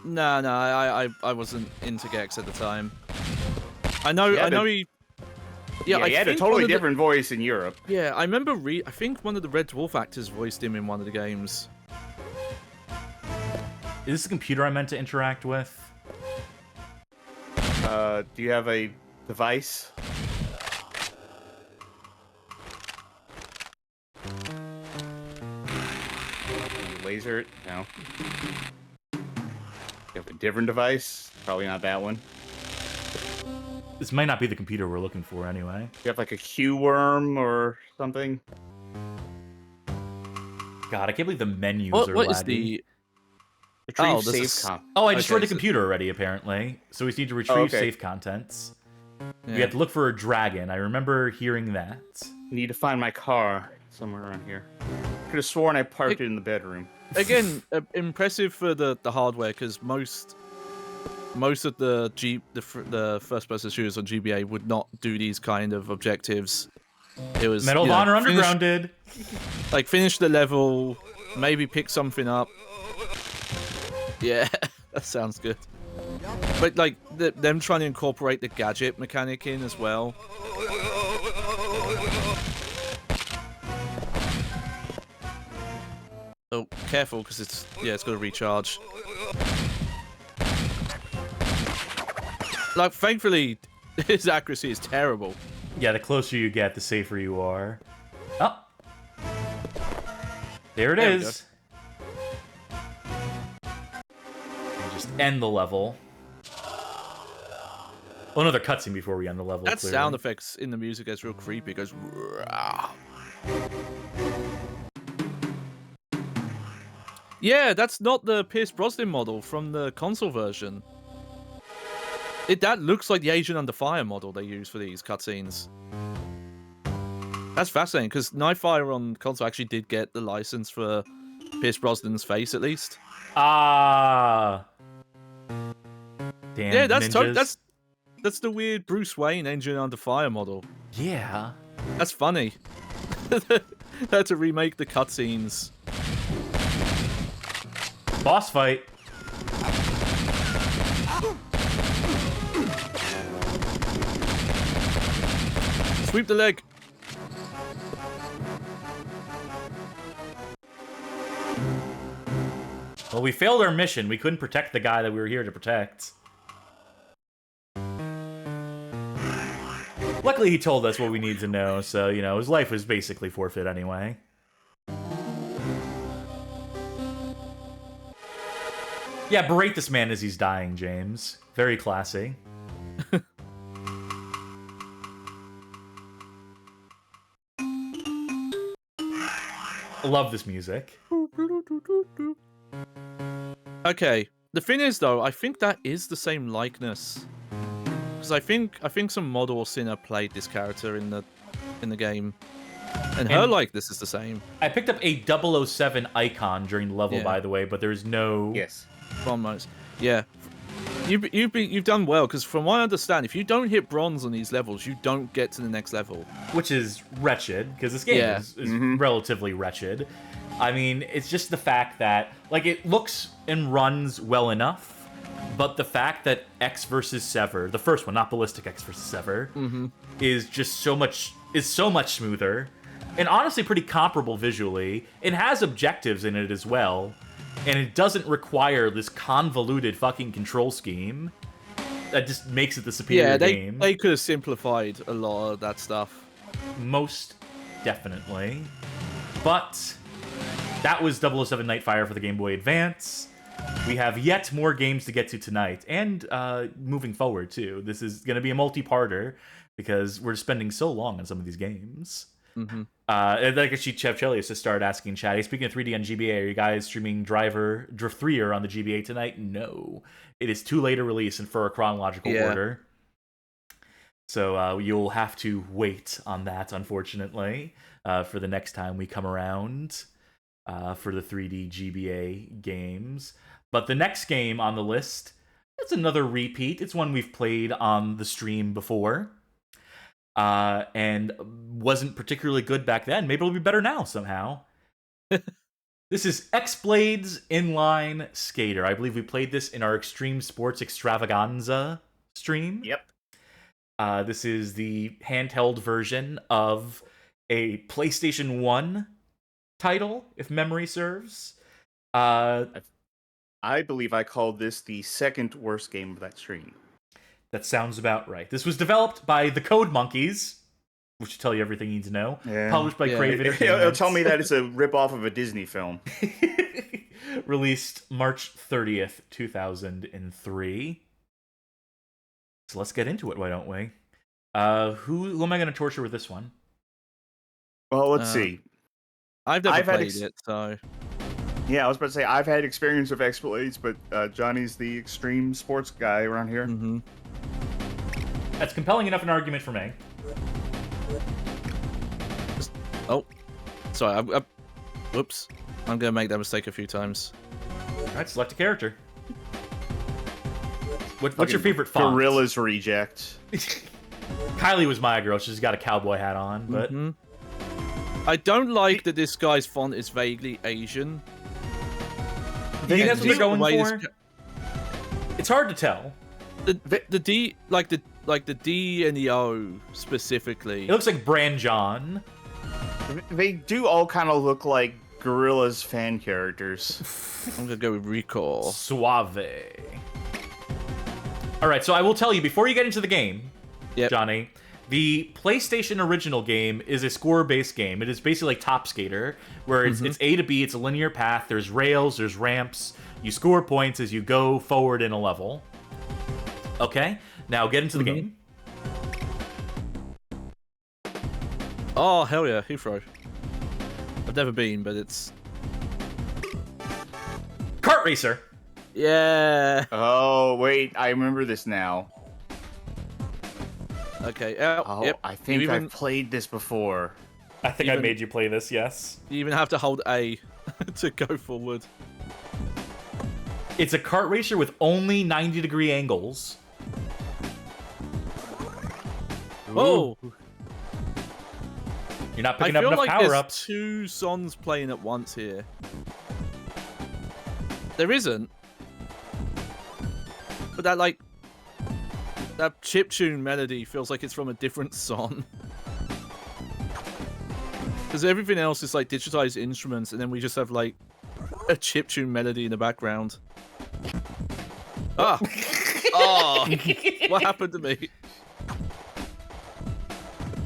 No, I wasn't into Gex at the time. I know he... Yeah, he had a totally different voice in Europe. Yeah, I remember I think one of the Red Dwarf actors voiced him in one of the games. Is this a computer I meant to interact with? Do you have a device? Laser it? No. You have a different device? Probably not that one. This might not be the computer we're looking for anyway. You have like a Q worm or something? God, I can't believe the menus are What laggy. is the... Retrieve there's a save Oh, I just okay, read the so- computer already, apparently. So we need to retrieve okay. safe contents. Yeah. We have to look for a dragon. I remember hearing that. Need to find my car somewhere around here. Could have sworn I parked it in the bedroom. Again, impressive for the hardware, because most of the first-person shooters on GBA would not do these kind of objectives. It was Medal of Honor Underground did. Like, finish the level, maybe pick something up. Yeah, that sounds good. But, like, them trying to incorporate the gadget mechanic in as well. Oh, careful, because it's got to recharge. Like, thankfully, his accuracy is terrible. Yeah, the closer you get, the safer you are. Oh. There it is. And just end the level. Oh, another cutscene before we end the level. That clearly. sound effects in the music is real creepy. It goes... Yeah, that's not the Pierce Brosnan model from the console version. That looks like the Agent Under Fire model they use for these cutscenes. That's fascinating, because Nightfire on console actually did get the license for Pierce Brosnan's face, at least. Ah. Damn. Yeah, that's ninjas. that's the weird Bruce Wayne Agent Under Fire model. Yeah. That's funny. They had to remake the cutscenes. Boss fight. Sweep the leg. Well, we failed our mission. We couldn't protect the guy that we were here to protect. Luckily, he told us what we need to know, so, you know, his life was basically forfeit anyway. Yeah, berate this man as he's dying, James. Very classy. Love this music. Okay. The thing is, though, I think that is the same likeness. Because I think some model or sinner played this character in the game. And her likeness is the same. I picked up a 007 icon during the level, by the way, but there's no... Yes. Bronze. Yeah. You've done well, because from what I understand, if you don't hit bronze on these levels, you don't get to the next level. Which is wretched, because this game is relatively wretched. I mean, it's just the fact that, like, it looks and runs well enough, but the fact that Ecks versus Sever, the first one, not Ballistic, Ecks versus Sever, is just so much smoother, and honestly pretty comparable visually. It has objectives in it as well, and it doesn't require this convoluted fucking control scheme that just makes it the superior game. They could have simplified a lot of that stuff. Most definitely. But that was 007 Nightfire for the Game Boy Advance. We have yet more games to get to tonight, and moving forward, too. This is going to be a multi-parter, because we're spending so long on some of these games. And like Chef Chelius just started asking chat, hey, speaking of 3D on GBA, are you guys streaming Driver 3 on the GBA tonight? No. It is too late a release and for a chronological order. So you'll have to wait on that, unfortunately, for the next time we come around for the 3D GBA games. But the next game on the list, it's another repeat. It's one we've played on the stream before. And wasn't particularly good back then. Maybe it'll be better now somehow. This is X-Bladez Inline Skater. I believe we played this in our Extreme Sports Extravaganza stream. Yep. This is the handheld version of a PlayStation 1 title, if memory serves. I believe I called this the second worst game of that stream. That sounds about right. This was developed by the Code Monkeys, which should tell you everything you need to know. Yeah. Published by Crave It'll Entertainment. tell me that it's a rip-off of a Disney film. Released March 30th, 2003. So let's get into it, why don't we? Who am I going to torture with this one? Well, let's see. I've never played it, so... Yeah, I was about to say, I've had experience with X-Bladez, but Johnny's the extreme sports guy around here. Mm-hmm. That's compelling enough an argument for me. Oh. Sorry, whoops. I'm going to make that mistake a few times. Alright, select a character. What's your favorite font? Gorilla's reject. Kylie was my girl. She's got a cowboy hat on, but... I don't like that this guy's font is vaguely Asian. You think that's what they're going for? It's hard to tell. The D, like the D and the O specifically. It looks like Bran John. They do all kind of look like Gorilla's fan characters. I'm gonna go with Recall. Suave. Alright, so I will tell you, before you get into the game, Johnny, the PlayStation original game is a score-based game. It is basically like Top Skater, where it's A to B, it's a linear path, there's rails, there's ramps, you score points as you go forward in a level. Okay, now get into the game. Oh, hell yeah, Heathrow. I've never been, but it's... Kart Racer! Yeah! Oh, wait, I remember this now. Okay, yep. I think I've played this before. I think I made you play this, yes. You even have to hold A to go forward. It's a kart racer with only 90-degree angles. Oh! You're not picking up enough power-ups. There's two songs playing at once here. There isn't. But that chiptune melody feels like it's from a different song. Because everything else is like digitized instruments, and then we just have like a chiptune melody in the background. Ah! Oh! What happened to me?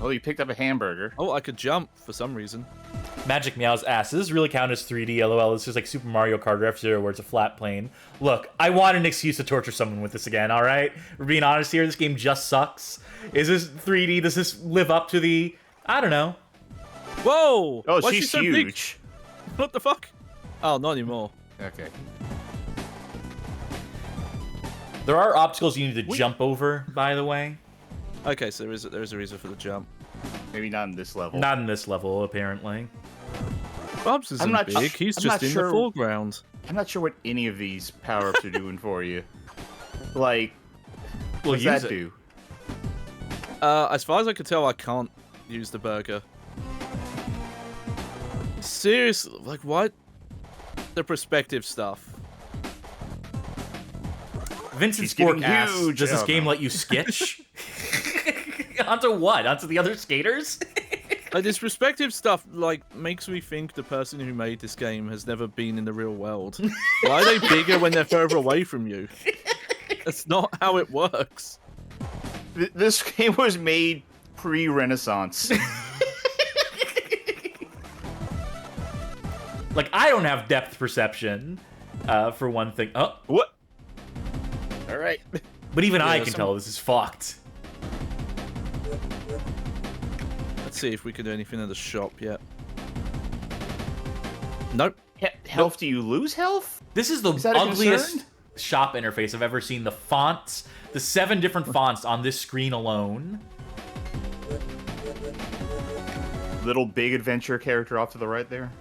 Oh, you picked up a hamburger. Oh, I could jump for some reason. Magic Meows asks, does this really count as 3D? LOL, this is like Super Mario Kart or F-Zero where it's a flat plane. Look, I want an excuse to torture someone with this again, alright? We're being honest here, this game just sucks. Is this 3D? Does this live up to the... I don't know. Whoa! Oh, why is she's she so huge. Big? What the fuck? Oh, not anymore. Okay. There are obstacles you need to jump over, by the way. Okay, so there is a reason for the jump. Maybe not in this level. Not in this level, apparently. Bubs isn't big, he's just in the foreground. I'm not sure what any of these power-ups are doing for you. Like, what does that do? As far as I can tell, I can't use the burger. Seriously, like what? The perspective stuff. Vincent Spork asks, does this game let you skitch? Onto what? Onto the other skaters? Like, this perspective stuff, like, makes me think the person who made this game has never been in the real world. Why are they bigger when they're further away from you? That's not how it works. This game was made pre-Renaissance. Like, I don't have depth perception, for one thing. Oh. What? Alright. But even I can tell this is fucked. Let's see if we can do anything in the shop yet. Nope. Health? Do you lose health? This is the ugliest shop interface I've ever seen. The fonts, the 7 different fonts on this screen alone. Little Big Adventure character off to the right there.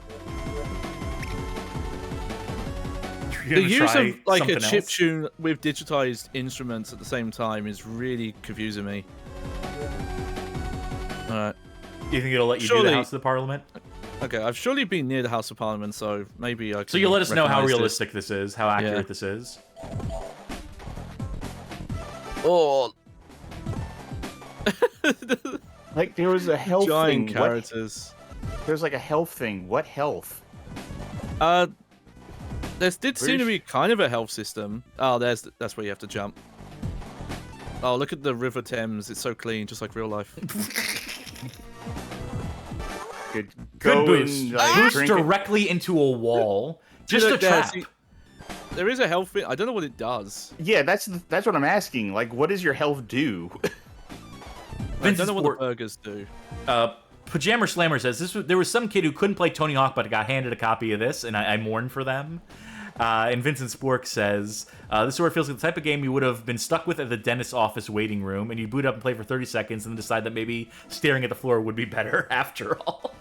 The use of like a chiptune with digitized instruments at the same time is really confusing me. Alright. Do you think it'll let you do the House of the Parliament? Okay, I've surely been near the House of Parliament, so maybe I can. So you'll let us know how realistic this is, how accurate this is. Oh. Like, there was a health Giant thing. characters. There's like a health thing. What health? There did seem to be kind of a health system. Oh, that's where you have to jump. Oh, look at the River Thames. It's so clean, just like real life. Good boost. Boost drink directly into a wall. Just a trap. See, there is a health thing. I don't know what it does. Yeah, that's what I'm asking. Like, what does your health do? I don't know what the burgers do. Pajammer Slammer says there was some kid who couldn't play Tony Hawk, but got handed a copy of this, and I mourn for them. And Vincent Spork says, this sort of feels like the type of game you would have been stuck with at the dentist's office waiting room, and you boot up and play for 30 seconds and then decide that maybe staring at the floor would be better after all.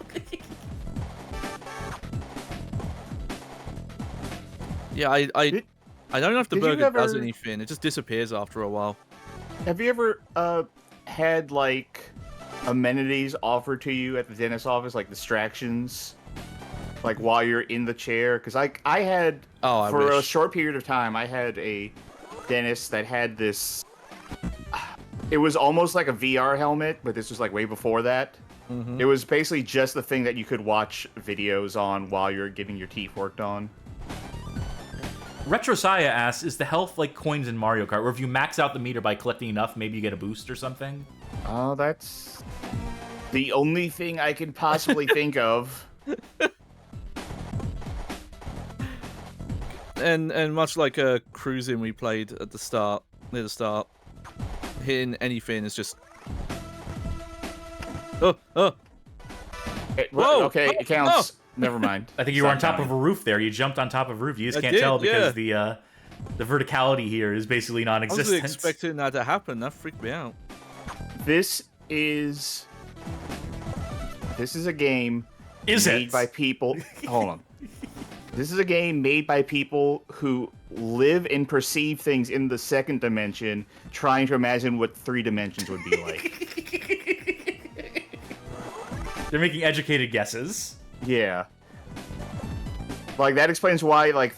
Yeah, I don't know if the burger does anything. It just disappears after a while. Have you ever had, like, amenities offered to you at the dentist's office, like distractions? Like, while you're in the chair? Because I had, for a short period of time, I had a dentist that had this... It was almost like a VR helmet, but this was, like, way before that. Mm-hmm. It was basically just the thing that you could watch videos on while you're getting your teeth worked on. Retrosaya asks, is the health like coins in Mario Kart, where if you max out the meter by collecting enough, maybe you get a boost or something? Oh, that's the only thing I can possibly think of. And much like a Cruis'n we played at the start, near the start, hitting anything is just... Oh! Whoa! Okay, it counts. Never mind. I think you were on top of a roof there. You jumped on top of a roof. You just can't tell because the verticality here is basically non-existent. I was expecting that to happen. That freaked me out. This is a game made by people. Hold on. This is a game made by people who live and perceive things in the second dimension, trying to imagine what 3 dimensions would be like. They're making educated guesses. Yeah. Like, that explains why, like,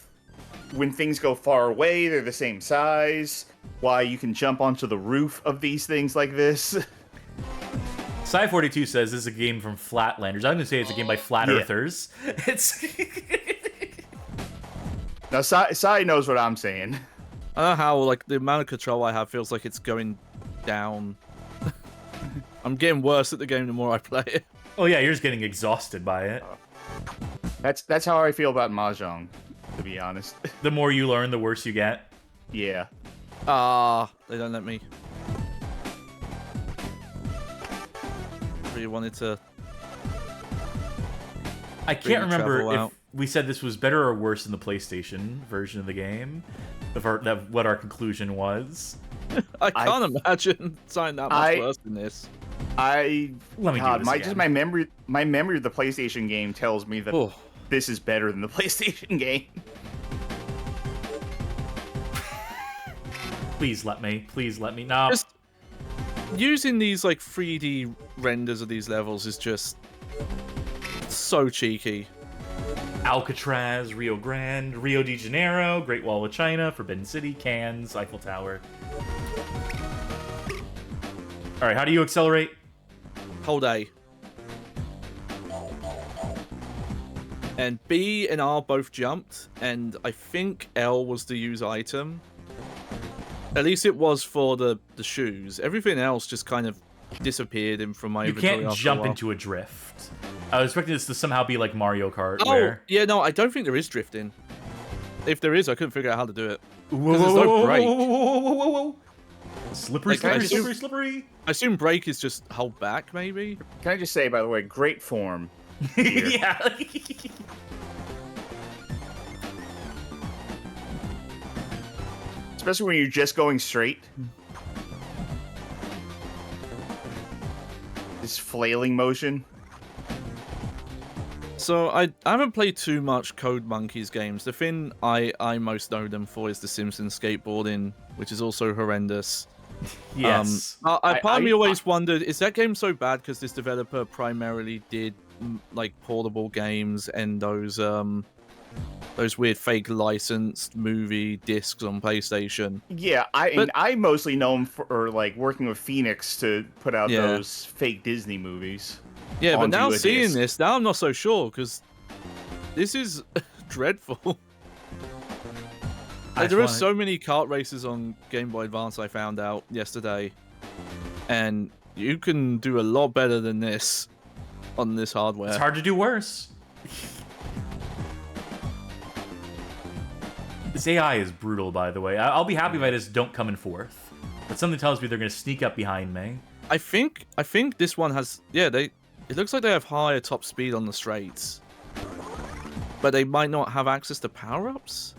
when things go far away, they're the same size. Why you can jump onto the roof of these things like this. Psy42 says this is a game from Flatlanders. I'm going to say it's a game by Flat Earthers. It's... Now, Psy knows what I'm saying. I don't know how, like, the amount of control I have feels like it's going down. I'm getting worse at the game the more I play it. Oh yeah, you're just getting exhausted by it. That's how I feel about Mahjong, to be honest. The more you learn, the worse you get. Yeah. They don't let me. Really wanted to. I can't remember if we said this was better or worse than the PlayStation version of the game. What our conclusion was. I can't imagine something that much worse than this. My memory of the PlayStation game tells me that this is better than the PlayStation game. Please let me. No. Just using these like 3D renders of these levels is just so cheeky. Alcatraz, Rio Grande, Rio de Janeiro, Great Wall of China, Forbidden City, Cannes, Eiffel Tower. All right, how do you accelerate? Hold A. And B and R both jumped, and I think L was the use item. At least it was for the shoes. Everything else just kind of disappeared in from my inventory. You can't jump into a drift. I was expecting this to somehow be like Mario Kart. Yeah, no, I don't think there is drifting. If there is, I couldn't figure out how to do it. Whoa, there's no brake. Whoa. Slippery. I assume brake is just hold back, maybe? Can I just say, by the way, great form. Yeah. Especially when you're just going straight. This flailing motion. So I haven't played too much Code Monkeys games. The thing I most know them for is the Simpsons skateboarding, which is also horrendous. Yes. Part of me always wondered, is that game so bad because this developer primarily did like portable games and those weird fake licensed movie discs on PlayStation? Yeah, I mostly know him for like working with Phoenix to put out those fake Disney movies. Yeah, but now seeing this, now I'm not so sure because this is dreadful. There are so many kart races on Game Boy Advance. I found out yesterday, and you can do a lot better than this on this hardware. It's hard to do worse. This AI is brutal, by the way. I'll be happy if I just don't come in fourth, but something tells me they're gonna sneak up behind me. I think this one has it looks like they have higher top speed on the straights, but they might not have access to power-ups.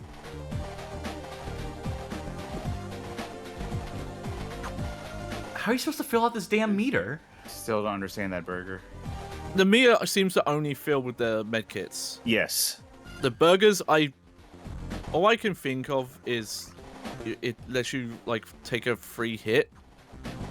How are you supposed to fill out this damn meter? Still don't understand that, Burger. The meter seems to only fill with the medkits. Yes. The burgers, all I can think of is it lets you like take a free hit,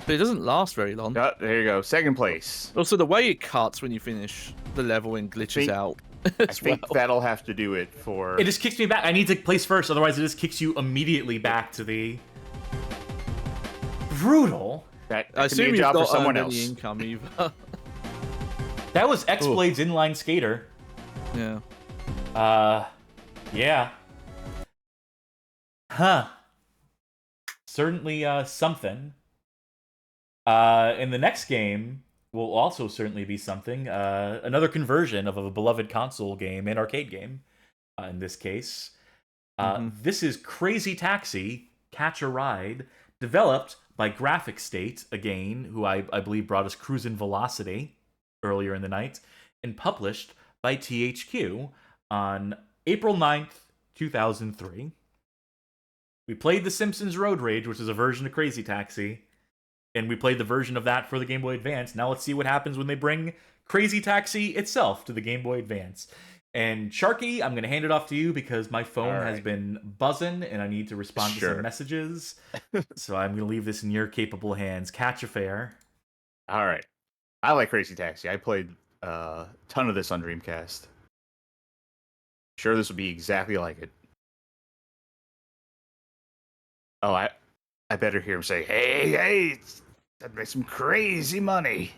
but it doesn't last very long. Oh, there you go. Second place. Also, the way it cuts when you finish the level and glitches out. I think that'll have to do it for... It just kicks me back. I need to place first, otherwise it just kicks you immediately back to the... Brutal. That I can be assume a job you've for not someone earned else. any income either. That was X-Bladez Inline Skater. Yeah. Yeah. Huh. Certainly, something. In the next game will also certainly be something. Another conversion of a beloved console game and arcade game, in this case. This is Crazy Taxi, Catch a Ride, developed by Graphic State, again, who I believe brought us Cruis'n Velocity earlier in the night, and published by THQ on April 9th, 2003. We played The Simpsons Road Rage, which is a version of Crazy Taxi, and we played the version of that for the Game Boy Advance. Now let's see what happens when they bring Crazy Taxi itself to the Game Boy Advance. And Sharky, I'm going to hand it off to you because my phone has been buzzing and I need to respond to some messages. So I'm going to leave this in your capable hands. Catch a fare. All right. I like Crazy Taxi. I played a ton of this on Dreamcast. Sure, this would be exactly like it. Oh, I better hear him say, hey, that'd make some crazy money.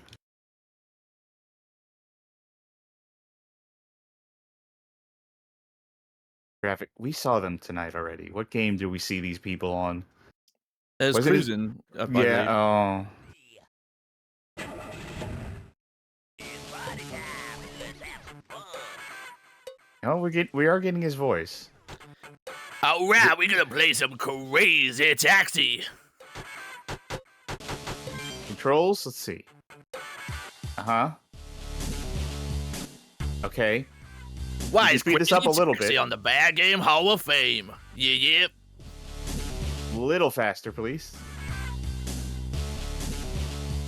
Graphic, we saw them tonight already. What game did we see these people on? There's Cruis'n. Yeah, oh, we are getting his voice. All right, we're gonna play some Crazy Taxi. Controls, let's see. Okay. Why is speed this up a little Taxi bit on the Bad Game Hall of Fame? Yeah. little faster, please.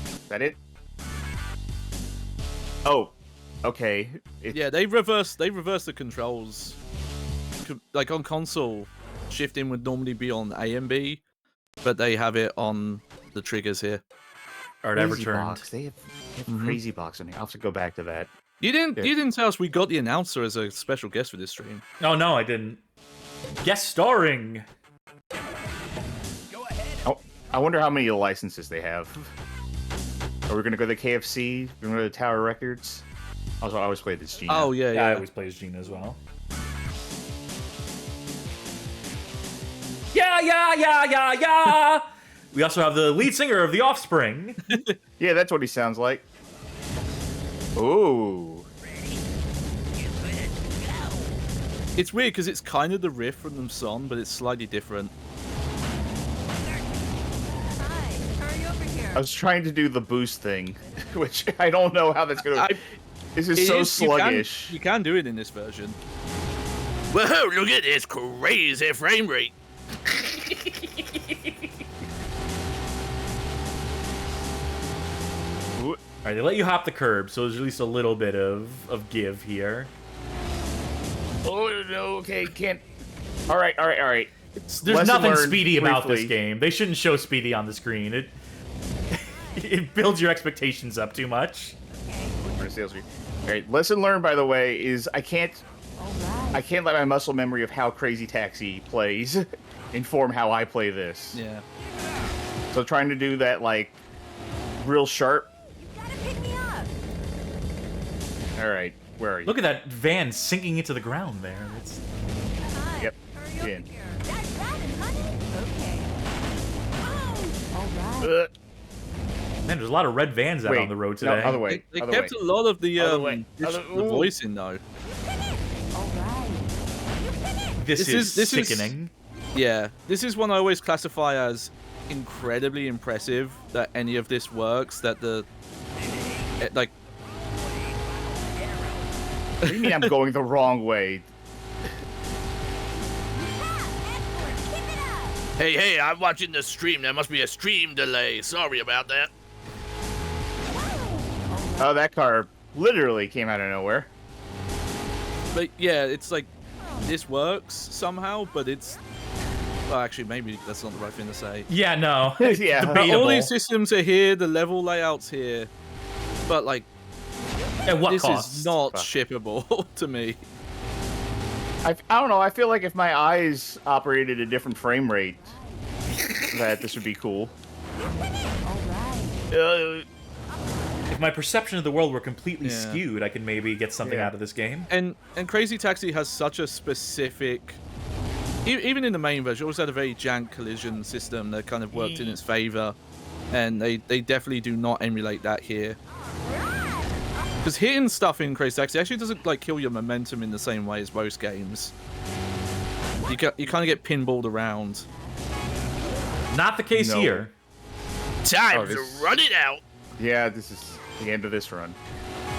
Is that it? Oh, okay. Yeah, they reverse the controls. Like on console, shifting would normally be on A and B, but they have it on the triggers here. Or ever turned. Box. They have Crazy Box on here. I'll have to go back to that. You didn't tell us we got the announcer as a special guest for this stream. Oh no, I didn't. Guest starring. Oh, I wonder how many licenses they have. Are we gonna go to KFC? We're gonna go to Tower Records. Also, I always play this Gina. Oh yeah. I always play as Gina as well. Yeah. We also have the lead singer of The Offspring. Yeah, that's what he sounds like. Ooh. It's weird because it's kind of the riff from the song, but it's slightly different. Hi, hurry over here. I was trying to do the boost thing, which I don't know how that's gonna. This is so sluggish. You can do it in this version. Whoa, look at this crazy frame rate. All right, they let you hop the curb, so there's at least a little bit of give here. Oh no! Okay, can't. All right. There's Lesson nothing learned speedy about this briefly. game. They shouldn't show speedy on the screen. It builds your expectations up too much. All right. Lesson learned, by the way, is I can't let my muscle memory of how Crazy Taxi plays inform how I play this. Yeah. So trying to do that like real sharp. You gotta pick me up. All right, where are you? Look at that van sinking into the ground there. It's... Hi, Yep, hurry over in. here. Alright. Man, there's a lot of red vans out on the road today. No, other way. They other kept way. a lot of the Other way. the voice in though. Alright. This is sickening. Yeah, this is one I always classify as incredibly impressive that any of this works. That like. What do you mean I'm going the wrong way? Hey, I'm watching the stream. There must be a stream delay. Sorry about that. Oh, that car literally came out of nowhere. But yeah, it's like this works somehow, but it's. Well, actually, maybe that's not the right thing to say. Yeah, no. Yeah. Debatable. All these systems are here, the level layout's here, but like At what this cost? is not shippable to me. I don't know. I feel like if my eyes operated at a different frame rate, that this would be cool. If my perception of the world were completely Yeah. skewed, I could maybe get something Yeah. out of this game. And Crazy Taxi has such a specific. Even in the main version, it always had a very jank collision system that kind of worked in its favor, and they definitely do not emulate that here. Because hitting stuff in Crazy Taxi actually doesn't like kill your momentum in the same way as most games. You kind of get pinballed around. Not the case No. here. Time this- to run it out. Yeah, this is the end of this run.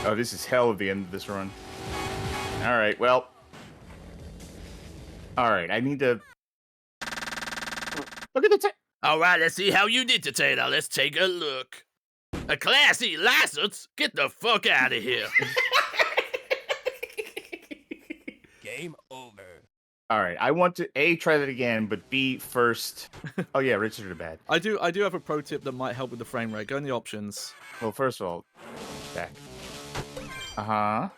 Oh, this is hell of the end of this run. All right, well. All right, I need to. Look at the. All right, let's see how you did today. Now let's take a look. A classy license? Get the fuck out of here. Game over. All right, I want to A, try that again, but B, first. Oh, yeah, Richard are bad. I do have a pro tip that might help with the frame rate. Go in the options. Well, first of all, back. Uh-huh.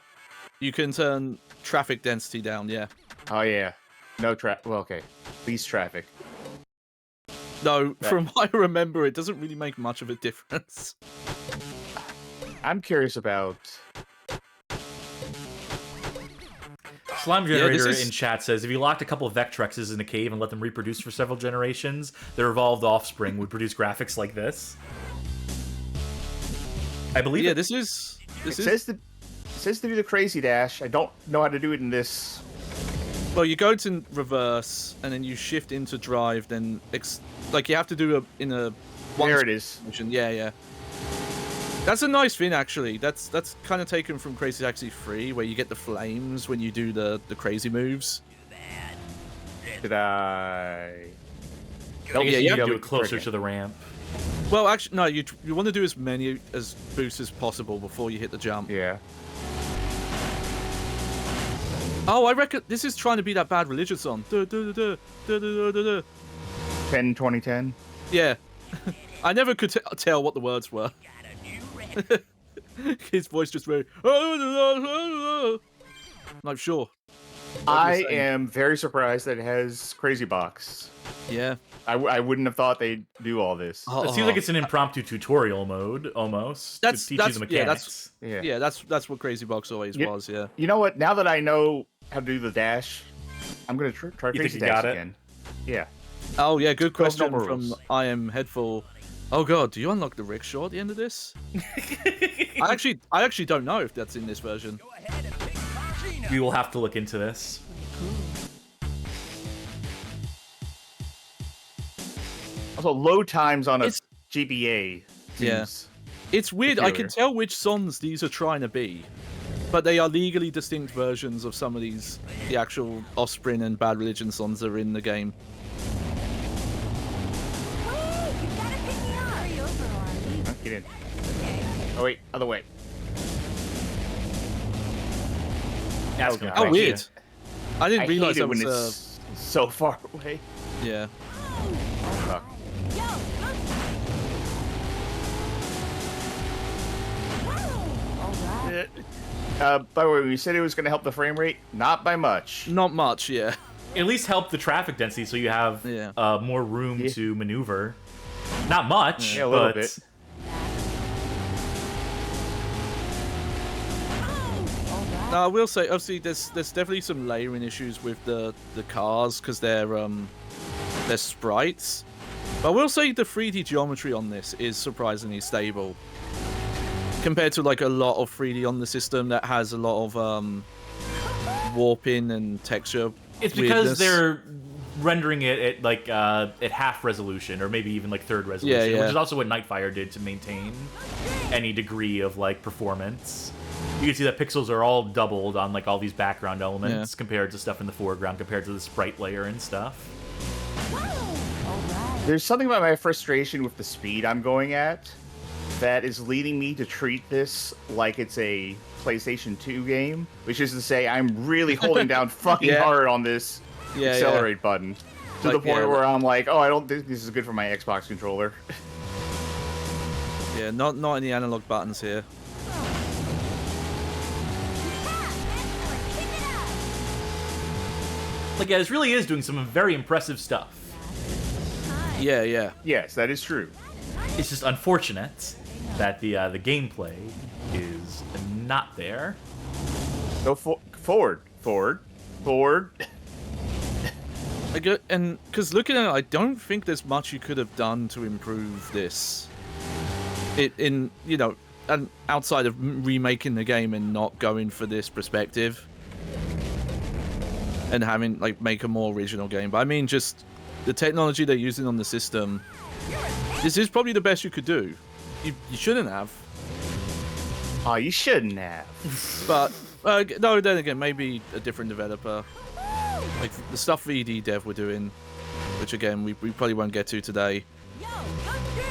You can turn traffic density down, yeah. Oh, yeah. No traffic. Well, okay. Least traffic. No, Right. from what I remember, it doesn't really make much of a difference. I'm curious about. Slime Yeah, Generator this is- in chat says, if you locked a couple of Vectrexes in a cave and let them reproduce for several generations, their evolved offspring would produce graphics like this. I believe Yeah, it. this is It says to do the crazy dash. I don't know how to do it in this. well, you go to reverse and then you shift into drive. Then like you have to do in a one There it is. motion. Yeah. That's a nice thing actually. That's kind of taken from Crazy Taxi 3, where you get the flames when you do the crazy moves. Did I? I guess yeah, you you have have to do to it closer frick it. to the ramp. Well, actually, no. You want to do as many as boosts as possible before you hit the jump. Yeah. Oh, I reckon this is trying to be that Bad Religion song. Duh, duh, duh, duh, duh, duh, duh, duh. 10, 2010. Yeah. I never could tell what the words were. His voice just very. I'm sure. I am very surprised that it has Crazy Box. Yeah. I wouldn't have thought they'd do all this. It seems like it's an impromptu tutorial mode, almost, That's- to teach you the that's- yeah, mechanics. Yeah. Yeah, that's what Crazy Box always Yeah. was. Yeah. You know what? Now that I know how to do the dash, I'm gonna try think Crazy you Dash got it? again. Yeah. Oh yeah, good Cross question no from rules. I Am Headful. Oh god, do you unlock the rickshaw at the end of this? I actually don't know if that's in this version. We will have to look into this. Also, load times on a It's- GBA. Yeah. seems It's weird. I peculiar. can tell which songs these are trying to be, but they are legally distinct versions of some of these. The actual Offspring and Bad Religion songs that are in the game. Wait, you gotta pick me up. Hurry over, or I'll leave. Huh, get in. Oh wait, other way. Ask Oh, him a God. Oh, question. weird. I didn't I realize hate it that when was. it's so far away. Yeah. Fuck. Yo, alright. By the way, when you said it was going to help the frame rate, not by much. Not much. Yeah. At least help the traffic density so you have Yeah. more room Yeah. to maneuver. Not much, Yeah, a little but bit. Now, I will say, obviously, there's definitely some layering issues with the cars because they're sprites. But I will say the 3D geometry on this is surprisingly stable. Compared to like a lot of 3D on the system that has a lot of warping and texture. It's because weirdness. they're rendering it at like at half resolution or maybe even like third resolution, Yeah. which is also what Nightfire did to maintain any degree of like performance. You can see that pixels are all doubled on like all these background elements compared to stuff in the foreground, compared to the sprite layer and stuff. There's something about my frustration with the speed I'm going at that is leading me to treat this like it's a PlayStation 2 game, which is to say I'm really holding down fucking hard on this accelerate button to the point where I'm like, oh, I don't think this is good for my Xbox controller. Yeah, not any analog buttons here. Like, yeah, this really is doing some very impressive stuff. Yeah. Yes, that is true. It's just unfortunate that the gameplay is not there. Go forward. And because looking at it, I don't think there's much you could have done to improve this. And outside of remaking the game and not going for this perspective and having like make a more original game. But I mean, just the technology they're using on the system. This is probably the best you could do. You shouldn't have. Oh, you shouldn't have. But no, then again, maybe a different developer. Like the stuff VD Dev were doing, which again we probably won't get to today.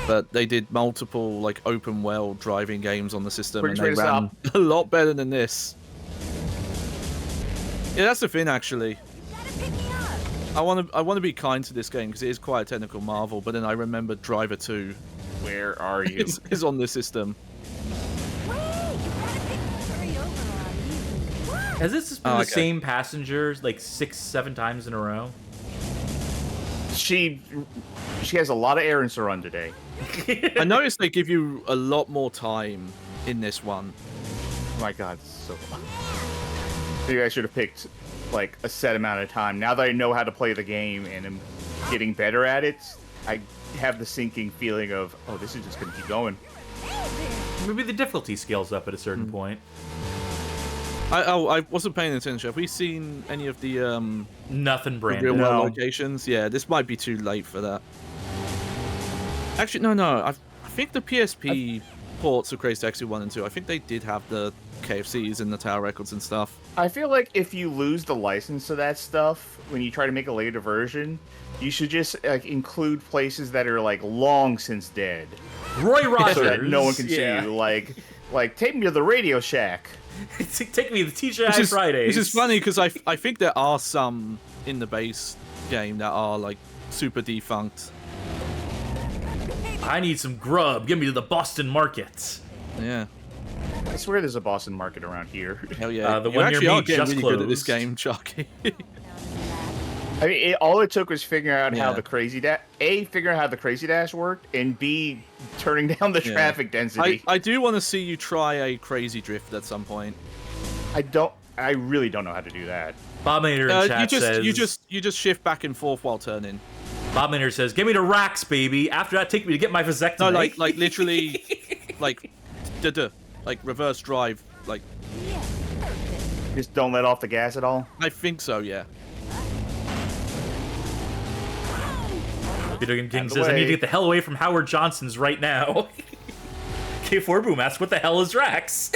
But they did multiple like open world driving games on the system, and they ran a lot better than this. Yeah, that's the thing actually. I want to be kind to this game because it is quite a technical marvel. But then I remember Driver 2. Where are you? is on this system. Has this been the same passengers like 6-7 times in a row? She has a lot of errands to run today. I noticed they give you a lot more time in this one. Oh my god, so maybe I should have picked like a set amount of time. Now that I know how to play the game and am getting better at it, I have the sinking feeling of, oh, this is just gonna keep going. Maybe the difficulty scales up at a certain point. I wasn't paying attention. Have we seen any of the nothing brand real world locations? Yeah, this might be too late for that. Actually, no. I think the PSP ports of Crazy Taxi 1 and 2, I think they did have the KFCs and the Tower Records and stuff. I feel like if you lose the license to that stuff when you try to make a later version, you should just like include places that are like long since dead. Roy Rogers, so that no one can see you. Like take me to the Radio Shack. Take me to the TGI Fridays. Which is funny because I think there are some in the base game that are like super defunct. I need some grub. Get me to the Boston Market. Yeah. I swear there's a Boston Market around here. Hell yeah. The one near me just really closed. Good at this game, Chucky. I mean, all it took was figuring out how the Crazy Dash... A, figuring out how the Crazy Dash worked, and B, turning down the traffic density. I do want to see you try a Crazy Drift at some point. I really don't know how to do that. Bobmater in chat says... You just shift back and forth while turning. Bobmater says, "Get me to Racks, baby. After that, take me to get my vasectomy." No, like literally, like reverse drive, like. Just don't let off the gas at all? I think so, yeah. Video Game King says, "I need to get the hell away from Howard Johnson's right now." K4 Boom asks, "What the hell is Rax?"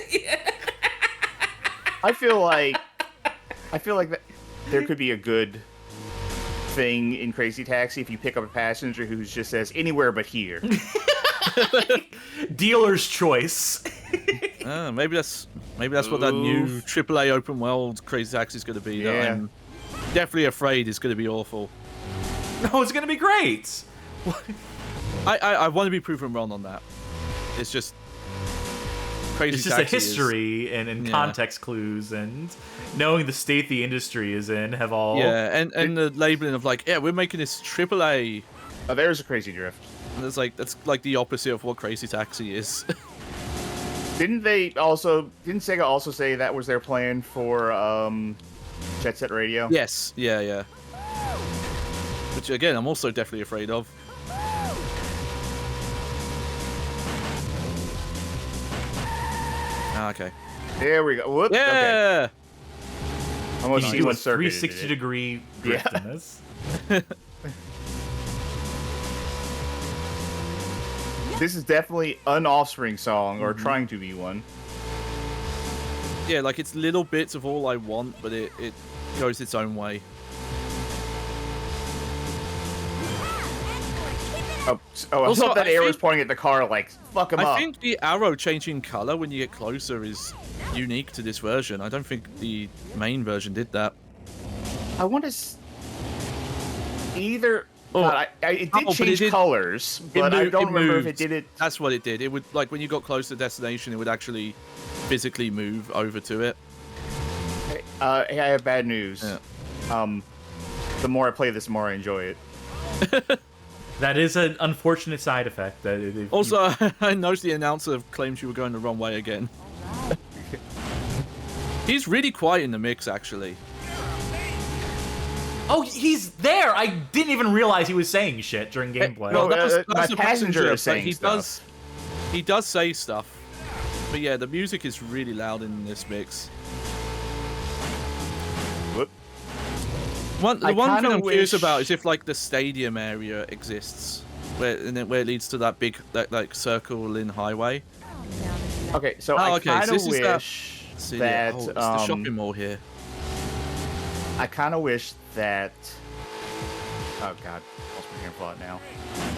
I feel like that there could be a good thing in Crazy Taxi if you pick up a passenger who just says anywhere but here. Dealer's choice. Maybe that's what that new AAA open world Crazy Taxi is going to be. Yeah. That I'm definitely afraid is going to be awful. No, it's going to be great. I want to be proven wrong on that. It's just Crazy It's just Taxi a history and context clues and knowing the state the industry is in have all... Yeah, and the labeling of like, we're making this AAA. Oh, there's a Crazy Drift. And it's like, that's like the opposite of what Crazy Taxi is. Didn't Sega also say that was their plan for Jet Set Radio? Yes, yeah. Which again, I'm also definitely afraid of. Ah, okay. There we go. Whoops. Okay. Yeah. I'm gonna You see do a what circuit it 360 is. degree drift Yeah. in this. This is definitely an Offspring song, or Mm-hmm. trying to be one. Yeah, like it's little bits of All I Want, but it goes its own way. Oh, I Also, thought that I arrow was think- pointing at the car, like, fuck him I up. think the arrow changing color when you get closer is unique to this version. I don't think the main version did that. I want to... Either... Oh, God, it did but it change did- colors, but I moved- don't remember if moved. it did it... That's what it did. It would, like, when you got close to destination, it would actually physically move over to it. Hey, I have bad news. Yeah. The more I play this, the more I enjoy it. That is an unfortunate side effect. That Also, I noticed the announcer claims you were going the wrong way again. He's really quiet in the mix, actually. Oh, he's there! I didn't even realize he was saying shit during gameplay. no, that's my the passenger is but saying he stuff. He does say stuff. But yeah, the music is really loud in this mix. Whoop. The one thing kinda I'm curious wish- about is if like the stadium area exists, where it leads to that big like circle in highway. Okay, so Oh, I okay, so kind of this is that wish city. that... Oh, it's the shopping mall here. I kind of wish that... Oh, God. Lost my train of thought now.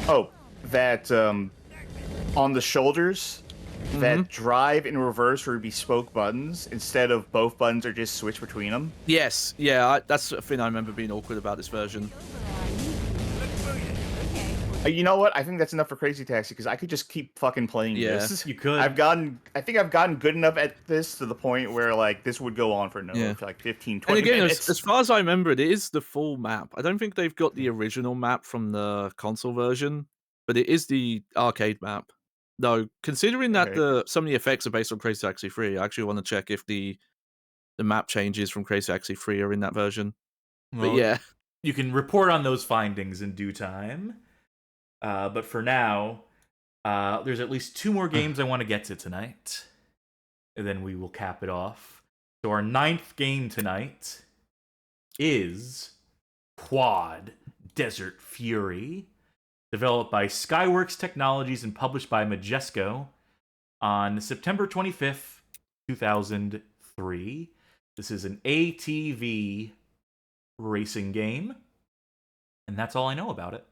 Oh, that on the shoulders, that drive and reverse would be spoke buttons instead of both buttons are just switch between them. Yes, yeah, that's a thing I remember being awkward about this version. You know what? I think that's enough for Crazy Taxi because I could just keep fucking playing Yeah. this. You could. I think I've gotten good enough at this to the point where like this would go on for for like 15, 20 And again, minutes. as far as I remember, it is the full map. I don't think they've got the original map from the console version, but it is the arcade map. Though, considering that Okay. some of the effects are based on Crazy Taxi 3, I actually want to check if the map changes from Crazy Taxi 3 are in that version. Well, But yeah, you can report on those findings in due time. But for now, there's at least 2 more games I want to get to tonight. And then we will cap it off. So our 9th game tonight is Quad Desert Fury. Developed by Skyworks Technologies and published by Majesco on September 25th, 2003. This is an ATV racing game. And that's all I know about it.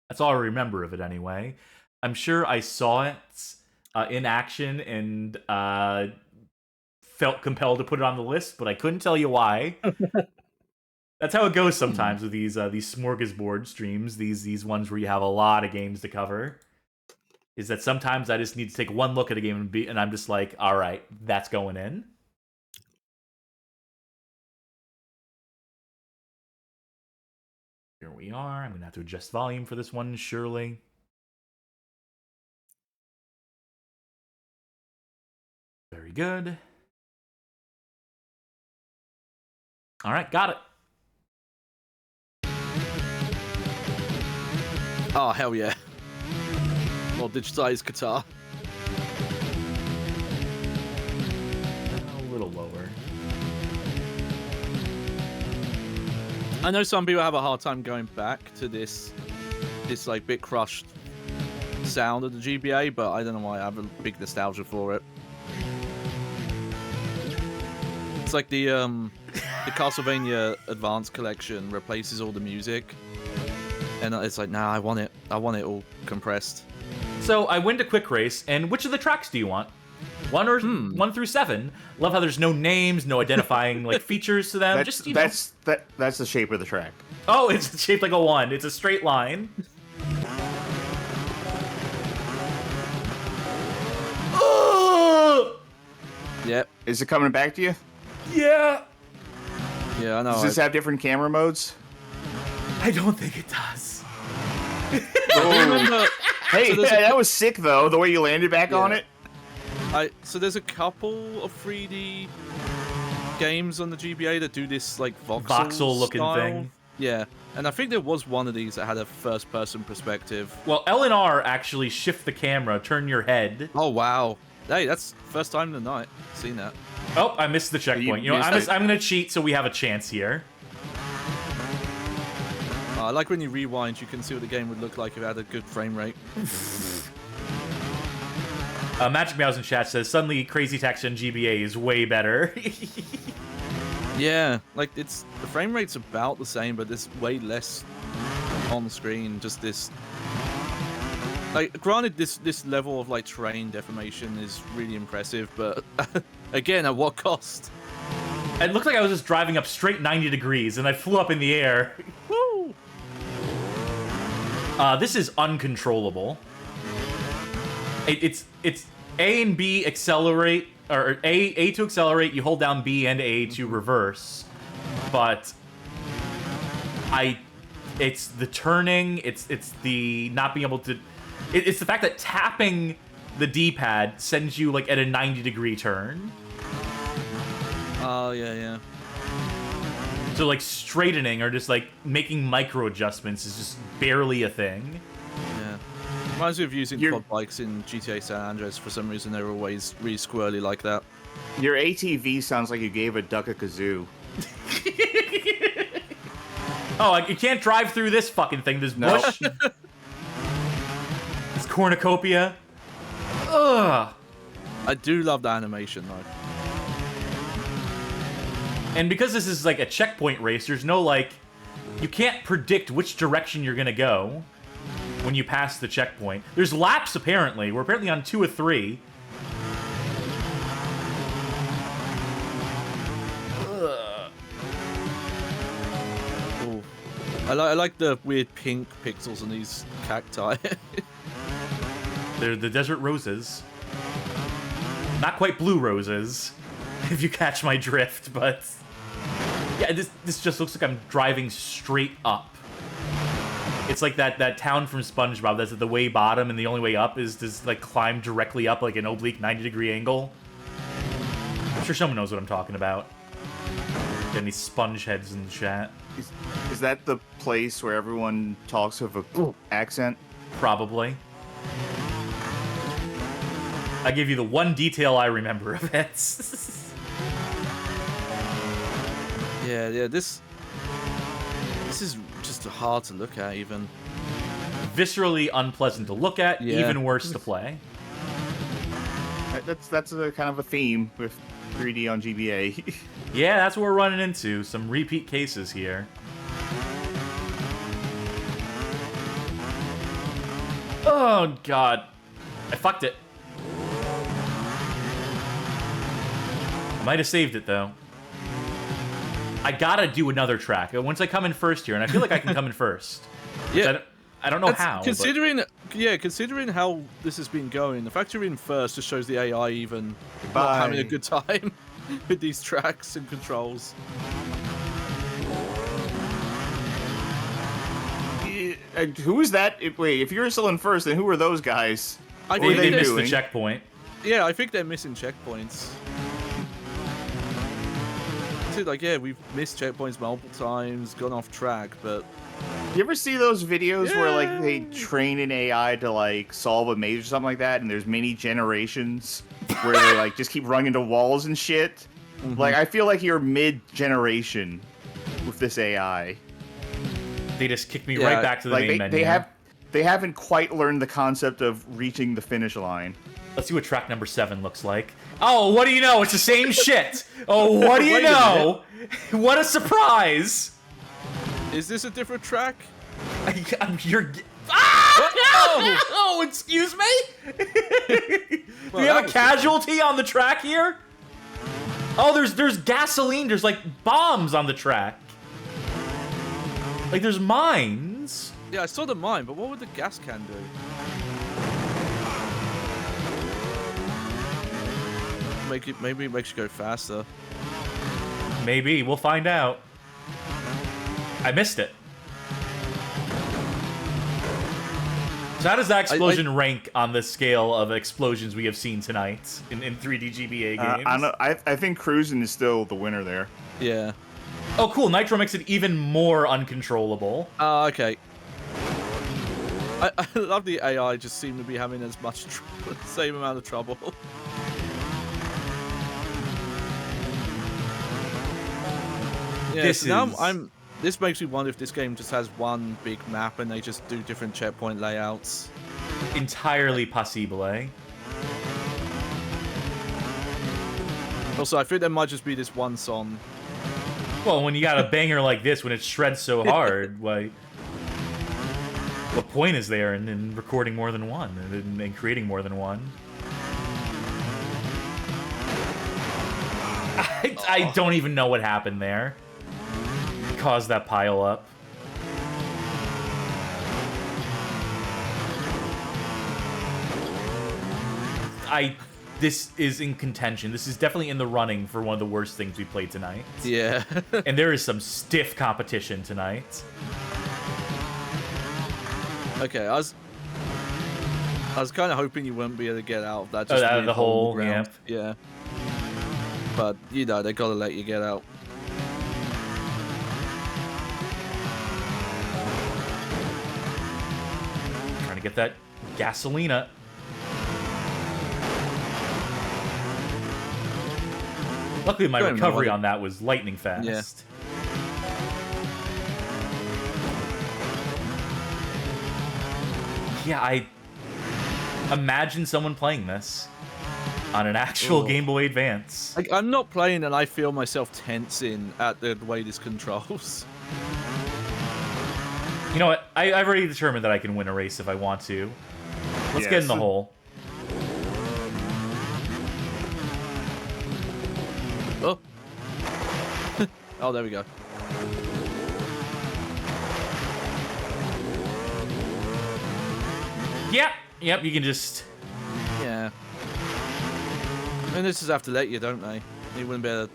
That's all I remember of it anyway. I'm sure I saw it in action and felt compelled to put it on the list, but I couldn't tell you why. That's how it goes sometimes with these smorgasbord streams, these ones where you have a lot of games to cover. Is that sometimes I just need to take one look at a game and I'm just like, all right, that's going in. Here we are. I'm going to have to adjust volume for this one, surely. Very good. All right, got it. oh hell yeah, more digitized guitar. A little lower. I know some people have a hard time going back to this like bit crushed sound of the GBA, but I don't know why I have a big nostalgia for it. It's like the Castlevania Advance Collection replaces all the music, and it's like, nah, I want it all compressed. So I went to Quick Race, and which of the tracks do you want? 1 through 7. Love how there's no names, no identifying like features to them. That's, Just you know. that's the shape of the track. Oh, it's shaped like a 1. It's a straight line. Oh! Yep. Is it coming back to you? Yeah. Yeah, I know. Does this have different camera modes? I don't think it does. I remember. Hey, So there's a- that was sick though. The way you landed back on Yeah. it. So there's a couple of 3D games on the GBA that do this like Voxel-looking style. thing. Yeah, and I think there was one of these that had a first-person perspective. Well, L and R actually shift the camera, turn your head. Oh wow! Hey, that's first time of the night. Seen that. Oh, I missed the checkpoint. You know, I'm going to cheat so we have a chance here. I like when you rewind, you can see what the game would look like if it had a good frame rate. Magic Mouse in chat says, suddenly Crazy Taxi on GBA is way better. Yeah, like the frame rate's about the same, but there's way less on screen. Just this, like, granted, this level of like terrain deformation is really impressive, but again, at what cost? It looked like I was just driving up straight 90 degrees, and I flew up in the air. Woo! This is uncontrollable. It's A and B accelerate, or A to accelerate. You hold down B and A to reverse, but it's the turning. It's the not being able to. It's the fact that tapping the D-pad sends you like at a 90-degree turn. Oh yeah. So like straightening or just like making micro adjustments is just barely a thing. Yeah. Reminds me of using quad bikes in GTA San Andreas. For some reason, they're always really squirrely like that. Your ATV sounds like you gave a duck a kazoo. Oh, you can't drive through this fucking thing. This bush. This cornucopia. Ugh. I do love the animation, though. And because this is like a checkpoint race, there's no like... You can't predict which direction you're gonna go when you pass the checkpoint. There's laps, apparently. We're apparently on 2 of 3. Ugh. Ooh. I like the weird pink pixels on these cacti. They're the desert roses. Not quite blue roses, if you catch my drift, but... Yeah, this just looks like I'm driving straight up. It's like that town from SpongeBob that's at the way bottom, and the only way up is to like climb directly up like an oblique 90-degree angle. I'm sure someone knows what I'm talking about. Got any sponge heads in the chat? Is that the place where everyone talks with a accent? Probably. I give you the one detail I remember of it. Yeah, this is just hard to look at, even. Viscerally unpleasant to look at, even worse to play. That's a kind of a theme with 3D on GBA. Yeah, that's what we're running into. Some repeat cases here. Oh, God. I fucked it. I might have saved it, though. I gotta do another track. Once I come in first here, and I feel like I can come in first. Yeah. I don't know how. Considering how this has been going, the fact you're in first just shows the AI even not having a good time with these tracks and controls. Who was that? Wait, if you're still in first, then who are those guys? What were they missed the checkpoint. Yeah, I think they're missing checkpoints. Like, yeah, we've missed checkpoints multiple times, gone off track, but... You ever see those videos where, like, they train an AI to, like, solve a maze or something like that, and there's many generations where they, like, just keep running into walls and shit? Mm-hmm. Like, I feel like you're mid-generation with this AI. They just kicked me right back to the main menu. They haven't quite learned the concept of reaching the finish line. Let's see what track number 7 looks like. Oh, what do you know? It's the same shit. Oh, what do you know? What a surprise! Is this a different track? You're... Ah! Oh, excuse me? Do we have a casualty on the track here? Oh, there's gasoline. There's like bombs on the track. Like there's mines. Yeah, I saw the mine, but what would the gas can do? Maybe it makes you go faster. Maybe. We'll find out. I missed it. So how does that explosion rank on the scale of explosions we have seen tonight in 3D GBA games? I think Cruis'n is still the winner there. Yeah. Oh, cool. Nitro makes it even more uncontrollable. Okay. I love the AI just seem to be having as much the same amount of trouble. Yeah, this makes me wonder if this game just has one big map and they just do different checkpoint layouts. Entirely possible, eh? Also, I think there might just be this one song. Well, when you got a banger like this, when it shreds so hard, why? What point is there in recording more than one and creating more than one? I don't even know what happened there. Caused that pile up. This is in contention. This is definitely in the running for one of the worst things we played tonight. Yeah. And there is some stiff competition tonight. Okay, I was kind of hoping you wouldn't be able to get out of that. Just out of the hole, yep. Yeah. But, you know, they gotta let you get out. Trying to get that gasolina. Luckily, my recovery on that was lightning fast. Yeah. Yeah, I imagine someone playing this on an actual Game Boy Advance. Like, I'm not playing and I feel myself tensing at the way this controls. You know what? I've already determined that I can win a race if I want to. Let's get in the hole. Oh. Oh, there we go. Yep, you can just... Yeah. And this is have to let you, don't they? You wouldn't be able to...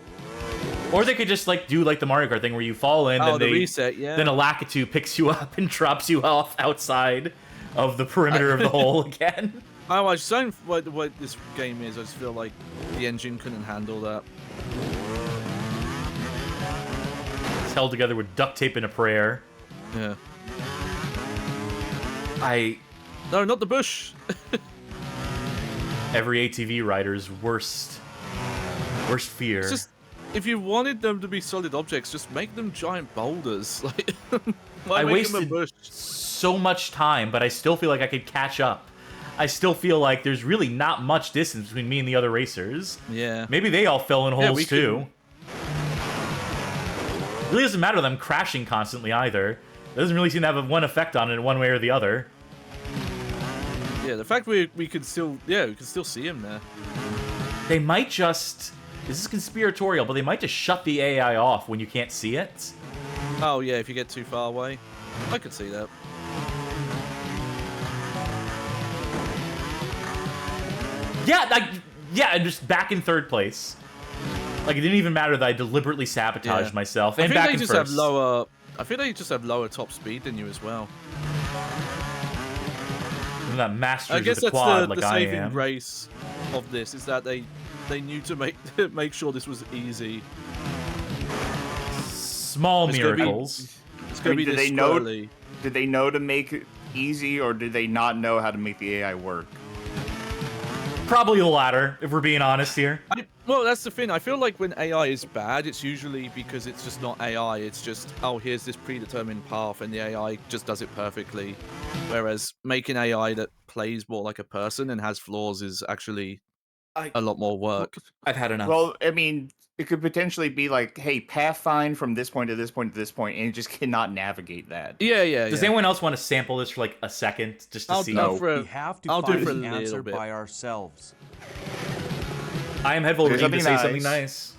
Or they could just, like, do, like, the Mario Kart thing where you fall in, then the reset, yeah. Then a Lakitu picks you up and drops you off outside of the perimeter of the hole again. Oh, I just don't... What this game is, I just feel like the engine couldn't handle that. It's held together with duct tape and a prayer. Yeah. No, not the bush! Every ATV rider's worst fear. It's just, if you wanted them to be solid objects, just make them giant boulders. Like, why make them a bush? So much time, but I still feel like I could catch up. I still feel like there's really not much distance between me and the other racers. Yeah. Maybe they all fell in holes too. It really doesn't matter them crashing constantly either. It doesn't really seem to have one effect on it one way or the other. Yeah, the fact we could still see him there. They might just... This is conspiratorial, but they might just shut the AI off when you can't see it. Oh yeah, if you get too far away. I could see that. Yeah, just back in third place. Like, it didn't even matter that I deliberately sabotaged myself. And back in first. I think they just have lower top speed than you as well. And that masters I guess the that's quad the like I saving am. grace of this is that they knew to make sure this was easy. Small miracles. It's gonna be did they know to make it easy, or did they not know how to make the AI work? Probably the latter, if we're being honest here. Well, that's the thing. I feel like when AI is bad, it's usually because it's just not AI. It's just, oh, here's this predetermined path, and the AI just does it perfectly. Whereas making AI that plays more like a person and has flaws is actually a lot more work. I've had enough. Well, I mean, it could potentially be like, hey, path find from this point to this point to this point, and it just cannot navigate that. Yeah. Does anyone else want to sample this for like a second, just to see? We have to find an answer by ourselves. I am headful ready to say something nice.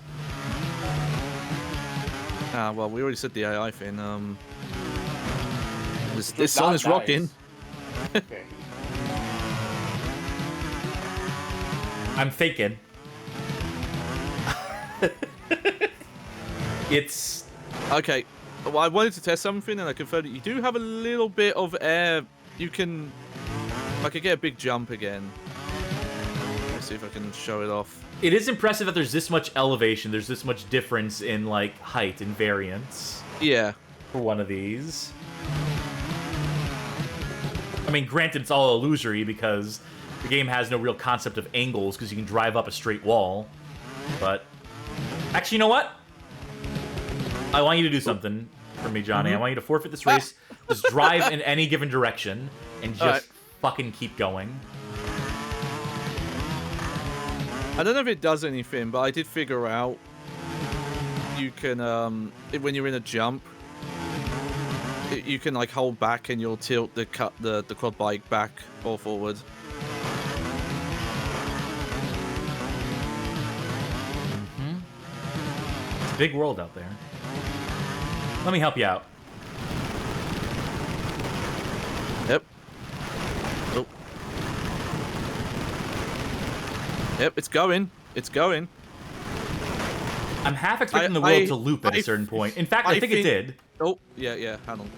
Well, we already said the AI thing. This song is rocking. Okay. I'm faking. It's... Okay, well, I wanted to test something, and I confirmed that you do have a little bit of air. You can... I could get a big jump again. Let's see if I can show it off. It is impressive that there's this much elevation, there's this much difference in, like, height and variance. Yeah. For one of these. I mean, granted, it's all illusory because the game has no real concept of angles because you can drive up a straight wall. But actually, you know what? I want you to do something for me, Johnny. I want you to forfeit this race. Just drive in any given direction and just fucking keep going. I don't know if it does anything, but I did figure out you can, when you're in a jump, you can like hold back and you'll tilt the quad bike back or forward. It's a big world out there. Let me help you out. Yep. Oh. Yep, it's going. It's going. I'm half expecting the world to loop at a certain point. In fact, I think it did. Oh, yeah, hang on.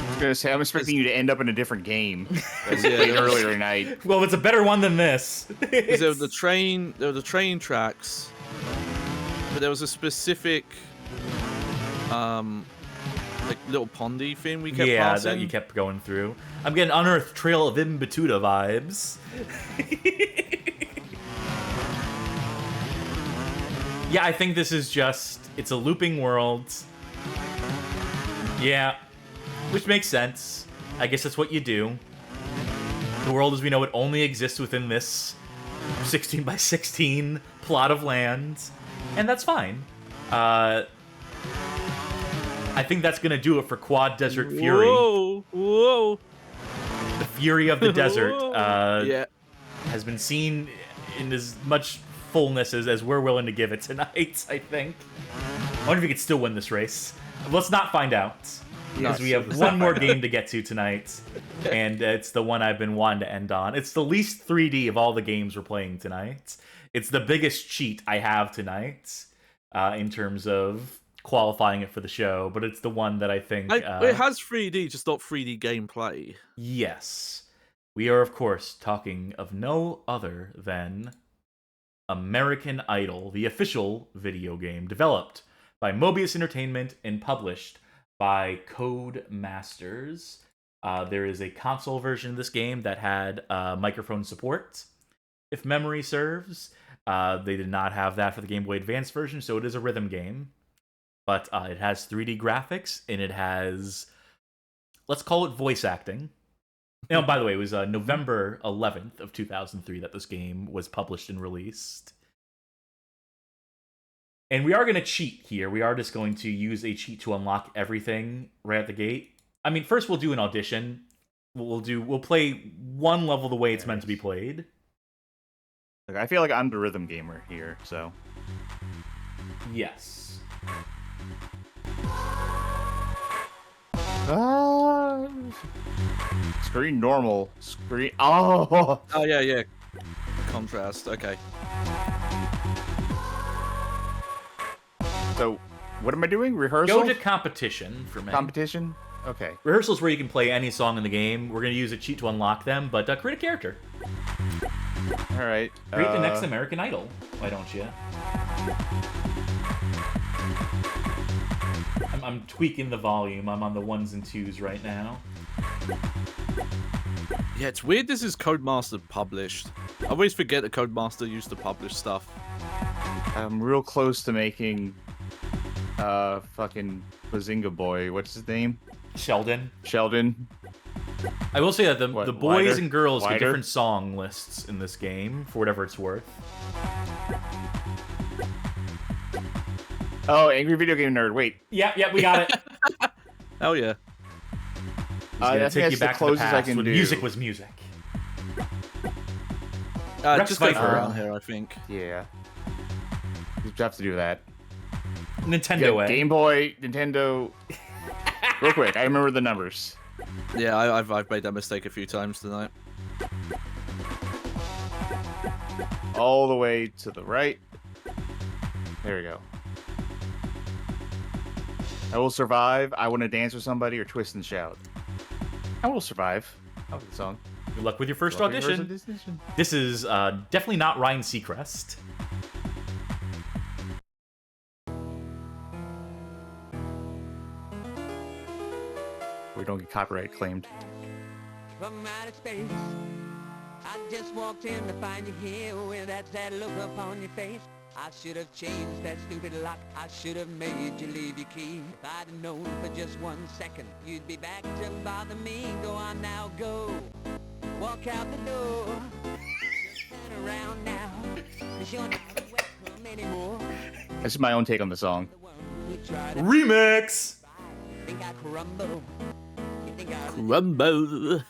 I was gonna say, I'm expecting you to end up in a different game that we played earlier tonight. Well, it's a better one than this. There were the train tracks, but there was a specific, like little pondy thing we kept passing. That you kept going through. I'm getting Unearthed Trail of Imbatuda vibes. Yeah, I think this is just, it's a looping world. Yeah, which makes sense. I guess that's what you do. The world as we know it only exists within this 16 by 16 plot of land, and that's fine. I think that's gonna do it for Quad Desert Fury. Whoa! The Fury of the Desert Yeah. has been seen in as much fullness as we're willing to give it tonight, I think. I wonder if we could still win this race. Let's not find out. Because we have one more game to get to tonight, and it's the one I've been wanting to end on. It's the least 3D of all the games we're playing tonight. It's the biggest cheat I have tonight in terms of qualifying it for the show, but it's the one that I think... it has 3D, just not 3D gameplay. Yes. We are, of course, talking of no other than American Idol, the official video game developed by Mobius Entertainment and published by Codemasters. There is a console version of this game that had microphone support, if memory serves. They did not have that for the Game Boy Advance version, so it is a rhythm game. But it has 3D graphics, and it has, let's call it voice acting. Now, by the way, it was November 11th of 2003 that this game was published and released. And we are going to cheat here. We are just going to use a cheat to unlock everything right at the gate. I mean, first we'll do an audition. We'll play one level the way it's meant to be played. Look, I feel like I'm the rhythm gamer here, so. Yes. Screen normal. Screen. Oh! Oh, yeah. Contrast, okay. So, what am I doing? Rehearsal? Go to competition for me. Competition? Okay. Rehearsal is where you can play any song in the game. We're going to use a cheat to unlock them, but create a character. Alright. Create the next American Idol. Why don't you? I'm tweaking the volume. I'm on the 1s and 2s right now. Yeah, it's weird this is Codemaster published. I always forget that Codemaster used to publish stuff. I'm real close to making fucking Bazinga Boy. What's his name? Sheldon. I will say that the boys wider? and girls get Wider? different song lists in this game, for whatever it's worth. Oh, Angry Video Game Nerd. Wait. Yeah, we got it. Hell yeah. He's gonna take you back to the past when music was music. Just go around here, I think. Yeah. You have to do that. Nintendo, Game Boy, Nintendo. Real quick, I remember the numbers. Yeah, I've made that mistake a few times tonight. All the way to the right. There we go. I will survive. I want to dance with somebody or twist and shout. I will survive. That was the song. Good luck with your first audition. This is definitely not Ryan Seacrest. we don't get copyright claimed. From outer space, I just walked in to find you here with that sad look upon your face. I should have changed that stupid lock. I should have made you leave your key. If I'd have known for just 1 second you'd be back to bother me. Go on now, go. Walk out the door. Just turn around now, 'cause you're not welcome anymore. This is my own take on the song. Remix! You think I crumble? You think I Rumble.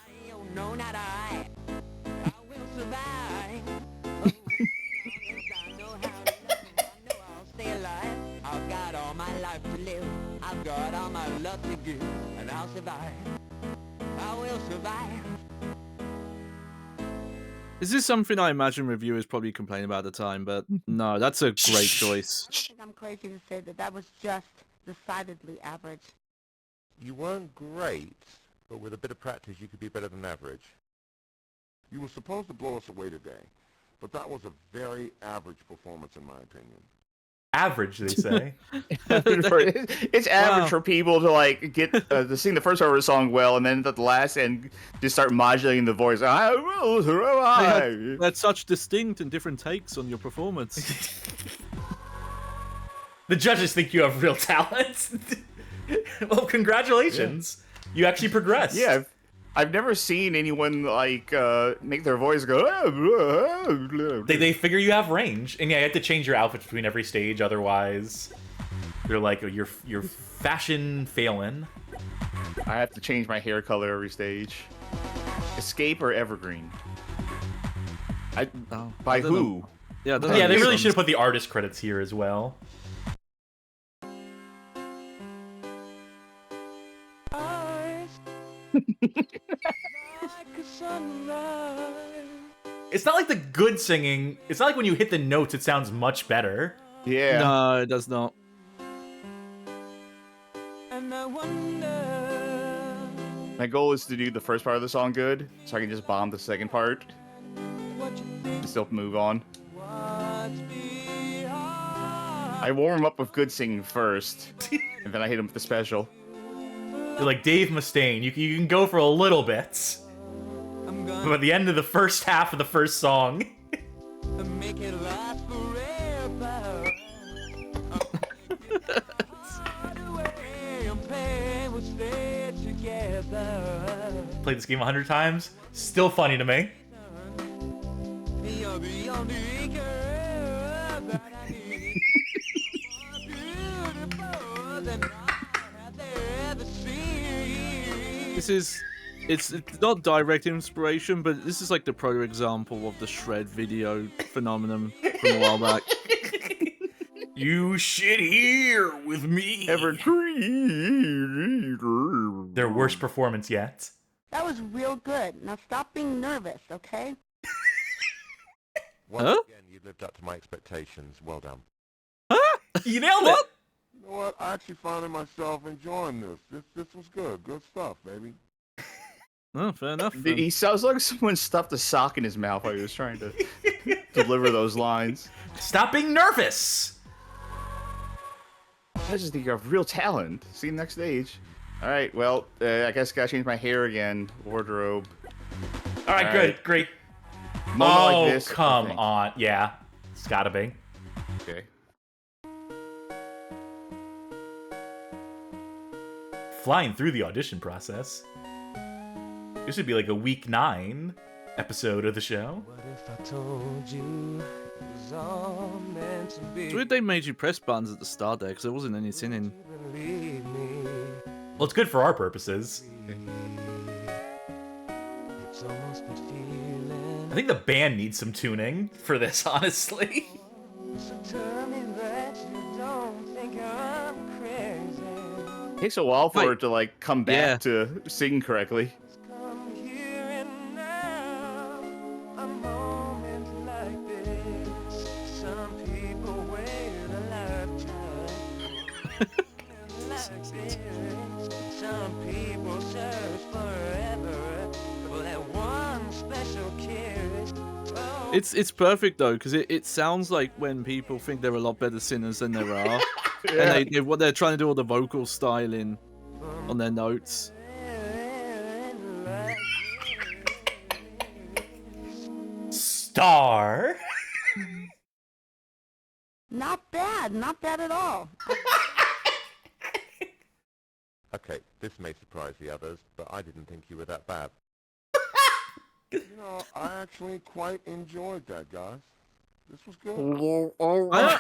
No, not I. I will survive. Oh, I know how to love. I know I'll stay alive. I've got all my life to live. I've got all my love to give, and I'll survive. I will survive. Is this something I imagine reviewers probably complain about at the time? But no, that's a great choice. I think I'm crazy to say that was just decidedly average. You weren't great, but with a bit of practice you could be better than average. You were supposed to blow us away today, but that was a very average performance in my opinion. Average, they say. It's average for people to like get to sing the first part of a song well, and then at the last end just start modulating the voice. I will survive. They had such distinct and different takes on your performance. The judges think you have real talent. Well, congratulations. Yeah. You actually progressed. Yeah, I've never seen anyone like make their voice go. They figure you have range, and yeah, you have to change your outfit between every stage. Otherwise, you're like you're fashion failing. I have to change my hair color every stage. Escape or evergreen? By who? Know. Yeah, they really should have put the artist credits here as well. It's not like the good singing. It's not like when you hit the notes, it sounds much better. Yeah. No, it does not. And I wonder... My goal is to do the first part of the song good, so I can just bomb the second part. Just still move on. I warm up with good singing first, and then I hit him with the special. You're like Dave Mustaine. You can go for a little bit. But at the end of the first half of the first song. Make it last forever. Played this game 100 times. Still funny to me. It's not direct inspiration, but this is like the proto example of the shred video phenomenon from a while back. You shit here with me. Their worst performance yet. That was real good. Now stop being nervous, okay? Once again, you lived up to my expectations. Well done. You nailed it. You know what? I actually found myself enjoying this. This was good. Good stuff, baby. Oh, fair enough. He sounds like someone stuffed a sock in his mouth while he was trying to deliver those lines. Stop being nervous. I just think you have real talent. See you next stage. All right, well, I guess I gotta change my hair again. Wardrobe. All right, good, great. Like this, come on. Yeah, it's gotta be. Okay. Flying through the audition process. This would be like a week 9 episode of the show. What if I told you it was all meant to be? It's weird they made you press buttons at the start there, because there wasn't any singing. Well, it's good for our purposes. It's almost been feeling. I think the band needs some tuning for this, honestly. So tell me that you don't think I'm crazy. It takes a while for it to like come back to sing correctly. Come here and now, a moment like this. Some people wait a lifetime. Like this. Some people search forever for that one special kiss. Oh. It's perfect though, because it sounds like when people think they're a lot better singers than there are. And what they're trying to do all the vocal styling on their notes. star. Not bad. Not bad at all. Okay, this may surprise the others, but I didn't think you were that bad. You know, I actually quite enjoyed that, guys. This was good. I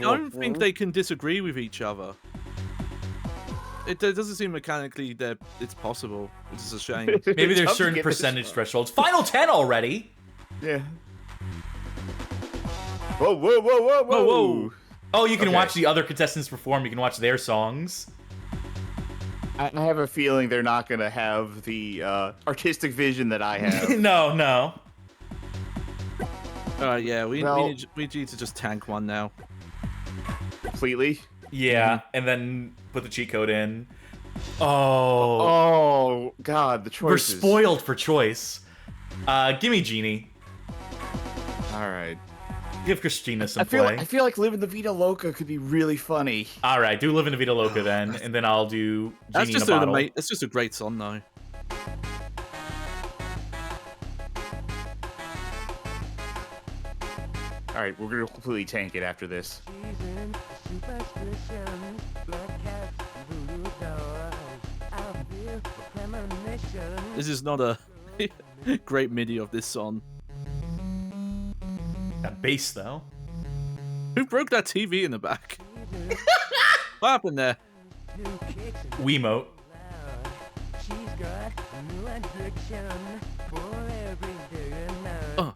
don't think they can disagree with each other. It doesn't seem mechanically that it's possible, which is a shame. Maybe there's certain percentage thresholds. Final 10 already. Yeah. Whoa, whoa, whoa, whoa, whoa, whoa. Oh, you can watch the other contestants perform. You can watch their songs. I have a feeling they're not going to have the artistic vision that I have. No. Yeah, we need to just tank one now. Completely? Yeah, and then put the cheat code in. Oh, God, the choices. We're spoiled for choice. Gimme Genie. All right. Give Christina some play. I feel like Living the Vida Loca could be really funny. All right, do Living the Vida Loca then, and then I'll do Genie in a Bottle. It's just a great song, though. All right, we're gonna completely tank it after this. This is not a great MIDI of this song. That bass, though. Who broke that TV in the back? What happened there? Wiimote. Oh.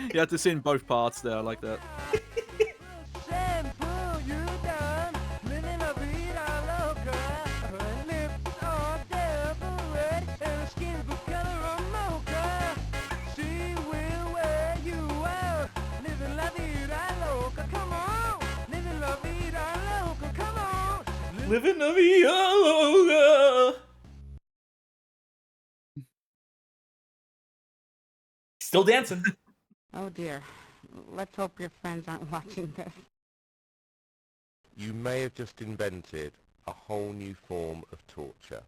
You have to sing both parts there, I like that. Living la vida loca. Still dancing. Oh dear. Let's hope your friends aren't watching this. You may have just invented a whole new form of torture.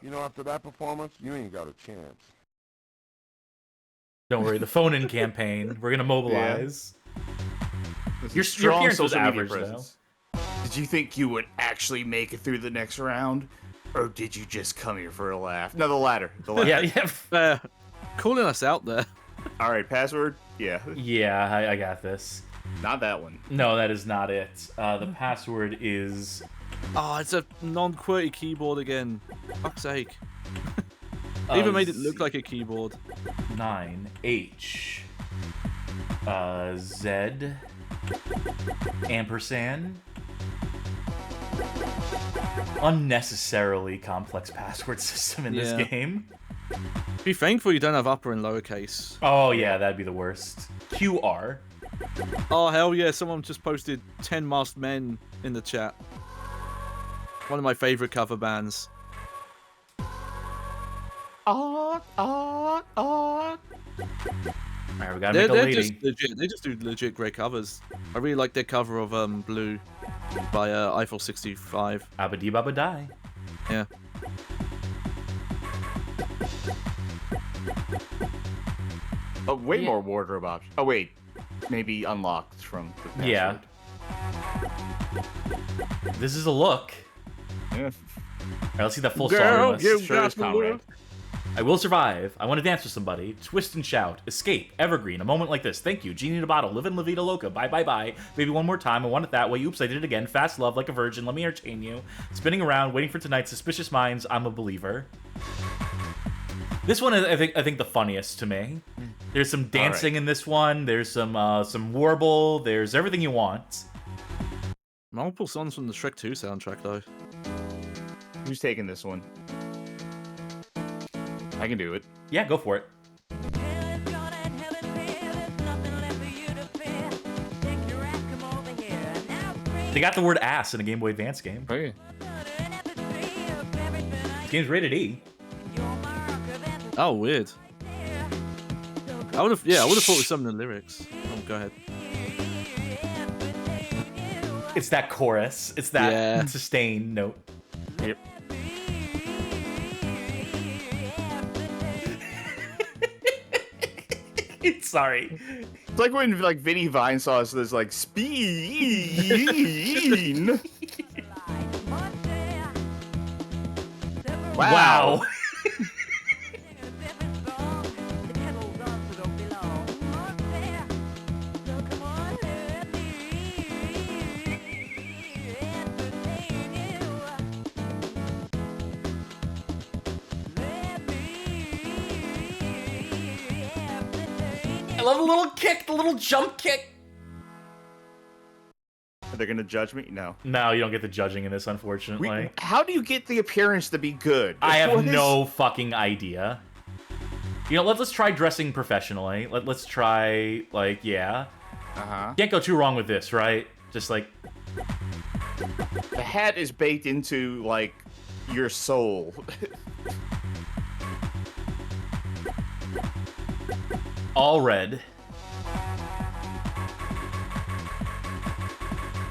You know, after that performance, you ain't got a chance. Don't worry, the phone-in campaign. We're gonna mobilize. Yeah. Your appearance was average, though. Did you think you would actually make it through the next round? Or did you just come here for a laugh? No, the latter. The latter. Yeah. Calling us out there. All right, password? Yeah. Yeah, I got this. Not that one. No, that is not it. The password is... Oh, it's a non-QWERTY keyboard again. Fuck's sake. They even made it look like a keyboard. 9H Z ampersand. Unnecessarily complex password system in this game. Be thankful you don't have upper and lowercase. Oh yeah, that'd be the worst. QR. Oh hell yeah, someone just posted 10 Masked Men in the chat. One of my favorite cover bands. Alright, we gotta make a lady. They just do legit great covers. I really like their cover of Blue by Eiffel 65. Abba-dee Baba Die. Yeah. Oh, way more wardrobe options. Oh wait, maybe unlocked from the password. Yeah. This is a look. Yeah. Alright, let's see that full Girl, song you list. got the look. I will survive. I want to dance with somebody. Twist and shout. Escape. Evergreen. A moment like this. Thank you. Genie in a bottle. Live in La Vida Loca. Bye, bye, bye. Baby, one more time. I want it that way. Oops, I did it again. Fast love like a virgin. Let me entertain you. Spinning around. Waiting for tonight. Suspicious minds. I'm a believer. This one is, I think, the funniest to me. There's some dancing in this one. There's some warble. There's everything you want. Multiple songs from the Shrek 2 soundtrack, though. Who's taking this one? I can do it. Yeah, go for it. They got the word ass in a Game Boy Advance game. Oh, yeah. This game's rated E. Oh, weird. I would have thought with some of the lyrics. Oh, go ahead. It's that chorus. It's that sustained note. Yep. Sorry. It's like when Vinny Vine saw us. There's like Speen. Wow. I love the little kick, the little jump kick. Are they gonna judge me? No. No, you don't get the judging in this, unfortunately. How do you get the appearance to be good? I have no fucking idea. You know, let's try dressing professionally. Let's try, like, yeah. Can't go too wrong with this, right? Just like... The hat is baked into, like, your soul. All red.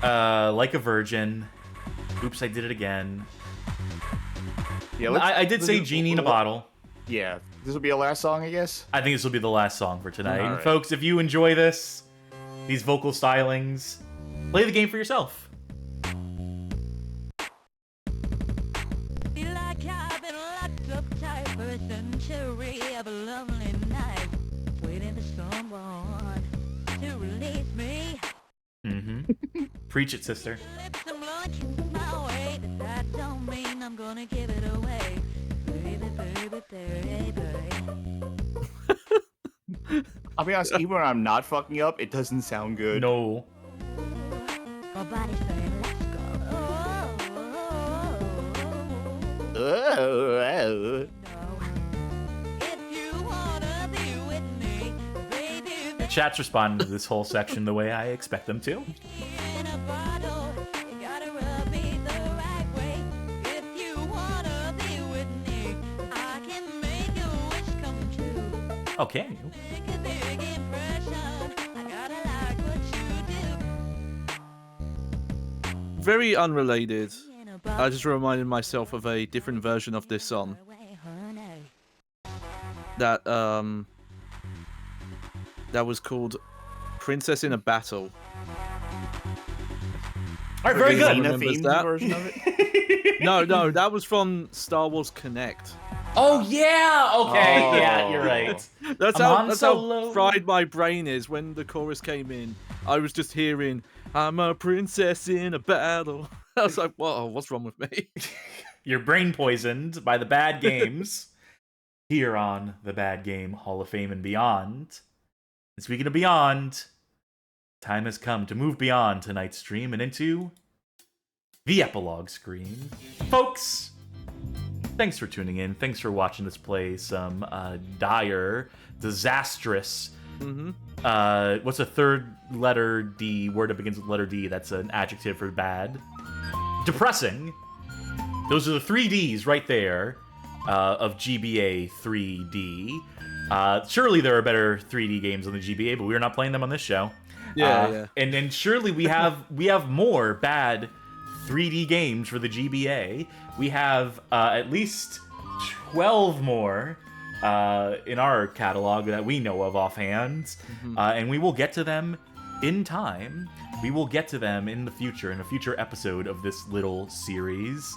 Like a virgin. Oops, I did it again. Yeah, I did say genie in a bottle. Yeah, this will be a last song, I guess? I think this will be the last song for tonight. All And right. folks, if you enjoy this, these vocal stylings, play the game for yourself. Feel like I've been locked up tight for a century of a lonely night, waiting for someone to release me. Preach it, sister. I'm launching my way, but that don't mean I'm gonna give it away. Baby, baby, baby. I'll be honest, even when I'm not fucking up, it doesn't sound good. No. My body's saying, let's go. Oh. If you wanna be with me, baby, The chat's responding to this whole section the way I expect them to. in a bottle, you gotta rub me the right way. If you wanna be with me, I can make your wish come true. Oh, can you? Make a big impression. I gotta like what you do. Very unrelated. I just reminded myself of a different version of this song. That that was called Princess in a Battle. All right, very good. Xena-themed that? version of it? No, that was from Star Wars Connect. Oh, yeah! Okay, Oh. yeah, you're right. That's Han how Solo. fried my brain is when the chorus came in. I was just hearing, I'm a princess in a battle. I was like, whoa, what's wrong with me? You're brain poisoned by the bad games here on the Bad Game Hall of Fame and beyond. And speaking of beyond, time has come to move beyond tonight's stream and into the epilogue screen. Folks, thanks for tuning in. Thanks for watching us play some dire, disastrous. What's a third letter D word that begins with letter D? That's an adjective for bad. Depressing. Those are the 3 Ds right there of GBA 3D. Surely there are better 3D games on the GBA, but we are not playing them on this show. Yeah. And then surely we have more bad 3D games for the GBA. We have at least 12 more in our catalog that we know of offhand, and we will get to them in time. We will get to them in the future, in a future episode of this little series.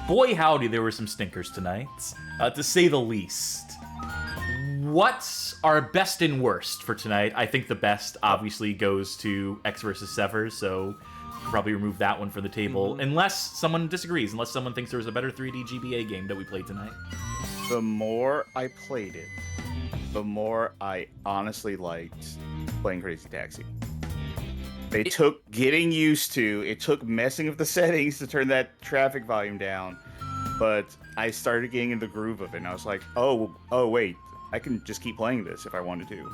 Boy howdy, there were some stinkers tonight, to say the least. What's our best and worst for tonight? I think the best obviously goes to Ecks versus Sever, so probably remove that one from the table, unless someone disagrees, unless someone thinks there was a better 3D GBA game that we played tonight. The more I played it, the more I honestly liked playing Crazy Taxi. It took getting used to, it took messing with the settings to turn that traffic volume down, but I started getting in the groove of it, and I was like, oh wait, I can just keep playing this if I wanted to.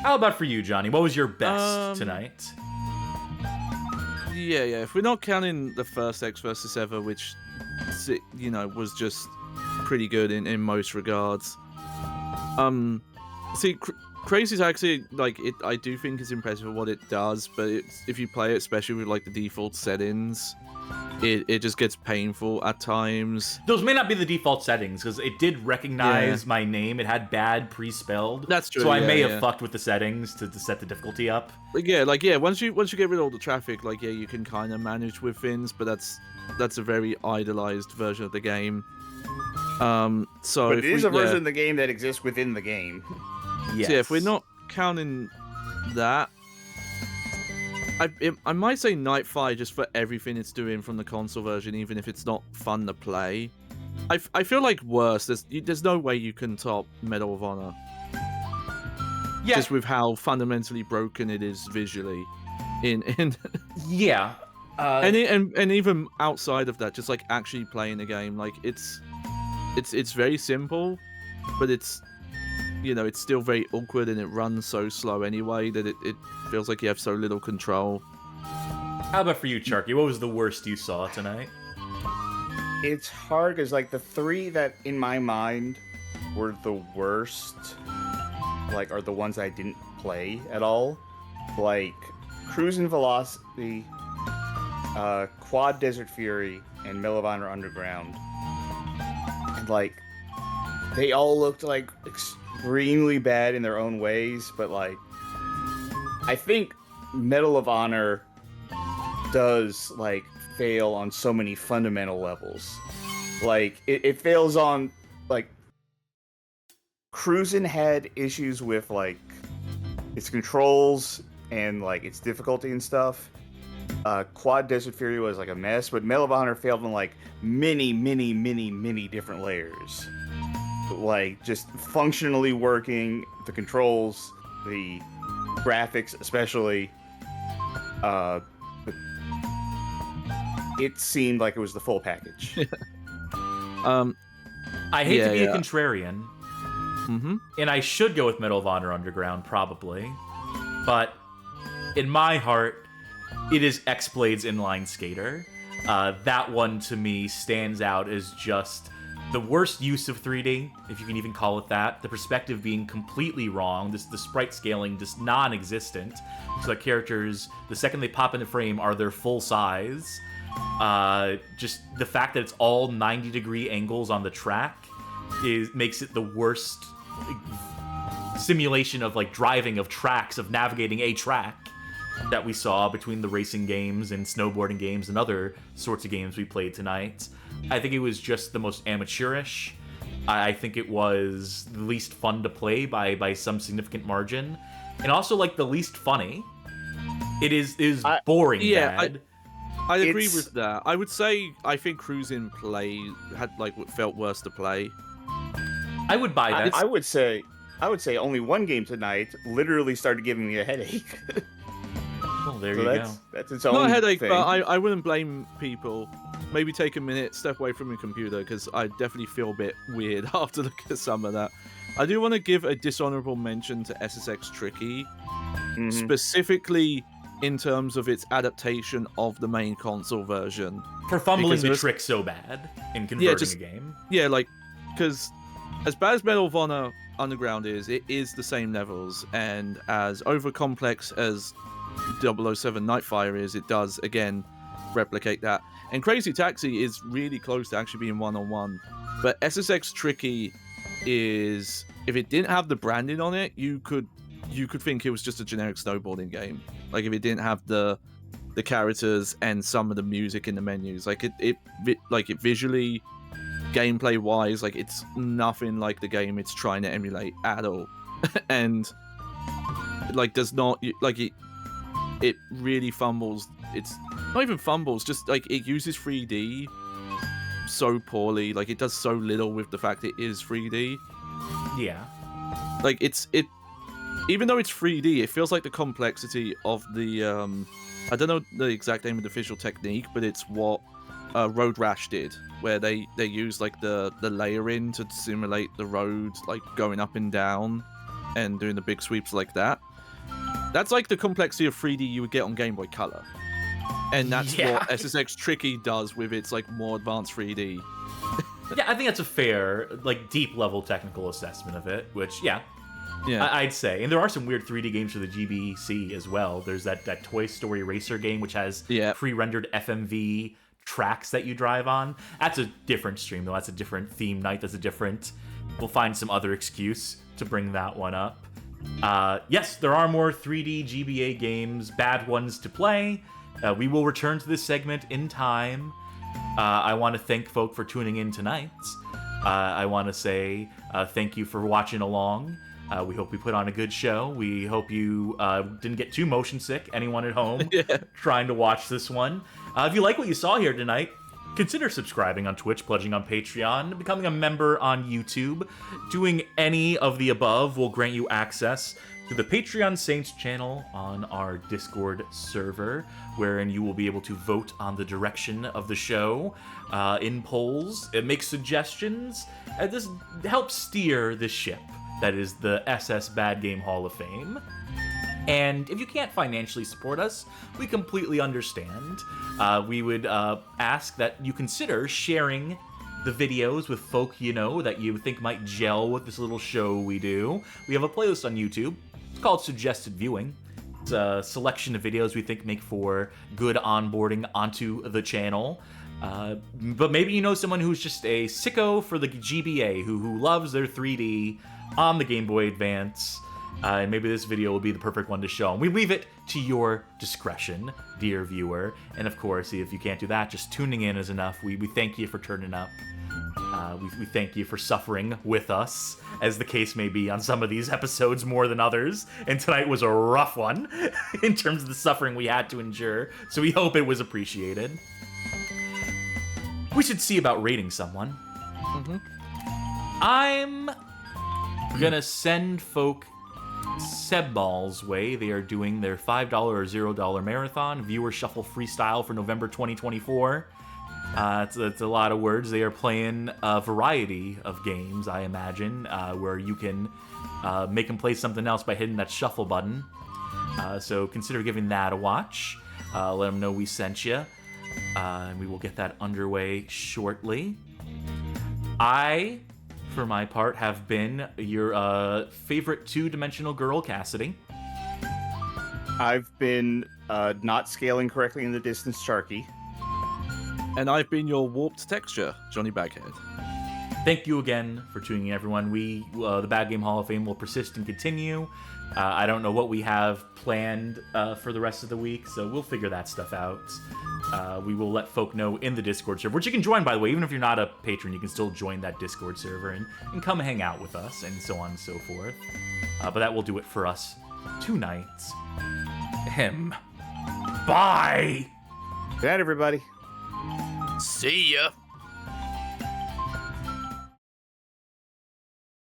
How about for you, Johnny? What was your best tonight? Yeah, if we're not counting the first Ecks versus Sever, which, was just pretty good in most regards. See, Crazy Taxi, like I do think it's impressive for what it does, but if you play it, especially with like the default settings, it just gets painful at times. Those may not be the default settings, because it did recognize my name. It had bad pre-spelled. That's true. So I may have fucked with the settings to set the difficulty up. Like, once you get rid of all the traffic, like you can kind of manage with things, but that's a very idolized version of the game. So but it is a version of the game that exists within the game. Yes. So if we're not counting that, I might say Nightfire just for everything it's doing from the console version, even if it's not fun to play. I feel like worse. There's no way you can top Medal of Honor. Yeah. Just with how fundamentally broken it is visually. Yeah. And even outside of that, just like actually playing the game, like it's very simple, but it's still very awkward, and it runs so slow anyway that it feels like you have so little control. How about for you, Charky? What was the worst you saw tonight? It's hard because like the three that in my mind were the worst, like are the ones I didn't play at all. Like Cruis'n Velocity, Quad Desert Fury, and Medal of Honor Underground. And like they all looked like extremely bad in their own ways, but like I think Medal of Honor does like fail on so many fundamental levels. Like it fails on like Cruis'n had issues with like its controls and like its difficulty and stuff. Quad Desert Fury was like a mess, but Medal of Honor failed on like many different layers. Like just functionally working, the controls, the graphics especially, it seemed like it was the full package. I hate to be a contrarian, and I should go with Medal of Honor Underground probably, but in my heart, it is X-Bladez Inline Skater. That one to me stands out as just the worst use of 3D, if you can even call it that. The perspective being completely wrong. The sprite scaling just non-existent. So that characters, the second they pop into frame, are their full size. Just the fact that it's all 90-degree angles on the track makes it the worst simulation of like driving of tracks, of navigating a track that we saw between the racing games and snowboarding games and other sorts of games we played tonight. I think it was just the most amateurish. I think it was the least fun to play by some significant margin, and also like the least funny. It is boring. Bad. I agree with that. I would say I think Cruis'n play had like what felt worse to play. I would buy that. I would say only one game tonight literally started giving me a headache. Well, there you go. That's its own Not a headache, thing. but I wouldn't blame people. Maybe take a minute, step away from your computer, because I definitely feel a bit weird after looking at some of that. I do want to give a dishonorable mention to SSX Tricky, specifically in terms of its adaptation of the main console version. For fumbling the trick so bad in converting a game. Yeah, like, because as bad as Medal of Honor Underground is, it is the same levels, and as over-complex as 007 Nightfire is, it does, again, replicate that. And Crazy Taxi is really close to actually being one-on-one. But SSX Tricky is, if it didn't have the branding on it, you could think it was just a generic snowboarding game. Like if it didn't have the characters and some of the music in the menus, like it visually, gameplay wise, like it's nothing like the game it's trying to emulate at all. And like does not like it really fumbles. It's not even fumbles, just like it uses 3D so poorly. Like it does so little with the fact it is 3D. Yeah. Like it even though it's 3D, it feels like the complexity of the I don't know the exact name of the official technique, but it's what Road Rash did, where they use like the layering to simulate the road like going up and down and doing the big sweeps like that. That's like the complexity of 3D you would get on Game Boy Color. And that's what SSX Tricky does with its like more advanced 3D. Yeah, I think that's a fair, like, deep level technical assessment of it, which, yeah, I'd say. And there are some weird 3D games for the GBC as well. There's that Toy Story Racer game, which has pre-rendered FMV tracks that you drive on. That's a different stream, though. That's a different theme night. That's a different... We'll find some other excuse to bring that one up. Yes, there are more 3D GBA games, bad ones to play. We will return to this segment in time. I want to thank folk for tuning in tonight. I want to say thank you for watching along. We hope we put on a good show. We hope you didn't get too motion sick, anyone at home trying to watch this one. If you like what you saw here tonight, consider subscribing on Twitch, pledging on Patreon, becoming a member on YouTube. Doing any of the above will grant you access to the Patreon Saints channel on our Discord server, wherein you will be able to vote on the direction of the show in polls. It makes suggestions. This helps steer the ship that is the SS Bad Game Hall of Fame. And if you can't financially support us, we completely understand. We would ask that you consider sharing the videos with folk you know that you think might gel with this little show we do. We have a playlist on YouTube. It's called Suggested Viewing. It's a selection of videos we think make for good onboarding onto the channel. But maybe you know someone who's just a sicko for the GBA, who loves their 3D on the Game Boy Advance. And maybe this video will be the perfect one to show them. We leave it to your discretion, dear viewer. And of course, if you can't do that, just tuning in is enough. We thank you for turning up. We thank you for suffering with us, as the case may be on some of these episodes more than others. And tonight was a rough one in terms of the suffering we had to endure. So we hope it was appreciated. We should see about rating someone. I'm gonna send folk Sebball's way. They are doing their $5 or $0 marathon viewer shuffle freestyle for November 2024. It's a lot of words. They are playing a variety of games, I imagine, where you can make them play something else by hitting that shuffle button. So consider giving that a watch. Let them know we sent you. And we will get that underway shortly. I, for my part, have been your favorite two-dimensional girl, Cassidy. I've been not scaling correctly in the distance, Sharky. And I've been your warped texture, Johnny Baghead. Thank you again for tuning in, everyone. We, the Bad Game Hall of Fame, will persist and continue. I don't know what we have planned for the rest of the week, so we'll figure that stuff out. We will let folk know in the Discord server, which you can join, by the way. Even if you're not a patron, you can still join that Discord server and come hang out with us, and so on and so forth. But that will do it for us tonight. Bye! Good night, everybody. See ya.